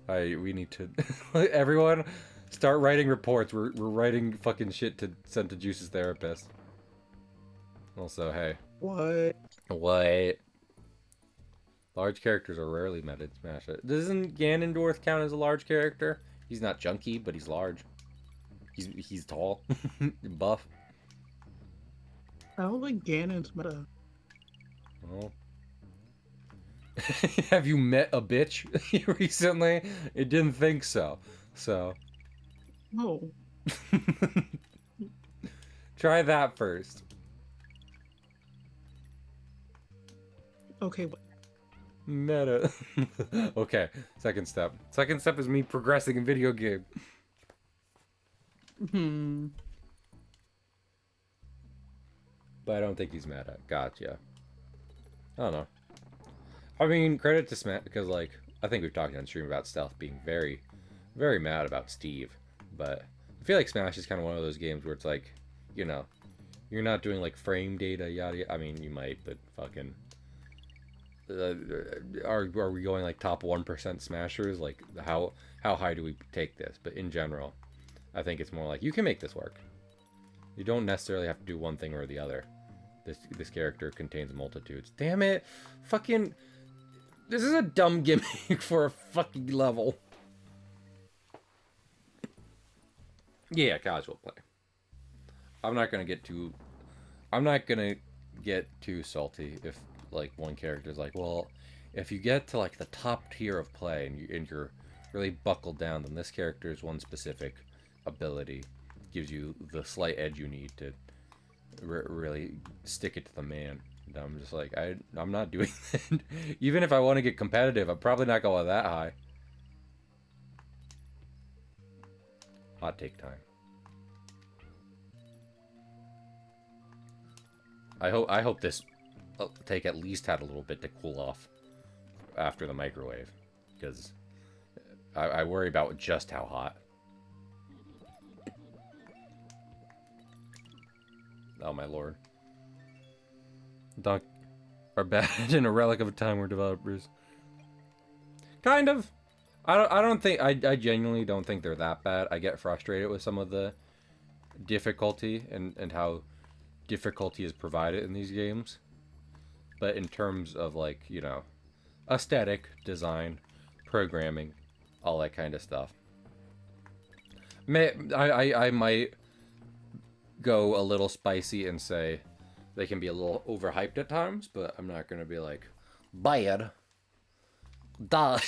We need to everyone start writing reports. We're writing fucking shit to send to Juice's therapist. Also, hey. What? What? Large characters are rarely meta in Smash. Doesn't Ganondorf count as a large character? He's not chunky, but he's large. He's tall, buff. I don't think Ganon's meta. Oh. Have you met a bitch recently? It didn't think so. So. No. Try that first. Okay, but Meta. Okay, second step. Second step is me progressing in video game. But I don't think he's mad at. Gotcha. I don't know. I mean, credit to Smash because, like, I think we've talked on stream about Stealth being very, very mad about Steve. But I feel like Smash is kind of one of those games where it's like, you know, you're not doing like frame data, yada yada. I mean, you might, but fucking. Are we going like top 1% smashers? Like how high do we take this? But in general, I think it's more like you can make this work. You don't necessarily have to do one thing or the other. This character contains multitudes. Damn it, fucking! This is a dumb gimmick for a fucking level. Yeah, casual play. I'm not gonna get too salty if like one character's like, well, if you get to like the top tier of play and you're really buckled down, then this character's one specific ability gives you the slight edge you need to really stick it to the man. And I'm just like, I'm not doing that. Even if I want to get competitive, I'm probably not going that high. Hot take time. I hope this take at least had a little bit to cool off after the microwave, because I worry about just how hot. Oh my lord. Dunk are bad in a relic of a time where developers kind of. I don't think I genuinely don't think they're that bad. I get frustrated with some of the difficulty and how difficulty is provided in these games. But in terms of, like, you know, aesthetic, design, programming, all that kind of stuff, I might go a little spicy and say they can be a little overhyped at times, but I'm not going to be like, Bad. Die.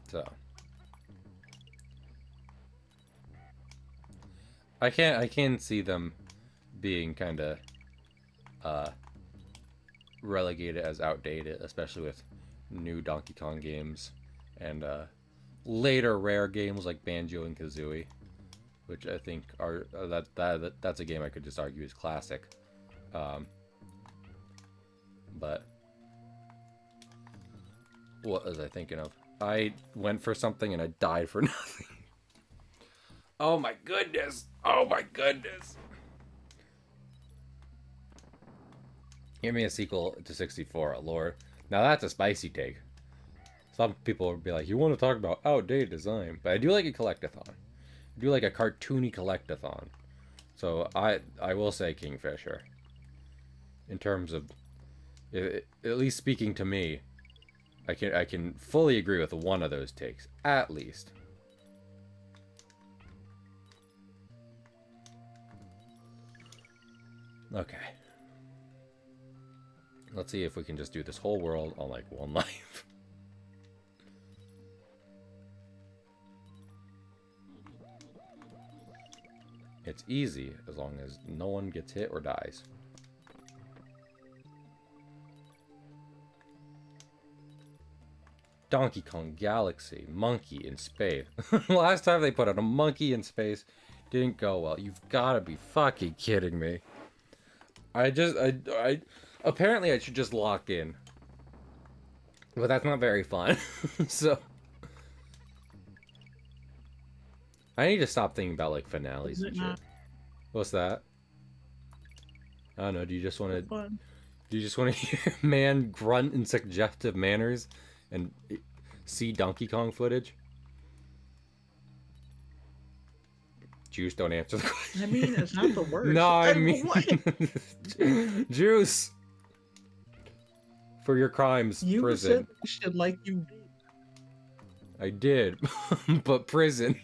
So. I can't see them being kind of uh, relegated as outdated, especially with new Donkey Kong games and later rare games like Banjo and Kazooie, which I think are that's a game I could just argue is classic. But what was I thinking of? I went for something and I died for nothing. Oh my goodness! Oh my goodness! Give me a sequel to 64, Lord. Now that's a spicy take. Some people would be like, you want to talk about outdated design. But I do like a collectathon. I do like a cartoony collectathon. So I will say Kingfisher. In terms of, at least speaking to me, I can fully agree with one of those takes. At least. Okay. Let's see if we can just do this whole world on like one life. It's easy as long as no one gets hit or dies. Donkey Kong Galaxy, monkey in space. Last time they put out a monkey in space, didn't go well. You've got to be fucking kidding me. Apparently I should just lock in. But that's not very fun. So I need to stop thinking about like finales and shit. What's that? I don't know, do you just want to hear man grunt in suggestive manners and see Donkey Kong footage? Juice, don't answer the question. I mean, it's not the worst. No, I mean... Juice! For your crimes, you prison. said you should like you did. I did, but prison.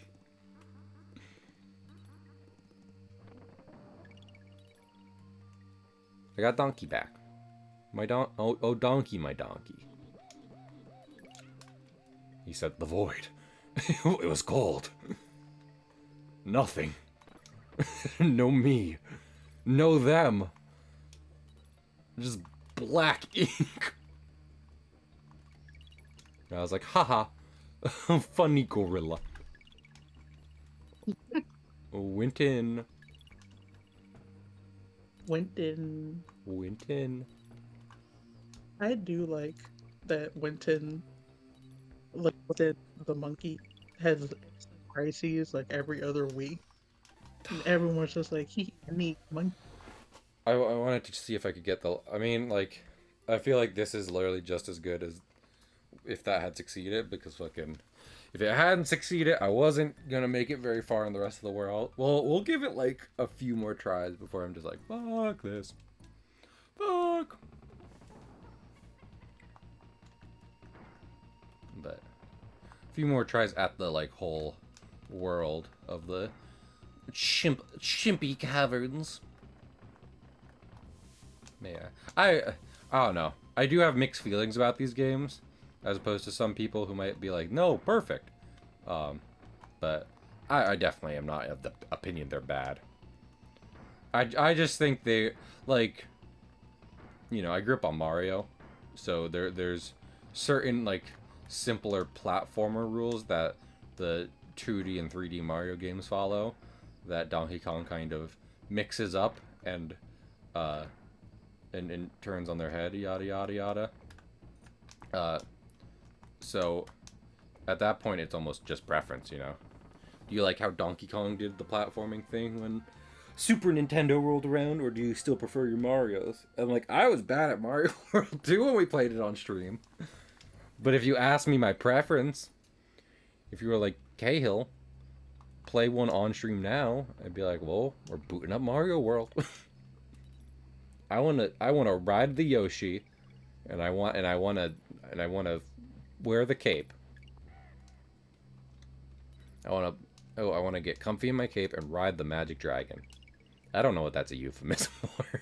I got Donkey back. Oh, Donkey, my donkey. He said the void. It was cold. Nothing. No me. No them. Just black ink. And I was like, haha. Funny gorilla. Went in. I do like that Winton, like that the monkey has crises like every other week. And everyone's just like, he neat monkey. I wanted to see if I could get the... I mean, like, I feel like this is literally just as good as if that had succeeded, because fucking... If it hadn't succeeded, I wasn't gonna make it very far in the rest of the world. Well, we'll give it, like, a few more tries before I'm just like, fuck this. Fuck. But a few more tries at the, like, whole world of the Chimpy Caverns. Yeah, I don't know. I do have mixed feelings about these games, as opposed to some people who might be like, no, perfect. But I definitely am not of the opinion they're bad. I just think they, like, you know, I grew up on Mario, so there's certain, like, simpler platformer rules that the 2D and 3D Mario games follow that Donkey Kong kind of mixes up and turns on their head, yada yada yada. So at that point it's almost just preference, you know. Do you like how Donkey Kong did the platforming thing when Super Nintendo rolled around, or do you still prefer your Marios? And like, I was bad at Mario World 2 when we played it on stream. But if you ask me my preference, if you were like, Cahill, play one on stream now, I'd be like, well, we're booting up Mario World. I wanna ride the Yoshi, and I wanna wear the cape. I wanna get comfy in my cape and ride the magic dragon. I don't know what that's a euphemism for.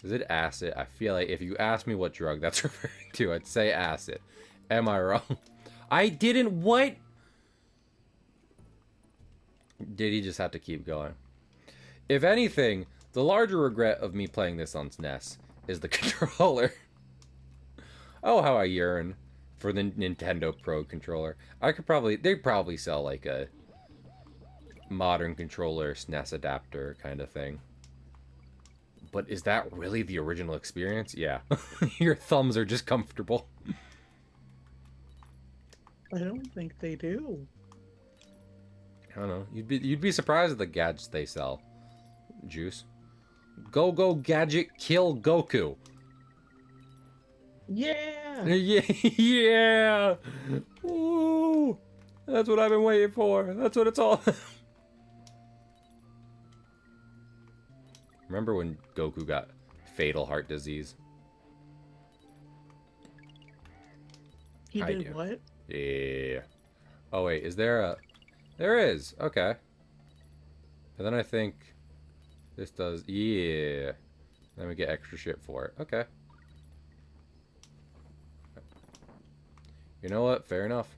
Is it acid? I feel like if you ask me what drug that's referring to, I'd say acid. Am I wrong? I didn't. What? Did he just have to keep going? If anything, the larger regret of me playing this on SNES is the controller. Oh, how I yearn for the Nintendo Pro controller. They'd probably sell like a modern controller SNES adapter kind of thing. But is that really the original experience? Yeah. Your thumbs are just comfortable. I don't think they do. I don't know. You'd be surprised at the gadgets they sell. Juice. Go gadget kill Goku. Yeah. Yeah, yeah. Ooh, that's what I've been waiting for. That's what it's all. Remember when Goku got fatal heart disease? He I did do. what? Yeah. Oh wait, is there a? There is. Okay. And then I think this does. Yeah. Then we get extra shit for it. Okay. You know what? Fair enough.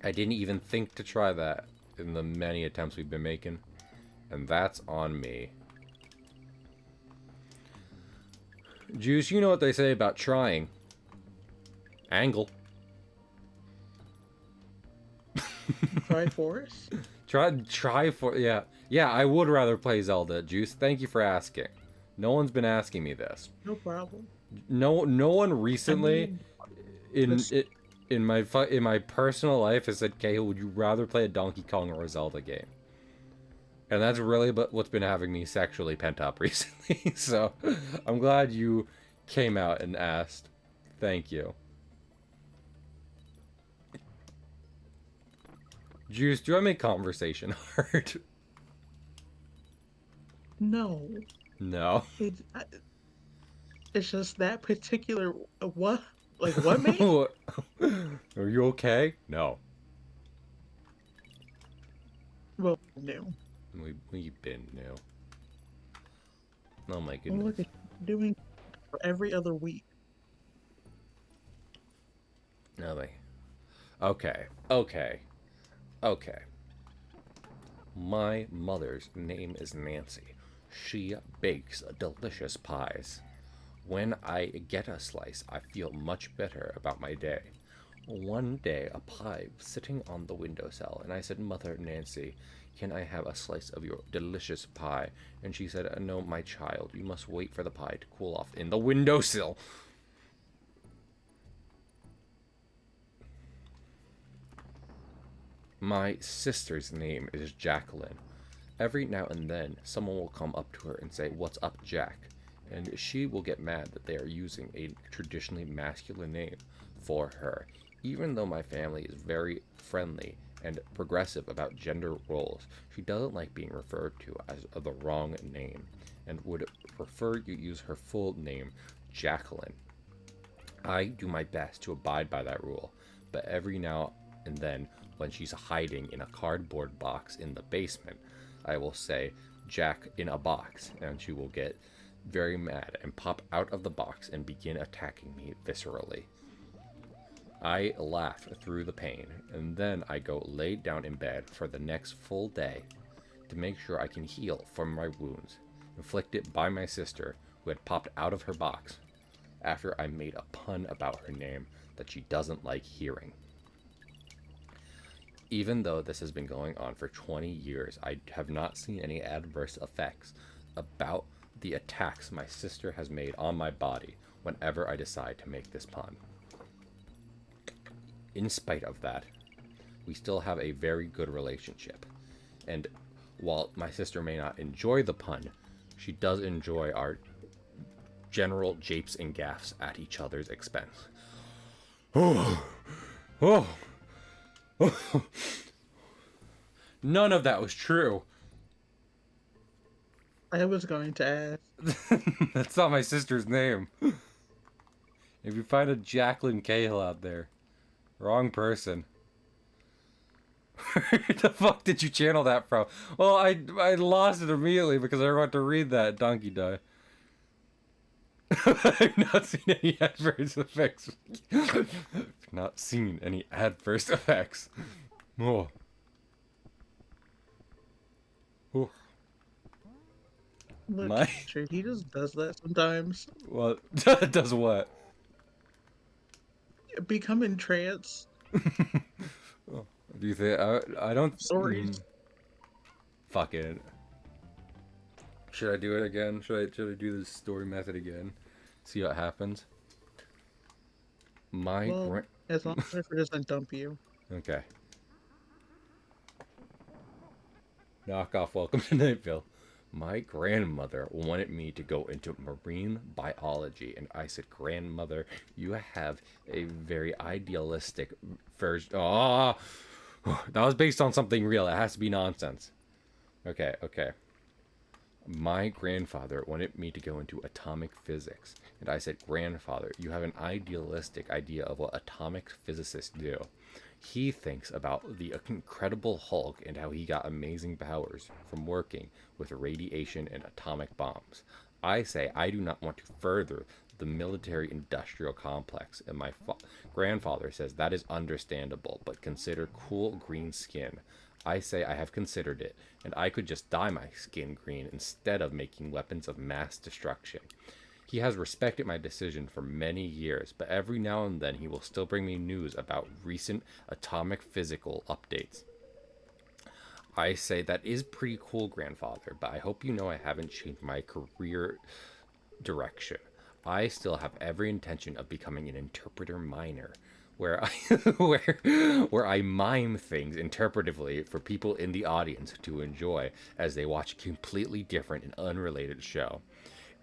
I didn't even think to try that in the many attempts we've been making. And that's on me. Juice, you know what they say about trying. Angle. Triforce? Try for, yeah. Yeah, I would rather play Zelda, Juice. Thank you for asking. No one's been asking me this. No problem. No one recently I mean, in my personal life has said, "Cahill, would you rather play a Donkey Kong or a Zelda game?" And that's really what's been having me sexually pent up recently. So, I'm glad you came out and asked. Thank you. Juice, do I make conversation hard? no. No. It's just that particular what? Like what, mate? Are you okay? No. Well, no. We've been new. Oh my Well, goodness. look at doing every other week. No, okay. Okay. Okay. My mother's name is Nancy. She bakes delicious pies. When I get a slice, I feel much better about my day. One day, a pie was sitting on the windowsill, and I said, "Mother Nancy, can I have a slice of your delicious pie?" And she said, "No, my child, you must wait for the pie to cool off in the windowsill." My sister's name is Jacqueline. Every now and then, someone will come up to her and say, "What's up, Jack?" And she will get mad that they are using a traditionally masculine name for her. Even though my family is very friendly and progressive about gender roles, she doesn't like being referred to as the wrong name and would prefer you use her full name, Jacqueline. I do my best to abide by that rule, but every now and then, when she's hiding in a cardboard box in the basement, I will say, "Jack in a box," and she will get very mad and pop out of the box and begin attacking me viscerally. I laugh through the pain, and then I go lay down in bed for the next full day to make sure I can heal from my wounds, inflicted by my sister who had popped out of her box after I made a pun about her name that she doesn't like hearing. Even though this has been going on for 20 years, I have not seen any adverse effects about the attacks my sister has made on my body whenever I decide to make this pun. In spite of that, we still have a very good relationship. And while my sister may not enjoy the pun, she does enjoy our general japes and gaffs at each other's expense. Oh, oh, oh. None of that was true. I was going to ask. That's not my sister's name. If you find a Jacqueline Cahill out there, wrong person. Where the fuck did you channel that from? Well, I lost it immediately because I want to read that donkey die. I've not seen any adverse effects. Not seen any adverse effects. Oh. Oh. Look, My. sure, he just does that sometimes. What? Does what? Become entranced. Oh. Do you think I don't? Stories. Fuck it. Should I do it again? Should I do this story method again? See what happens. Well, as long as it doesn't dump you. Okay. Knock off. Welcome to Nightville. My grandmother wanted me to go into marine biology, and I said, "Grandmother, you have a very idealistic version." Oh, that was based on something real. It has to be nonsense. Okay, okay. My grandfather wanted me to go into atomic physics, and I said, "Grandfather, you have an idealistic idea of what atomic physicists do. He thinks about the Incredible Hulk and how he got amazing powers from working with radiation and atomic bombs. I say I do not want to further the military industrial complex, and my grandfather says that is understandable, but consider cool green skin. I say I have considered it, and I could just dye my skin green instead of making weapons of mass destruction. He has respected my decision for many years, but every now and then he will still bring me news about recent atomic physical updates. I say that is pretty cool, grandfather, but I hope you know I haven't changed my career direction. I still have every intention of becoming an interpreter minor, where I where I mime things interpretively for people in the audience to enjoy as they watch a completely different and unrelated show.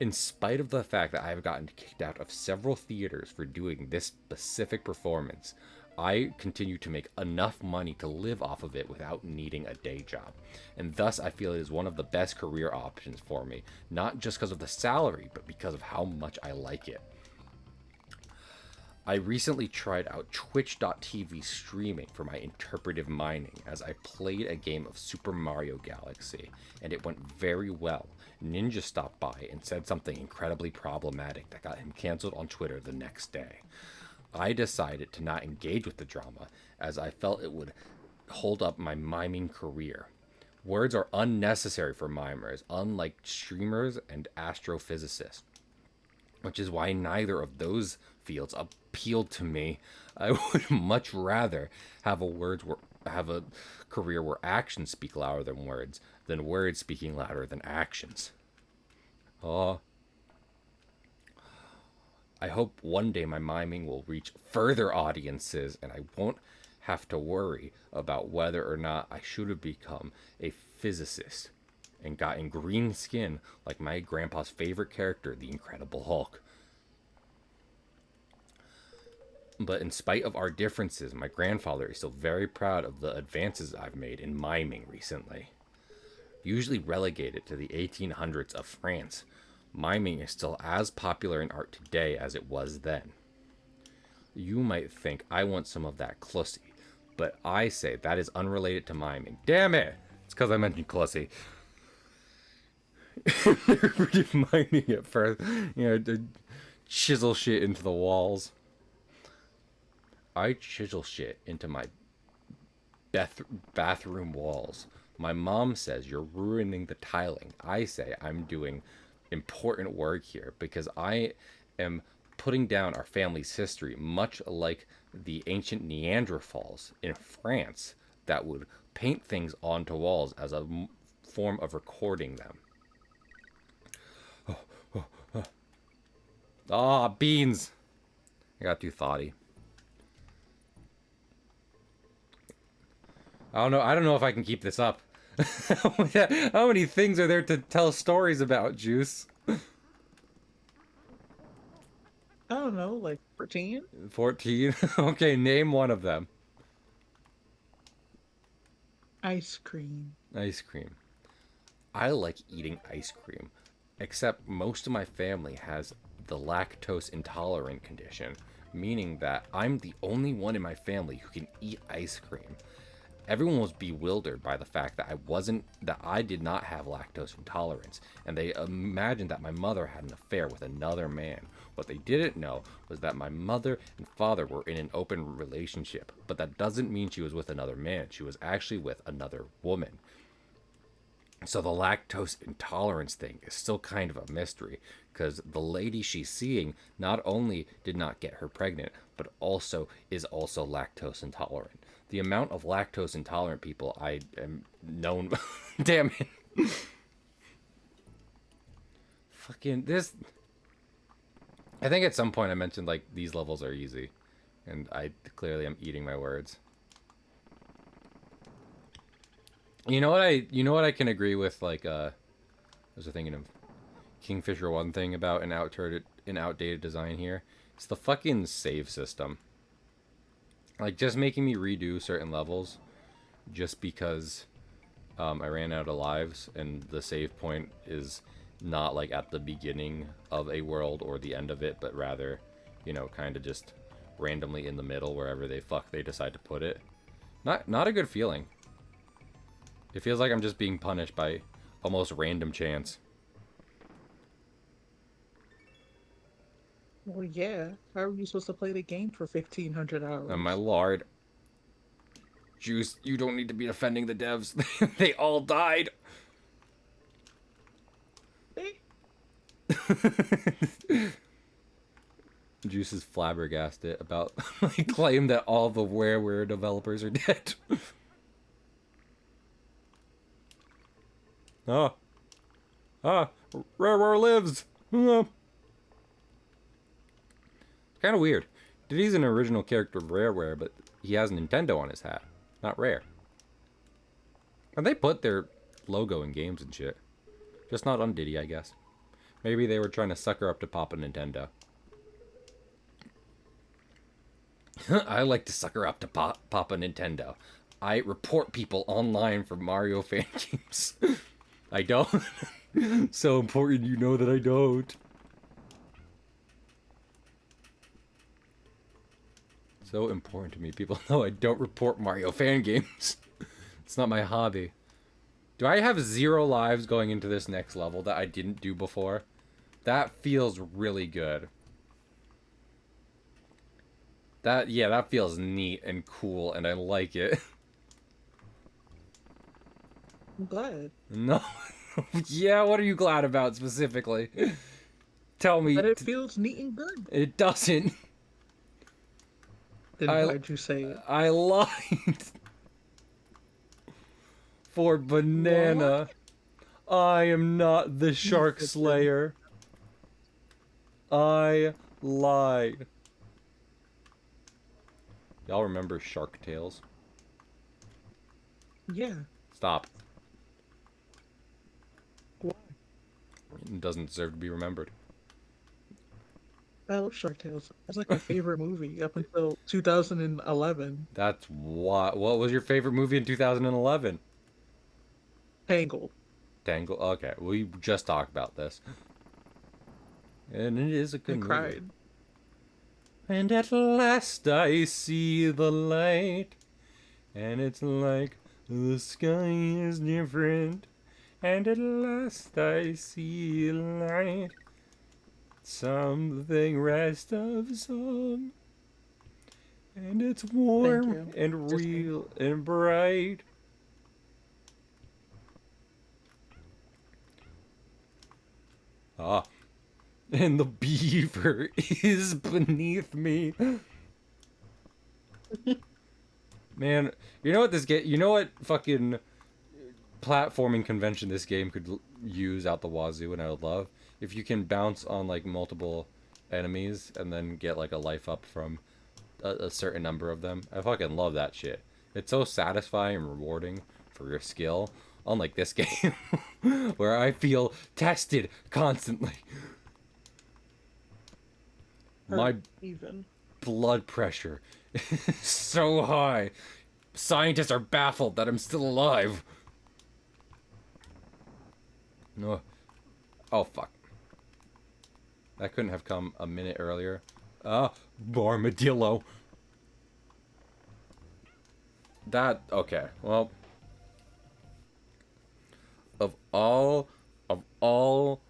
In spite of the fact that I have gotten kicked out of several theaters for doing this specific performance, I continue to make enough money to live off of it without needing a day job. And thus I feel it is one of the best career options for me, not just because of the salary, but because of how much I like it. I recently tried out Twitch.tv streaming for my interpretive mining as I played a game of Super Mario Galaxy, and it went very well. Ninja stopped by and said something incredibly problematic that got him canceled on Twitter the next day. I decided to not engage with the drama, as I felt it would hold up my miming career. Words are unnecessary for mimers, unlike streamers and astrophysicists, which is why neither of those fields appealed to me. I would much rather have a career where actions speak louder than words speaking louder than actions. Oh, I hope one day my miming will reach further audiences and I won't have to worry about whether or not I should have become a physicist and gotten green skin like my grandpa's favorite character, the Incredible Hulk. But in spite of our differences, my grandfather is still very proud of the advances I've made in miming recently. Usually relegated to the 1800s of France, miming is still as popular in art today as it was then. You might think I want some of that Clussy, but I say that is unrelated to miming. Damn it! It's because I mentioned Clussy. Mining it first, to chisel shit into the walls. I chisel shit into my bathroom walls. My mom says you're ruining the tiling. I say I'm doing important work here because I am putting down our family's history, much like the ancient Neanderthals in France that would paint things onto walls as a form of recording them. Ah, beans! I got too thoughty. I don't know if I can keep this up. How many things are there to tell stories about, Juice? I don't know, like 14? 14? Okay, name one of them. Ice cream. Ice cream. I like eating ice cream, except most of my family has the lactose intolerant condition, meaning that I'm the only one in my family who can eat ice cream. everyone was bewildered by the fact that I did not have lactose intolerance, and they imagined that my mother had an affair with another man. What they didn't know was that my mother and father were in an open relationship, but that doesn't mean she was with another man. She was actually with another woman. So the lactose intolerance thing is still kind of a mystery, because the lady she's seeing not only did not get her pregnant, but also is also lactose intolerant. The amount of lactose intolerant people I am known. Damn it. Fucking this. I think at some point I mentioned like these levels are easy, and I clearly am eating my words. You know what I can agree with, like I was thinking of Kingfisher one thing about an outdated design here. It's the fucking save system. Like just making me redo certain levels just because I ran out of lives and the save point is not like at the beginning of a world or the end of it, but rather, kind of just randomly in the middle wherever they decide to put it. Not a good feeling. It feels like I'm just being punished by almost random chance. Well, yeah. How are you supposed to play the game for 1,500 And my hours? lord, Juice, you don't need to be defending the devs. They all died. Eh, Juice is flabbergasted about my claim that all the WarWare developers are dead. Ah, Rareware lives. Kind of weird. Diddy's an original character of Rareware, but he has Nintendo on his hat, not Rare. And they put their logo in games and shit. Just not on Diddy, I guess. Maybe they were trying to sucker up to Papa Nintendo. I like to sucker up to Papa Nintendo. I report people online for Mario fan games. I don't. So important you know that I don't. So important to me. People know I don't report Mario fan games. It's not my hobby. Do I have 0 lives going into this next level that I didn't do before? That feels really good. That feels neat and cool, and I like it. I'm glad. No. Yeah, what are you glad about specifically? Tell me. But it feels neat and good. It doesn't. Then I why'd you say it? I lied. For What? banana. I am not the shark slayer. I lied. Y'all remember Shark Tales? Yeah. Stop. Why? It doesn't deserve to be remembered. I love Shark Tales. That's like my favorite movie up until 2011. That's what was your favorite movie in 2011? Tangled. Tangle. Okay, we just talked about this. And it is a I good movie. cried. And at last I see the light. And it's like the sky is different. And at last I see light. Something rest of song. And it's Thank warm you. and Just real and bright. Ah. And the beaver is beneath me. Man, you know what fucking platforming convention this game could use out the wazoo, and I would love? If you can bounce on like multiple enemies and then get like a life up from a certain number of them. I fucking love that shit. It's so satisfying and rewarding for your skill. Unlike this game, where I feel tested constantly. My even. blood pressure is so high. Scientists are baffled that I'm still alive. No. Oh, fuck. That couldn't have come a minute earlier. Armadillo. That okay. Well, of all, of all,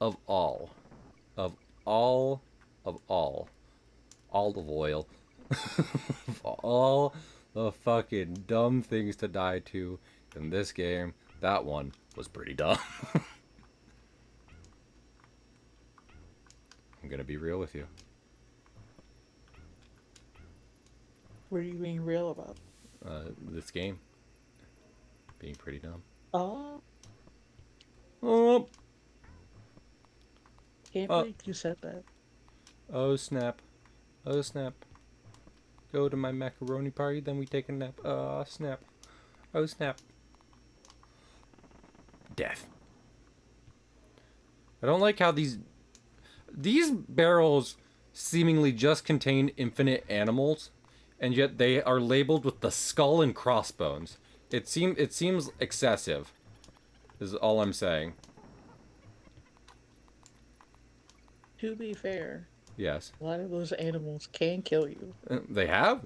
of all, of all, of all, olive oil, of all the fucking dumb things to die to in this game, that one was pretty dumb. I'm gonna be real with you. What are you being real about? This game being pretty dumb. Oh, Oh, can't oh, believe you said that. oh snap. Oh snap. Go to my macaroni party, then we take a nap. Oh snap. Oh snap. Death. I don't like how these barrels seemingly just contain infinite animals, and yet they are labeled with the skull and crossbones. It seems excessive. Is all I'm saying. To be fair, Yes. a lot of those animals can kill you. They have?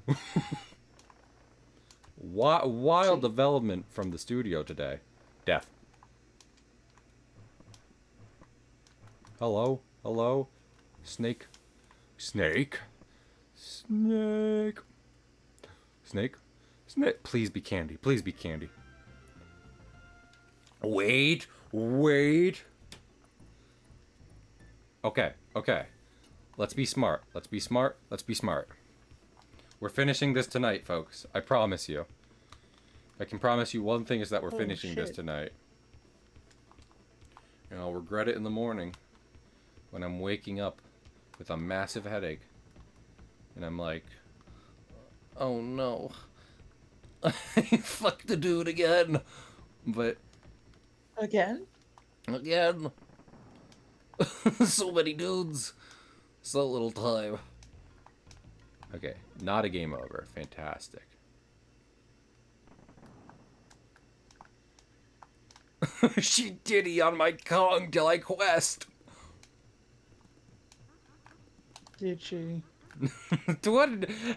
Wild See, development from the studio today. Death. Hello? Hello? Snake? Snake? Snake? Snake? Snake? Please be candy. Please be candy. Wait. Wait. Okay. Okay. Let's be smart. Let's be smart. Let's be smart. We're finishing this tonight, folks. I promise you. I can promise you one thing is that we're oh finishing this shit. tonight. And I'll regret it in the morning when I'm waking up with a massive headache. And I'm like, oh no. I fucked the dude again. But Again? again. So many dudes. So little time. Okay, not a game over. Fantastic. She diddy on my Kong till I quest. Did she? What?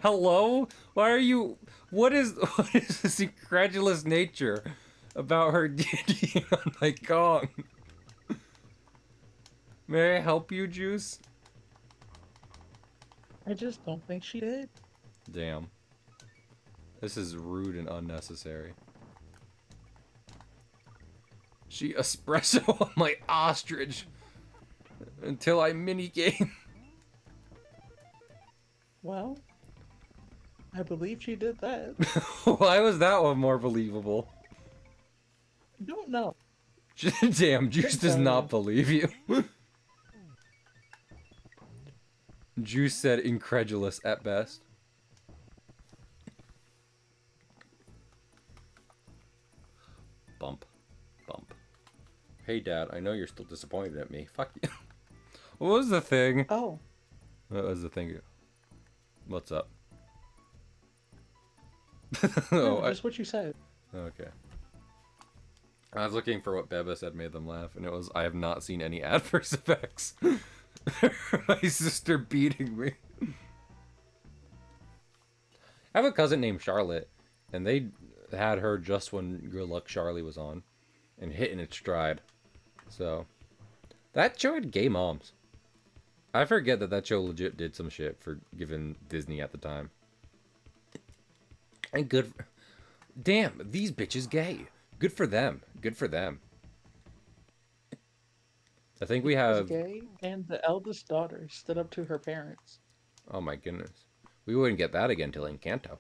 Hello? Why are you? What is this incredulous nature about her diddy on my Kong? May I help you, Juice? I just don't think she did. Damn. This is rude and unnecessary. She espresso on my ostrich until I minigame. Well, I believe she did that. Why was that one more believable? Don't know. Damn, Juice Couldn't does tell not you. believe you. Juice said incredulous at best. Bump. Bump. Hey, Dad, I know you're still disappointed at me. Fuck you. What was the thing? Oh, What was the thing? What's up? no, Oh, just what you said. okay. I was looking for what Beba said made them laugh, and it was, I have not seen any adverse effects. My sister beating me. I have a cousin named Charlotte, and they had her just when Good Luck Charlie was on, and hitting its stride. So, that show had gay moms. I forget that that show legit did some shit for giving Disney at the time. And good. Damn, these bitches gay. Good for them. Good for them. I think we Was have. gay, and the eldest daughter stood up to her parents. Oh my goodness. We wouldn't get that again till Encanto.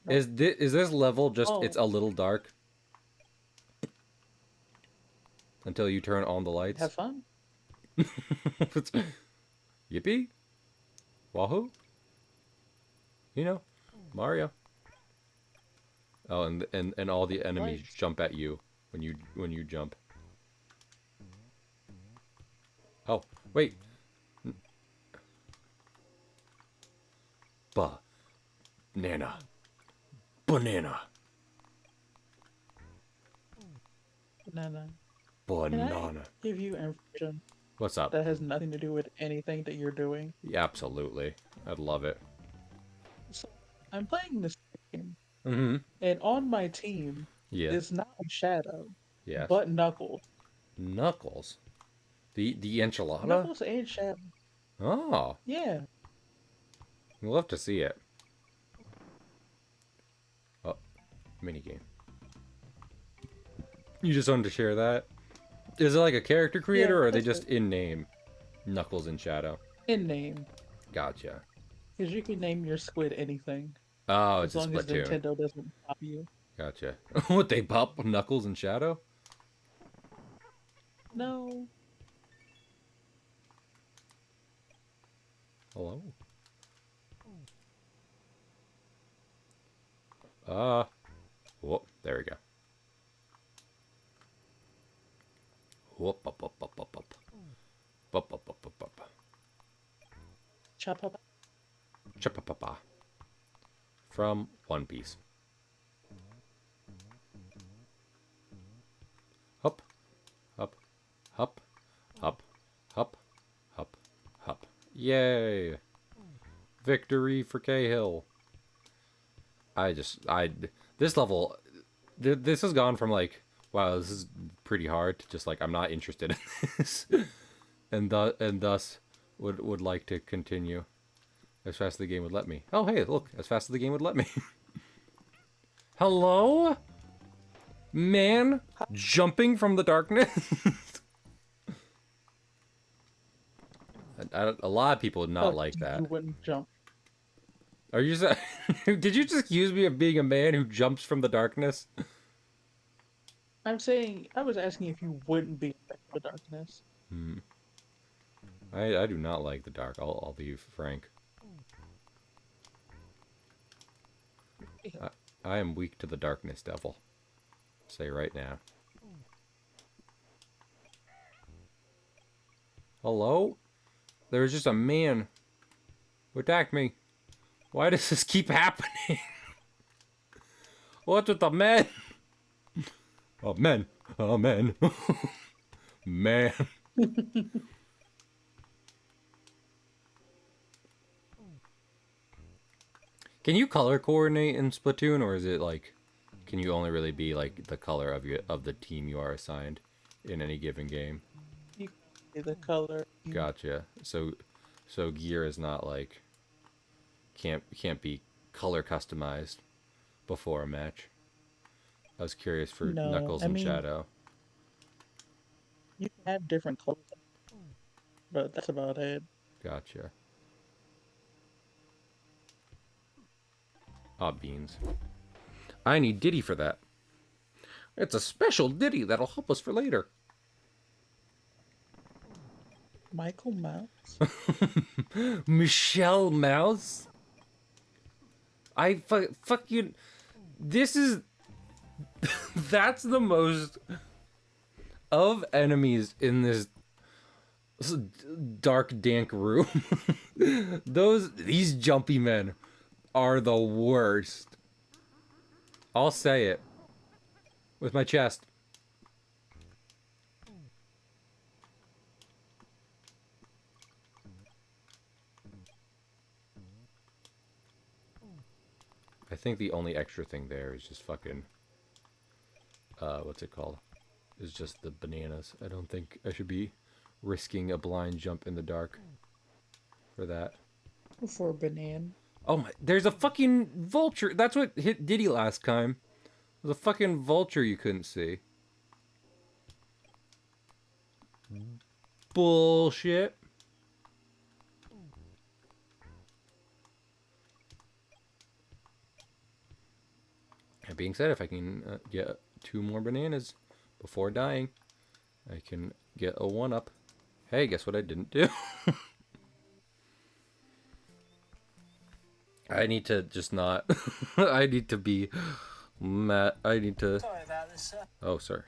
Nope. Is this level just Oh, it's a little dark until you turn on the lights? have fun. Yippee! Wahoo! You know, Mario. Oh, and all the enemies Lights. jump at you when you jump. Oh, wait. Banana. Banana. Banana. Can I Banana. give you information What's up? that has nothing to do with anything that you're doing? Yeah, absolutely. I'd love it. So, I'm playing this game, Mm-hmm. And on my team Yeah. is not Shadow, Yes. but Knuckles. Knuckles. The enchilada? Knuckles and Shadow. Oh. Yeah. We'll have to see it. Oh, minigame. You just wanted to share that? Is it like a character Yeah, creator, or are they that's just it. in name? Knuckles and Shadow. In name. Gotcha. Because you can name your squid anything. Oh, As it's a long as Splatoon. Nintendo doesn't pop you. Gotcha. What, they pop Knuckles and Shadow? No. Hello? Uh, whoop, there we go. Whoop, up, up, up, up, up. Up, up, up, up, up. Chop up. Chapapapa. From One Piece. Hup, hup, hup, hup, hup, hup, hup. Yay! Victory for Cahill. This level, this has gone from like, wow, this is pretty hard to just like, I'm not interested in this. and thus would like to continue as fast as the game would let me. Oh, hey, look, as fast as the game would let me. Hello? Man, jumping from the darkness? A lot of people would not like You that. wouldn't jump. Are you just, did you just accuse me of being a man who jumps from the darkness? I'm saying, I was asking if you wouldn't be afraid of the darkness. Hmm. I do not like the dark, I'll be frank. I am weak to the darkness, devil. Say right now. Hello? There was just a man who attacked me. Why does this keep happening? What's with the men? Oh, men. Oh, men. Man. Can you color coordinate in Splatoon, or is it like, can you only really be like the color of the team you are assigned in any given game? You can see the color. Gotcha. So gear is not like can't be color customized before a match. I was curious for No, Knuckles I and mean, Shadow. you can have different colors, but that's about it. Gotcha. Ah, beans. I need Diddy for that. It's a special Diddy that'll help us for later. Michael Mouse? Michelle Mouse? Fuck you. This is that's the most of enemies in this dark dank room. These jumpy men are the worst. I'll say it with my chest. I think the only extra thing there is just fucking what's it called? Is just the bananas. I don't think I should be risking a blind jump in the dark for that. For Banan. Oh my, there's a fucking vulture. That's what hit Diddy last time. There's a fucking vulture you couldn't see. Bullshit. That being said, if I can get 2 more bananas before dying, I can get a 1-up. Hey, guess what I didn't do? I need to just not... I need to be... Matt, I need to... Sorry about this, sir. Oh, sorry.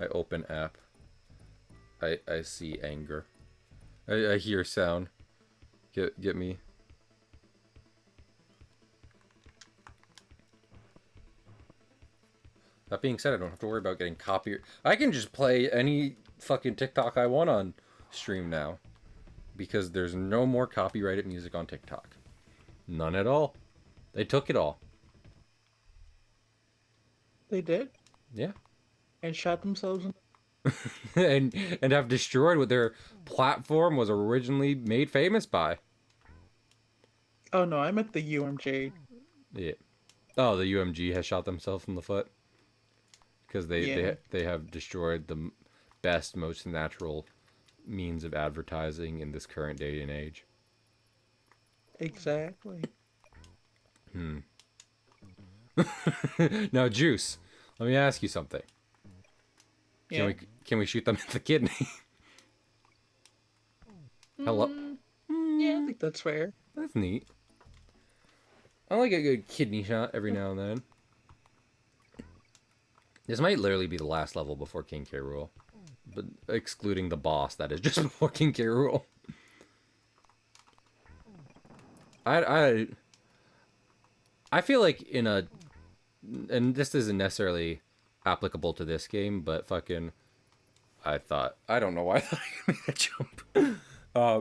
I open app. I see anger. I hear sound. Get me. That being said, I don't have to worry about getting copy. I can just play any fucking TikTok I want on stream now. Because there's no more copyrighted music on TikTok. None at all. They took it all. They did Yeah. and shot themselves in. and have destroyed what their platform was originally made famous by. Oh no, I meant the UMJ. Yeah. Oh, the UMG has shot themselves in the foot because Yeah, they have destroyed the best, most natural means of advertising in this current day and age. exactly. Hmm. Now, Juice, let me ask you something. Can Yeah. we can we shoot them in the kidney? Hello. Mm, yeah, I Hmm. think that's fair. That's neat. I like a good kidney shot every now and then. This might literally be the last level before King K. Rool, but excluding the boss that is just before King K. Rool. I I feel like in a, and this isn't necessarily applicable to this game, but fucking I don't know why I thought I could make that jump. Uh,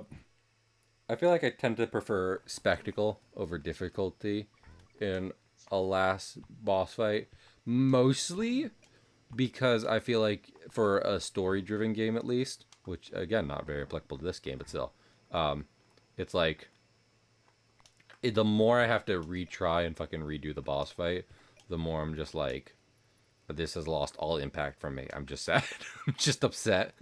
I feel like I tend to prefer spectacle over difficulty in a last boss fight, mostly because I feel like for a story-driven game at least, which again not very applicable to this game, but still, it's like the more I have to retry and fucking redo the boss fight, the more I'm just like, this has lost all impact from me. I'm just sad. I'm just upset.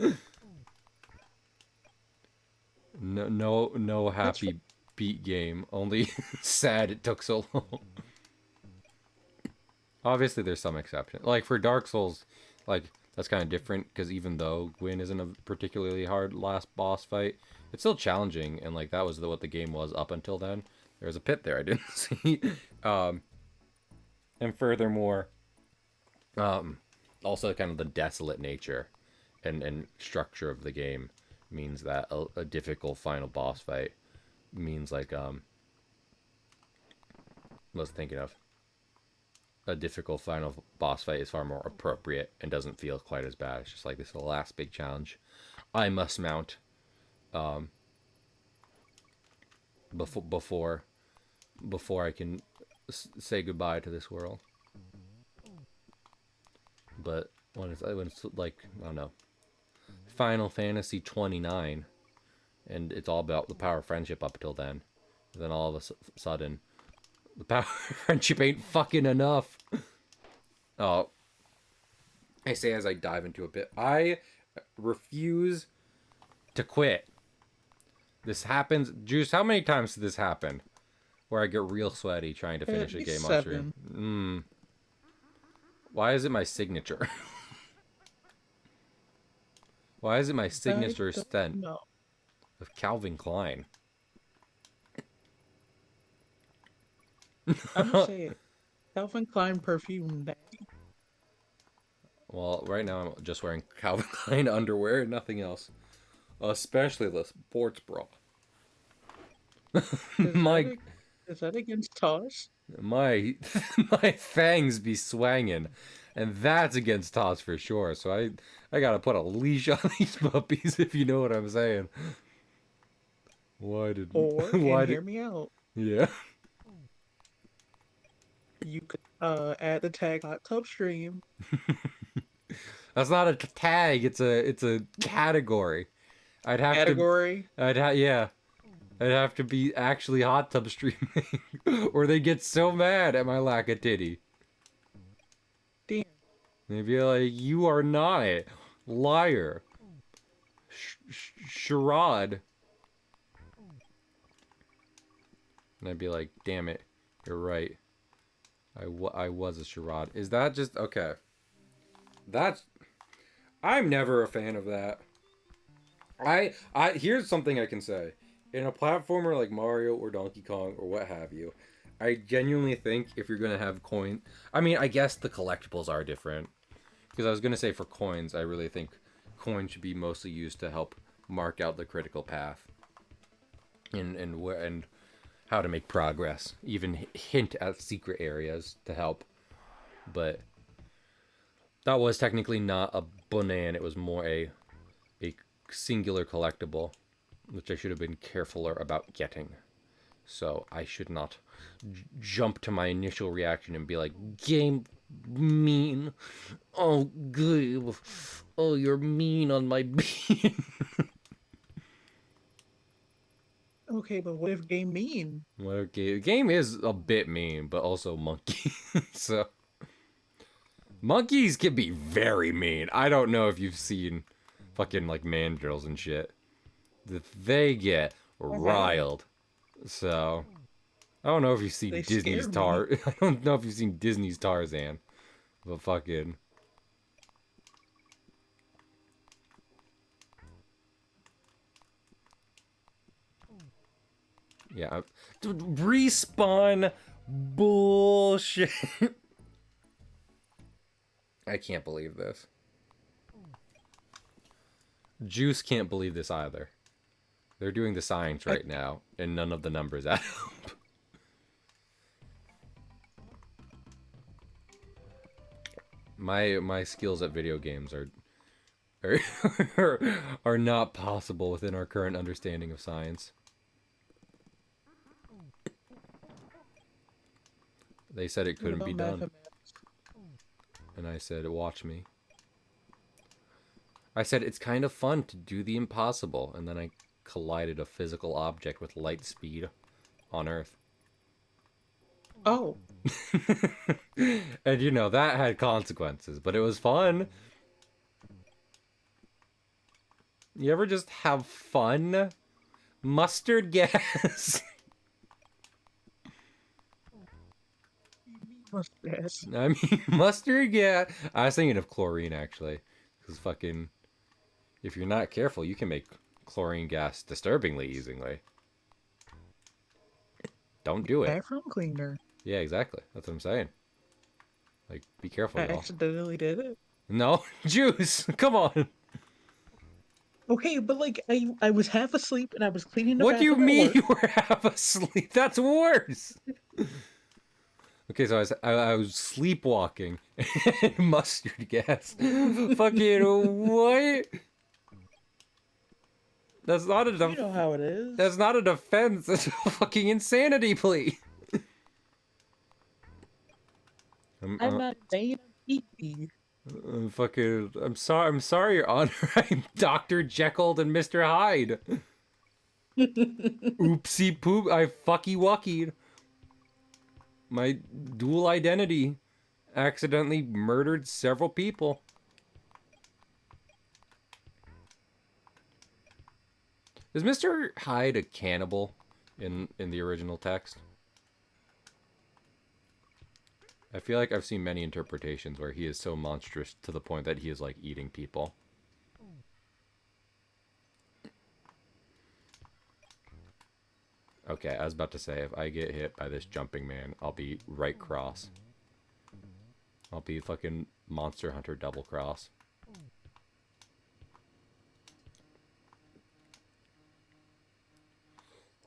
No That's fair. happy beat game. Only sad it took so long. Obviously, there's some exception. Like for Dark Souls, like that's kind of different because even though Gwyn isn't a particularly hard last boss fight, it's still challenging, and like that was what the game was up until then. There was a pit there I didn't see. Um, and furthermore, um, also kind of the desolate nature and structure of the game means that a difficult final boss fight means like I was thinking of a difficult final boss fight is far more appropriate and doesn't feel quite as bad. It's just like this is the last big challenge I must mount um, before I can say goodbye to this world. But when it's like I don't know, Final Fantasy 29, and it's all about the power of friendship up until then. And then all of a sudden, the power of friendship ain't fucking enough. Oh, I say as I dive into a bit, I refuse to quit. This happens. Juice, how many times did this happen? Where I get real sweaty trying to At finish a least game on stream. 7. Why is it my signature? Why is it my I signature don't stent know. of Calvin Klein? I'm gonna say it. Calvin Klein perfume daddy. Well, right now I'm just wearing Calvin Klein underwear and nothing else. Especially the sports bra. Is that my a, is that against toss? my my fangs be swanging, and that's against Toss for sure. So I gotta put a leash on these puppies if you know what I'm saying. Why did Or, and why did hear me out, yeah? you could add the tag hot tub stream That's not a tag. It's a category. I'd have to category. yeah. I'd have to be actually hot tub streaming, or they get so mad at my lack of titty. Damn. They'd be like, "You are not, liar, charade." And I'd be like, "Damn it, you're right. I was a charade." Is that just okay? That's I'm never a fan of that. I here's something I can say. In a platformer like Mario or Donkey Kong or what have you, I genuinely think if you're gonna have coin, I mean, I guess the collectibles are different. Because I was gonna say for coins, I really think coins should be mostly used to help mark out the critical path, and how to make progress. Even hint at secret areas to help. But that was technically not a banan. It was more a singular collectible, which I should have been carefuler about getting. So I should not jump to my initial reaction and be like, game mean. Oh, good. Oh, you're mean on my bean. Okay, but what if game mean? Well, okay, the game is a bit mean, but also monkey. So monkeys can be very mean. I don't know if you've seen fucking like mandrills and shit. They get I have. riled. So I don't know if you've seen They Disney's scare me. I don't know if you've seen Disney's Tarzan, but fucking yeah. Dude, respawn bullshit. I can't believe this. Juice can't believe this either. They're doing the science I, right now, and none of the numbers add up. My skills at video games are are not possible within our current understanding of science. They said it what couldn't be about done, mathematics? and I said, "Watch me." I said it's kind of fun to do the impossible, and then I collided a physical object with light speed on Earth. Oh, And you know, that had consequences, but it was fun. You ever just have fun? Mustard gas. yes. I mean, mustard gas. I was thinking of chlorine, actually. Because fucking, if you're not careful, you can make chlorine gas disturbingly easily. Don't do it. Bathroom cleaner. Yeah, exactly. That's what I'm saying. Like, be careful, I y'all. accidentally did it. No, juice. Come on. Okay, but like I was half asleep and I was cleaning the What do you bathroom at mean work. you were half asleep? That's worse. Okay, so I was sleepwalking and mustard gas. Fucking what? That's not a You know how it that's is. not a defense. That's a fucking insanity plea. I'm, I'm not saying I'm eating. I'm fucking. I'm sorry. I'm sorry, Your Honor. I'm Dr. Jekyll and Mr. Hyde. Oopsie poop. I fucky wuckied. My dual identity accidentally murdered several people. Is Mr. Hyde a cannibal in the original text? I feel like I've seen many interpretations where he is so monstrous to the point that he is like eating people. Okay, I was about to say, if I get hit by this jumping man, I'll be right cross. I'll be fucking Monster Hunter double cross.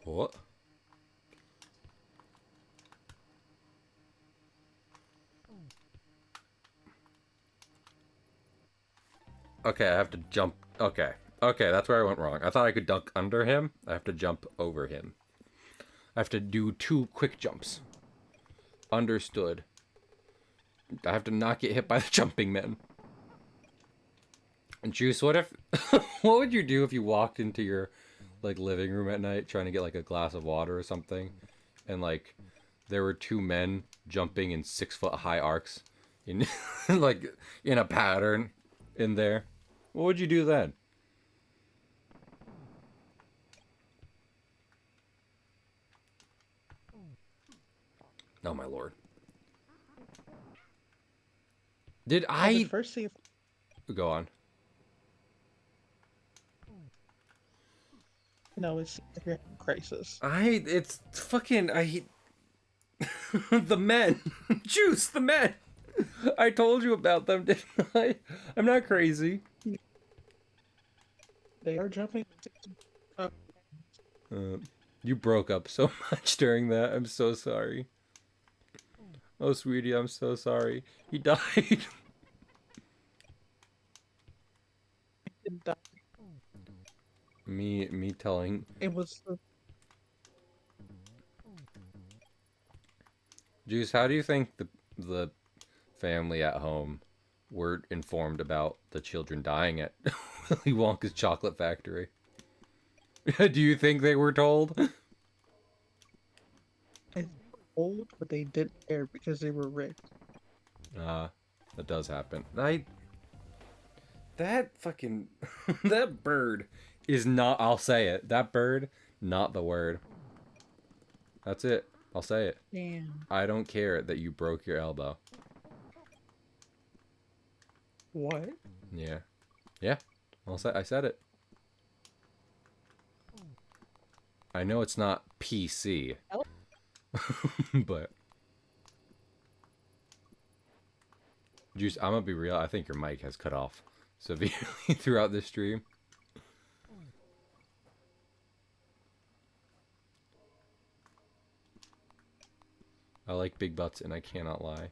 What? Okay, I have to jump. Okay. Okay, that's where I went wrong. I thought I could dunk under him. I have to jump over him. I have to do 2 quick jumps. Understood. I have to not get hit by the jumping men. And Juice, what if... what would you do if you walked into your, like, living room at night trying to get, like, a glass of water or something? And, like, there were 2 men jumping in 6-foot-high arcs in, like, in a pattern in there. What would you do then? Oh, my lord. Did I would I... first see if Go on. it's if you're having a crisis. It's fucking, the men. Juice, the men. I told you about them, didn't I? I'm not crazy. They are jumping. Uh, Uh, you broke up so much during that. I'm so sorry. Oh, sweetie, I'm so sorry. He died. me telling. it was Juice, how do you think the family at home were informed about the children dying at Willy Wonka's chocolate factory? Do you think they were told? They were old, but they didn't care because they were rich. That does happen. That fucking that bird is not. I'll say it. That bird, not the word. That's it. I'll say it. Damn. I don't care that you broke your elbow. What? Yeah. Yeah. I said it. I know it's not PC. Oh. But Juice, I'm gonna be real, I think your mic has cut off severely throughout this stream. I like big butts and I cannot lie.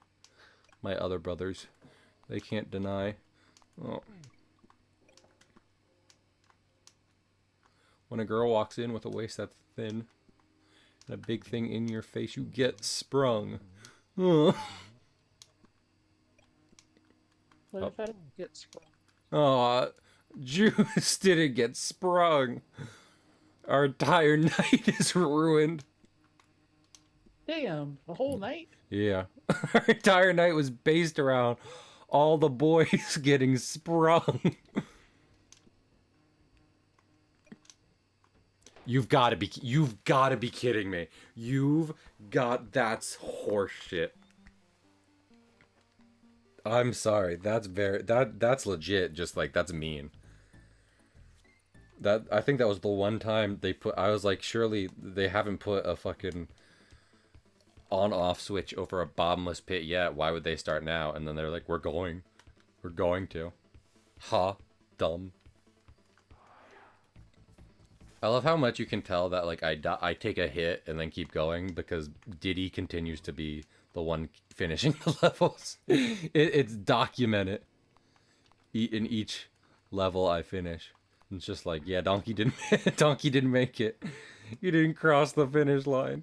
My other brothers, they can't deny. Oh. When a girl walks in with a waist that's thin and a big thing in your face, you get sprung. Oh. What if I don't get sprung? Aw, Juice didn't get sprung. Our entire night is ruined. Damn, a whole night? Yeah. Our entire night was based around all the boys getting sprung. You've got to be kidding me. That's horseshit. I'm sorry. That's legit. Just like, that's mean. I think that was the one time I was like, surely they haven't put a fucking on-off switch over a bottomless pit yet. Why would they start now? And then they're like, we're going to. Ha, dumb. I love how much you can tell that like I take a hit and then keep going because Diddy continues to be the one finishing the levels. It's documented in each level I finish. It's just like, yeah, Donkey didn't make it. You didn't cross the finish line.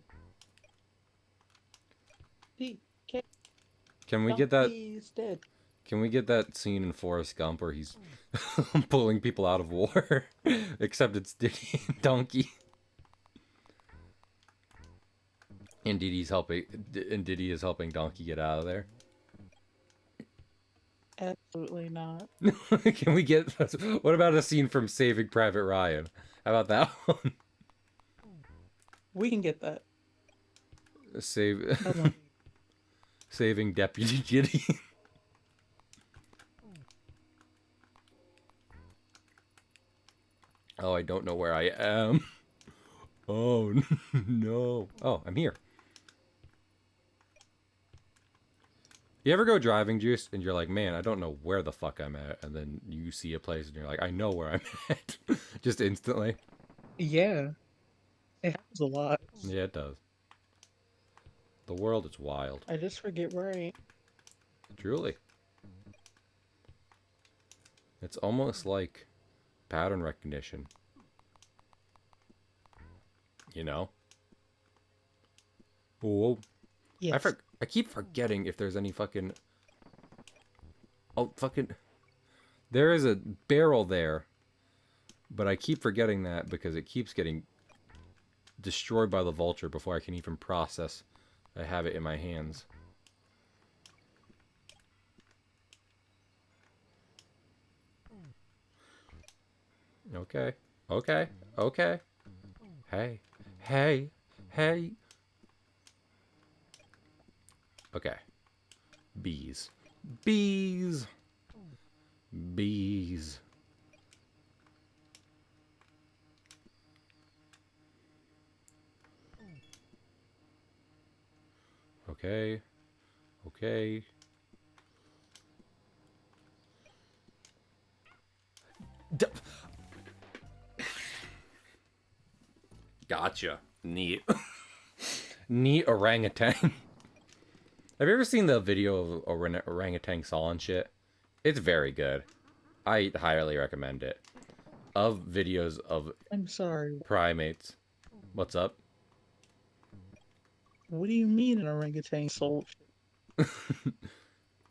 Can we get that? He's dead. Can we get that scene in Forrest Gump where he's pulling people out of war? Except it's Diddy and Donkey. And Diddy is helping Donkey get out of there. Absolutely not. Can we get... What about a scene from Saving Private Ryan? How about that one? We can get that. Saving Deputy Diddy. Oh, I don't know where I am. Oh, no. Oh, I'm here. You ever go driving, Juice, and you're like, man, I don't know where the fuck I'm at, and then you see a place and you're like, I know where I'm at. Just instantly. Yeah. It happens a lot. Yeah, it does. The world is wild. I just forget where I am. Truly. It's almost like pattern recognition. You know? Whoa. Yes. I keep forgetting if there's any fucking... Oh, fucking... There is a barrel there. But I keep forgetting that because it keeps getting destroyed by the vulture before I can even process I have it in my hands. Okay. Okay. Okay. Hey. Hey. Hey. Okay. Bees. Bees. Bees. Okay. Okay. Gotcha. Neat. Neat orangutan. Have you ever seen the video of orangutan sawing shit? It's very good. I highly recommend it. Of videos of I'm sorry. primates. What's up? What do you mean an orangutan sold?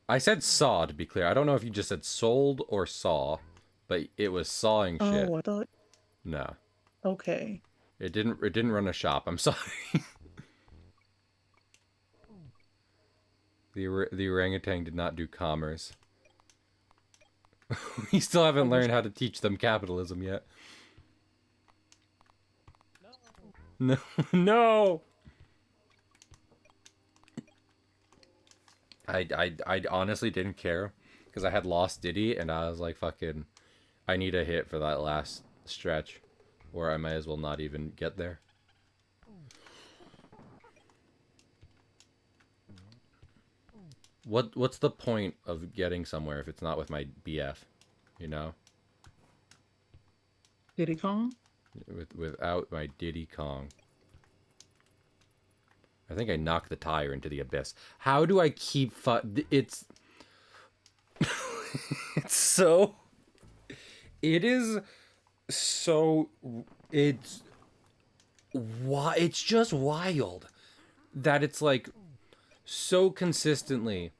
I said saw, to be clear. I don't know if you just said sold or saw, but it was sawing shit. Oh, I thought. No. Okay. It didn't run a shop. I'm sorry. The orangutan did not do commerce. We still I haven't was learned how to teach them capitalism yet. No. No. I honestly didn't care because I had lost Diddy and I was like, fucking, I need a hit for that last stretch, or I might as well not even get there. What's the point of getting somewhere if it's not with my BF, you know? Diddy Kong. Without my Diddy Kong. I think I knocked the tire into the abyss. How do I keep it's it's so it is so it's why it's just wild that it's like so consistently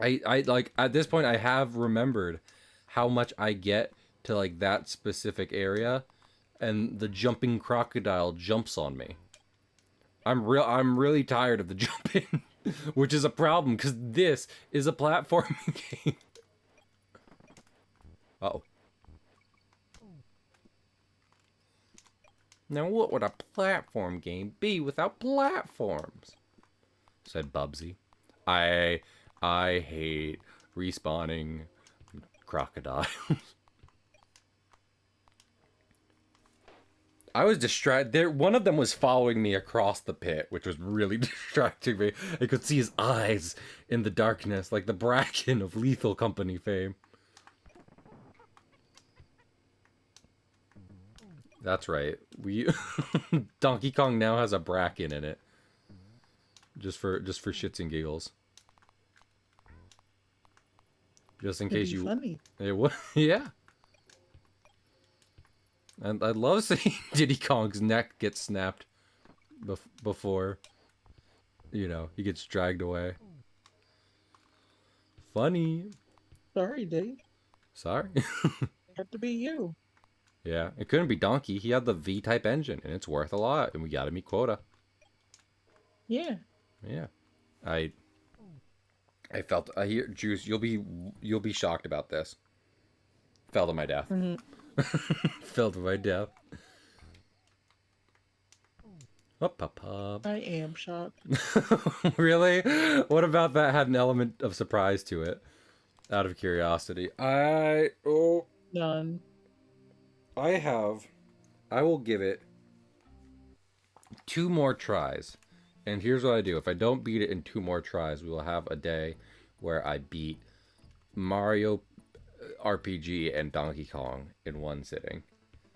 I like at this point I have remembered how much I get to like that specific area and the jumping crocodile jumps on me. I'm really tired of the jumping, which is a problem because this is a platforming game. Uh-oh. Now what would a platform game be without platforms? Said Bubsy. I I hate respawning crocodiles. I was distracted. There, one of them was following me across the pit, which was really distracting me. I could see his eyes in the darkness, like the Bracken of Lethal Company fame. That's right. We Donkey Kong now has a Bracken in it, just for shits and giggles. Just in It'd case be you, funny. it was yeah. And I'd love seeing Diddy Kong's neck get snapped before, he gets dragged away. Funny. Sorry, Dave. Sorry. It had to be you. Yeah, it couldn't be Donkey. He had the V-type engine, and it's worth a lot, and we gotta meet quota. Yeah. Yeah, I I felt I hear Juice. You'll be shocked about this. Fell to my death. Hmm. Fell to my death. Up, up, up. I am shocked. Really? What about that had an element of surprise to it? Out of curiosity, None. I will give it 2 more tries. And here's what I do. If I don't beat it in 2 more tries, we will have a day where I beat Mario RPG and Donkey Kong in one sitting.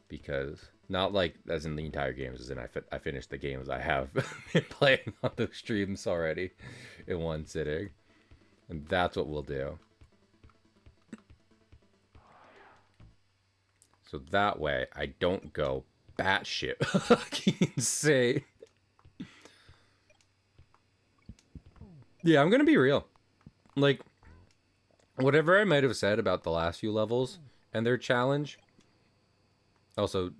Because, not like as in the entire games, as in I finished the games I have been playing on the streams already in one sitting. And that's what we'll do. So that way, I don't go batshit fucking insane. Yeah, I'm gonna be real. Like, whatever I might have said about the last few levels and their challenge. Also,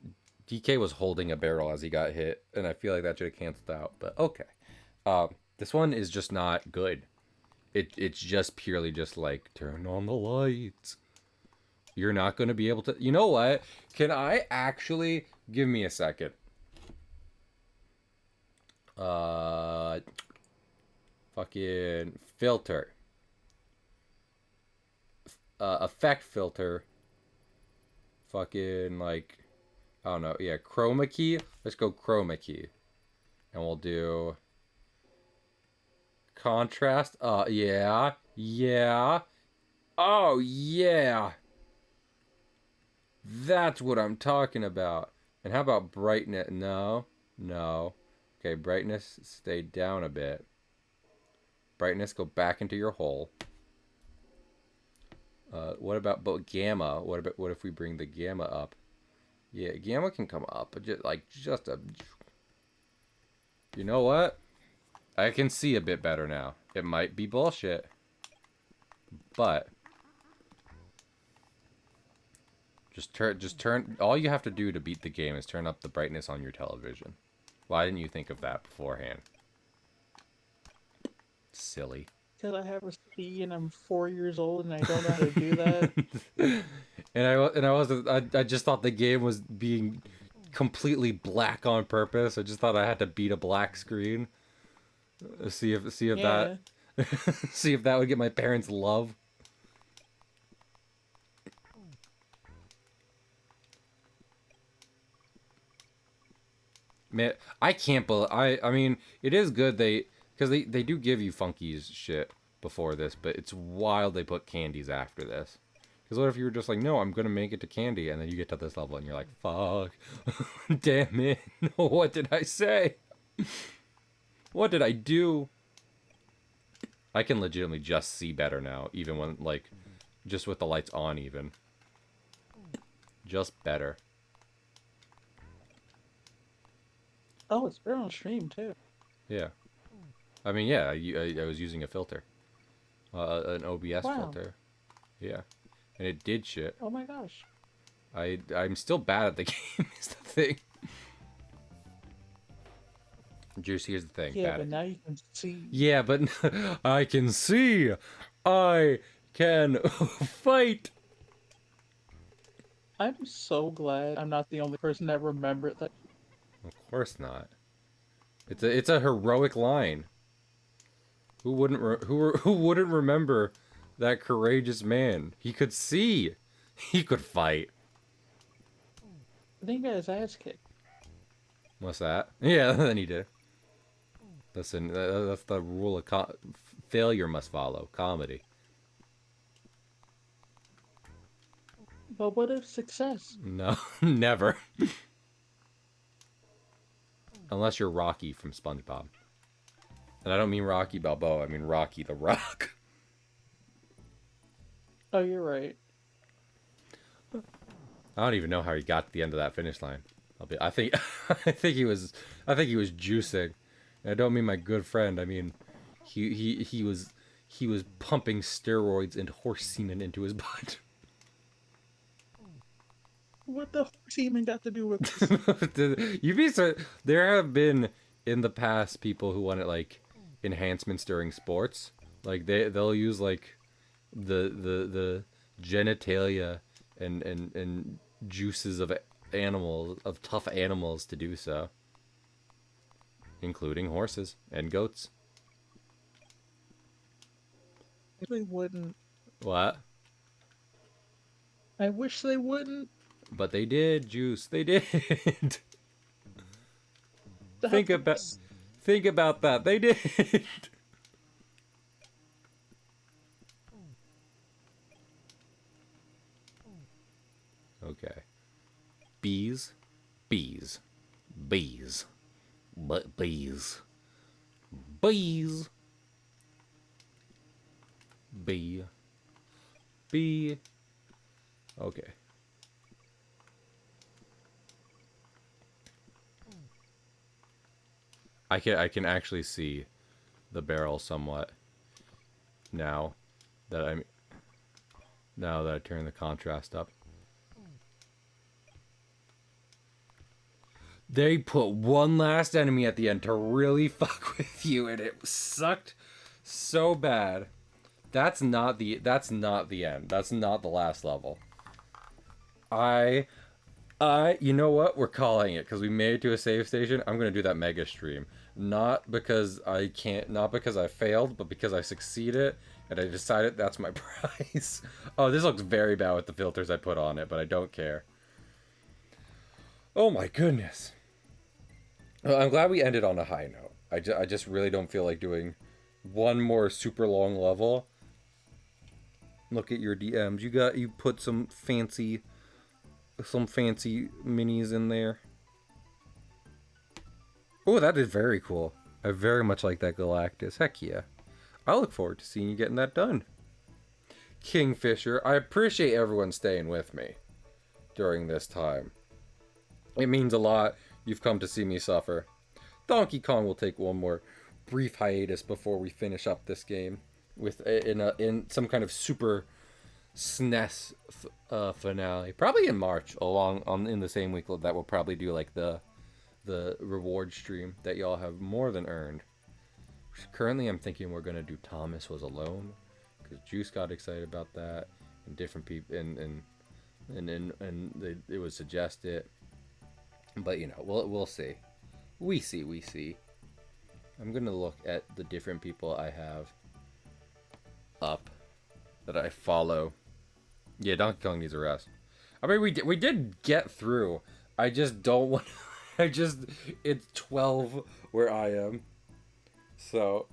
DK was holding a barrel as he got hit, and I feel like that should have canceled out. But okay, this one is just not good. It's just purely just like turn on the lights. You're not gonna be able to. You know what? Can I actually give me a second? Fucking filter. Effect filter. Fucking like, I don't know. Yeah, chroma key. Let's go chroma key, and we'll do contrast. Yeah, yeah. Oh yeah. That's what I'm talking about. And how about brightness? No, no. Okay, brightness stay down a bit. Brightness go back into your hole. What about gamma? What if we bring the gamma up? Yeah, gamma can come up, but just a. You know what? I can see a bit better now. It might be bullshit, but just turn. All you have to do to beat the game is turn up the brightness on your television. Why didn't you think of that beforehand? Silly. Because I have a C and I'm 4 years old and I don't know how to do that. I just thought the game was being completely black on purpose. I just thought I had to beat a black screen. See if that Yeah. see if that would get my parents' love. Man, I can't believe I mean, it is good because they do give you Funky's shit before this, but it's wild they put candies after this. Because what if you were just like, no, I'm gonna make it to candy, and then you get to this level and you're like, fuck, damn it, what did I say? What did I do? I can legitimately just see better now, even when, like, just with the lights on, even. Just better. Oh, it's better on stream too. Yeah. I mean, yeah, I was using a filter. An OBS Wow. filter. Yeah. And it did shit. Oh my gosh. I'm still bad at the game, is the thing. Juice, here's the thing. Yeah, bad but now you can see. Yeah, but I can see. I can fight. I'm so glad I'm not the only person that remembered that. Of course not. It's a heroic line. Who wouldn't remember that courageous man? He could see. He could fight. I think he got his ass kicked. What's that? Yeah, then he did. Listen, that's the rule of failure must follow. Comedy. But what if success? No, never. Unless you're Rocky from SpongeBob. And I don't mean Rocky Balboa, I mean Rocky the Rock. Oh, you're right. I don't even know how he got to the end of that finish line. I think I think he was juicing. And I don't mean my good friend. I mean he was pumping steroids and horse semen into his butt. What the semen got to do with this? You'd be so. There have been in the past people who wanted like enhancements during sports. Like they'll use like the genitalia and juices of animals, of tough animals, to do so, including horses and goats. They wouldn't. What? I wish they wouldn't. But they did, Juice. They did. Think about that. They did. Okay. Bees. Bees. Bees. But bees. Bees. Bee. Bee. Okay. I can actually see the barrel somewhat now that I turn the contrast up. They put one last enemy at the end to really fuck with you, and it sucked so bad. That's not the end. That's not the last level. You know what? We're calling it because we made it to a save station. I'm gonna do that mega stream, not because I can't, not because I failed, but because I succeeded, and I decided that's my prize. Oh, this looks very bad with the filters I put on it, but I don't care. Oh my goodness. I'm glad we ended on a high note. I just really don't feel like doing one more super long level. Look at your DMs. You put some fancy minis in there. Oh, that is very cool. I very much like that Galactus. Heck yeah. I look forward to seeing you getting that done. Kingfisher, I appreciate everyone staying with me during this time. It means a lot. You've come to see me suffer. Donkey Kong will take one more brief hiatus before we finish up this game with in some kind of super SNES finale, probably in March, in the same week that we'll probably do like the reward stream that y'all have more than earned. Currently, I'm thinking we're gonna do Thomas Was Alone because Juice got excited about that, and different people it was suggested. But you know, we'll see. We see. I'm gonna look at the different people I have up that I follow. Yeah, Donkey Kong needs a rest. I mean, we did get through. I just don't want. It's 12 where I am. So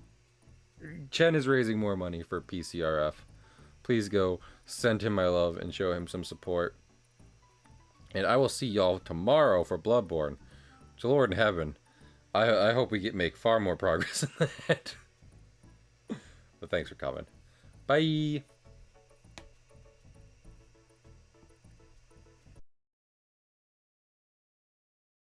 Chen is raising more money for PCRF. Please go send him my love and show him some support. And I will see y'all tomorrow for Bloodborne. To Lord in heaven, I hope we make far more progress in that. But thanks for coming. Bye.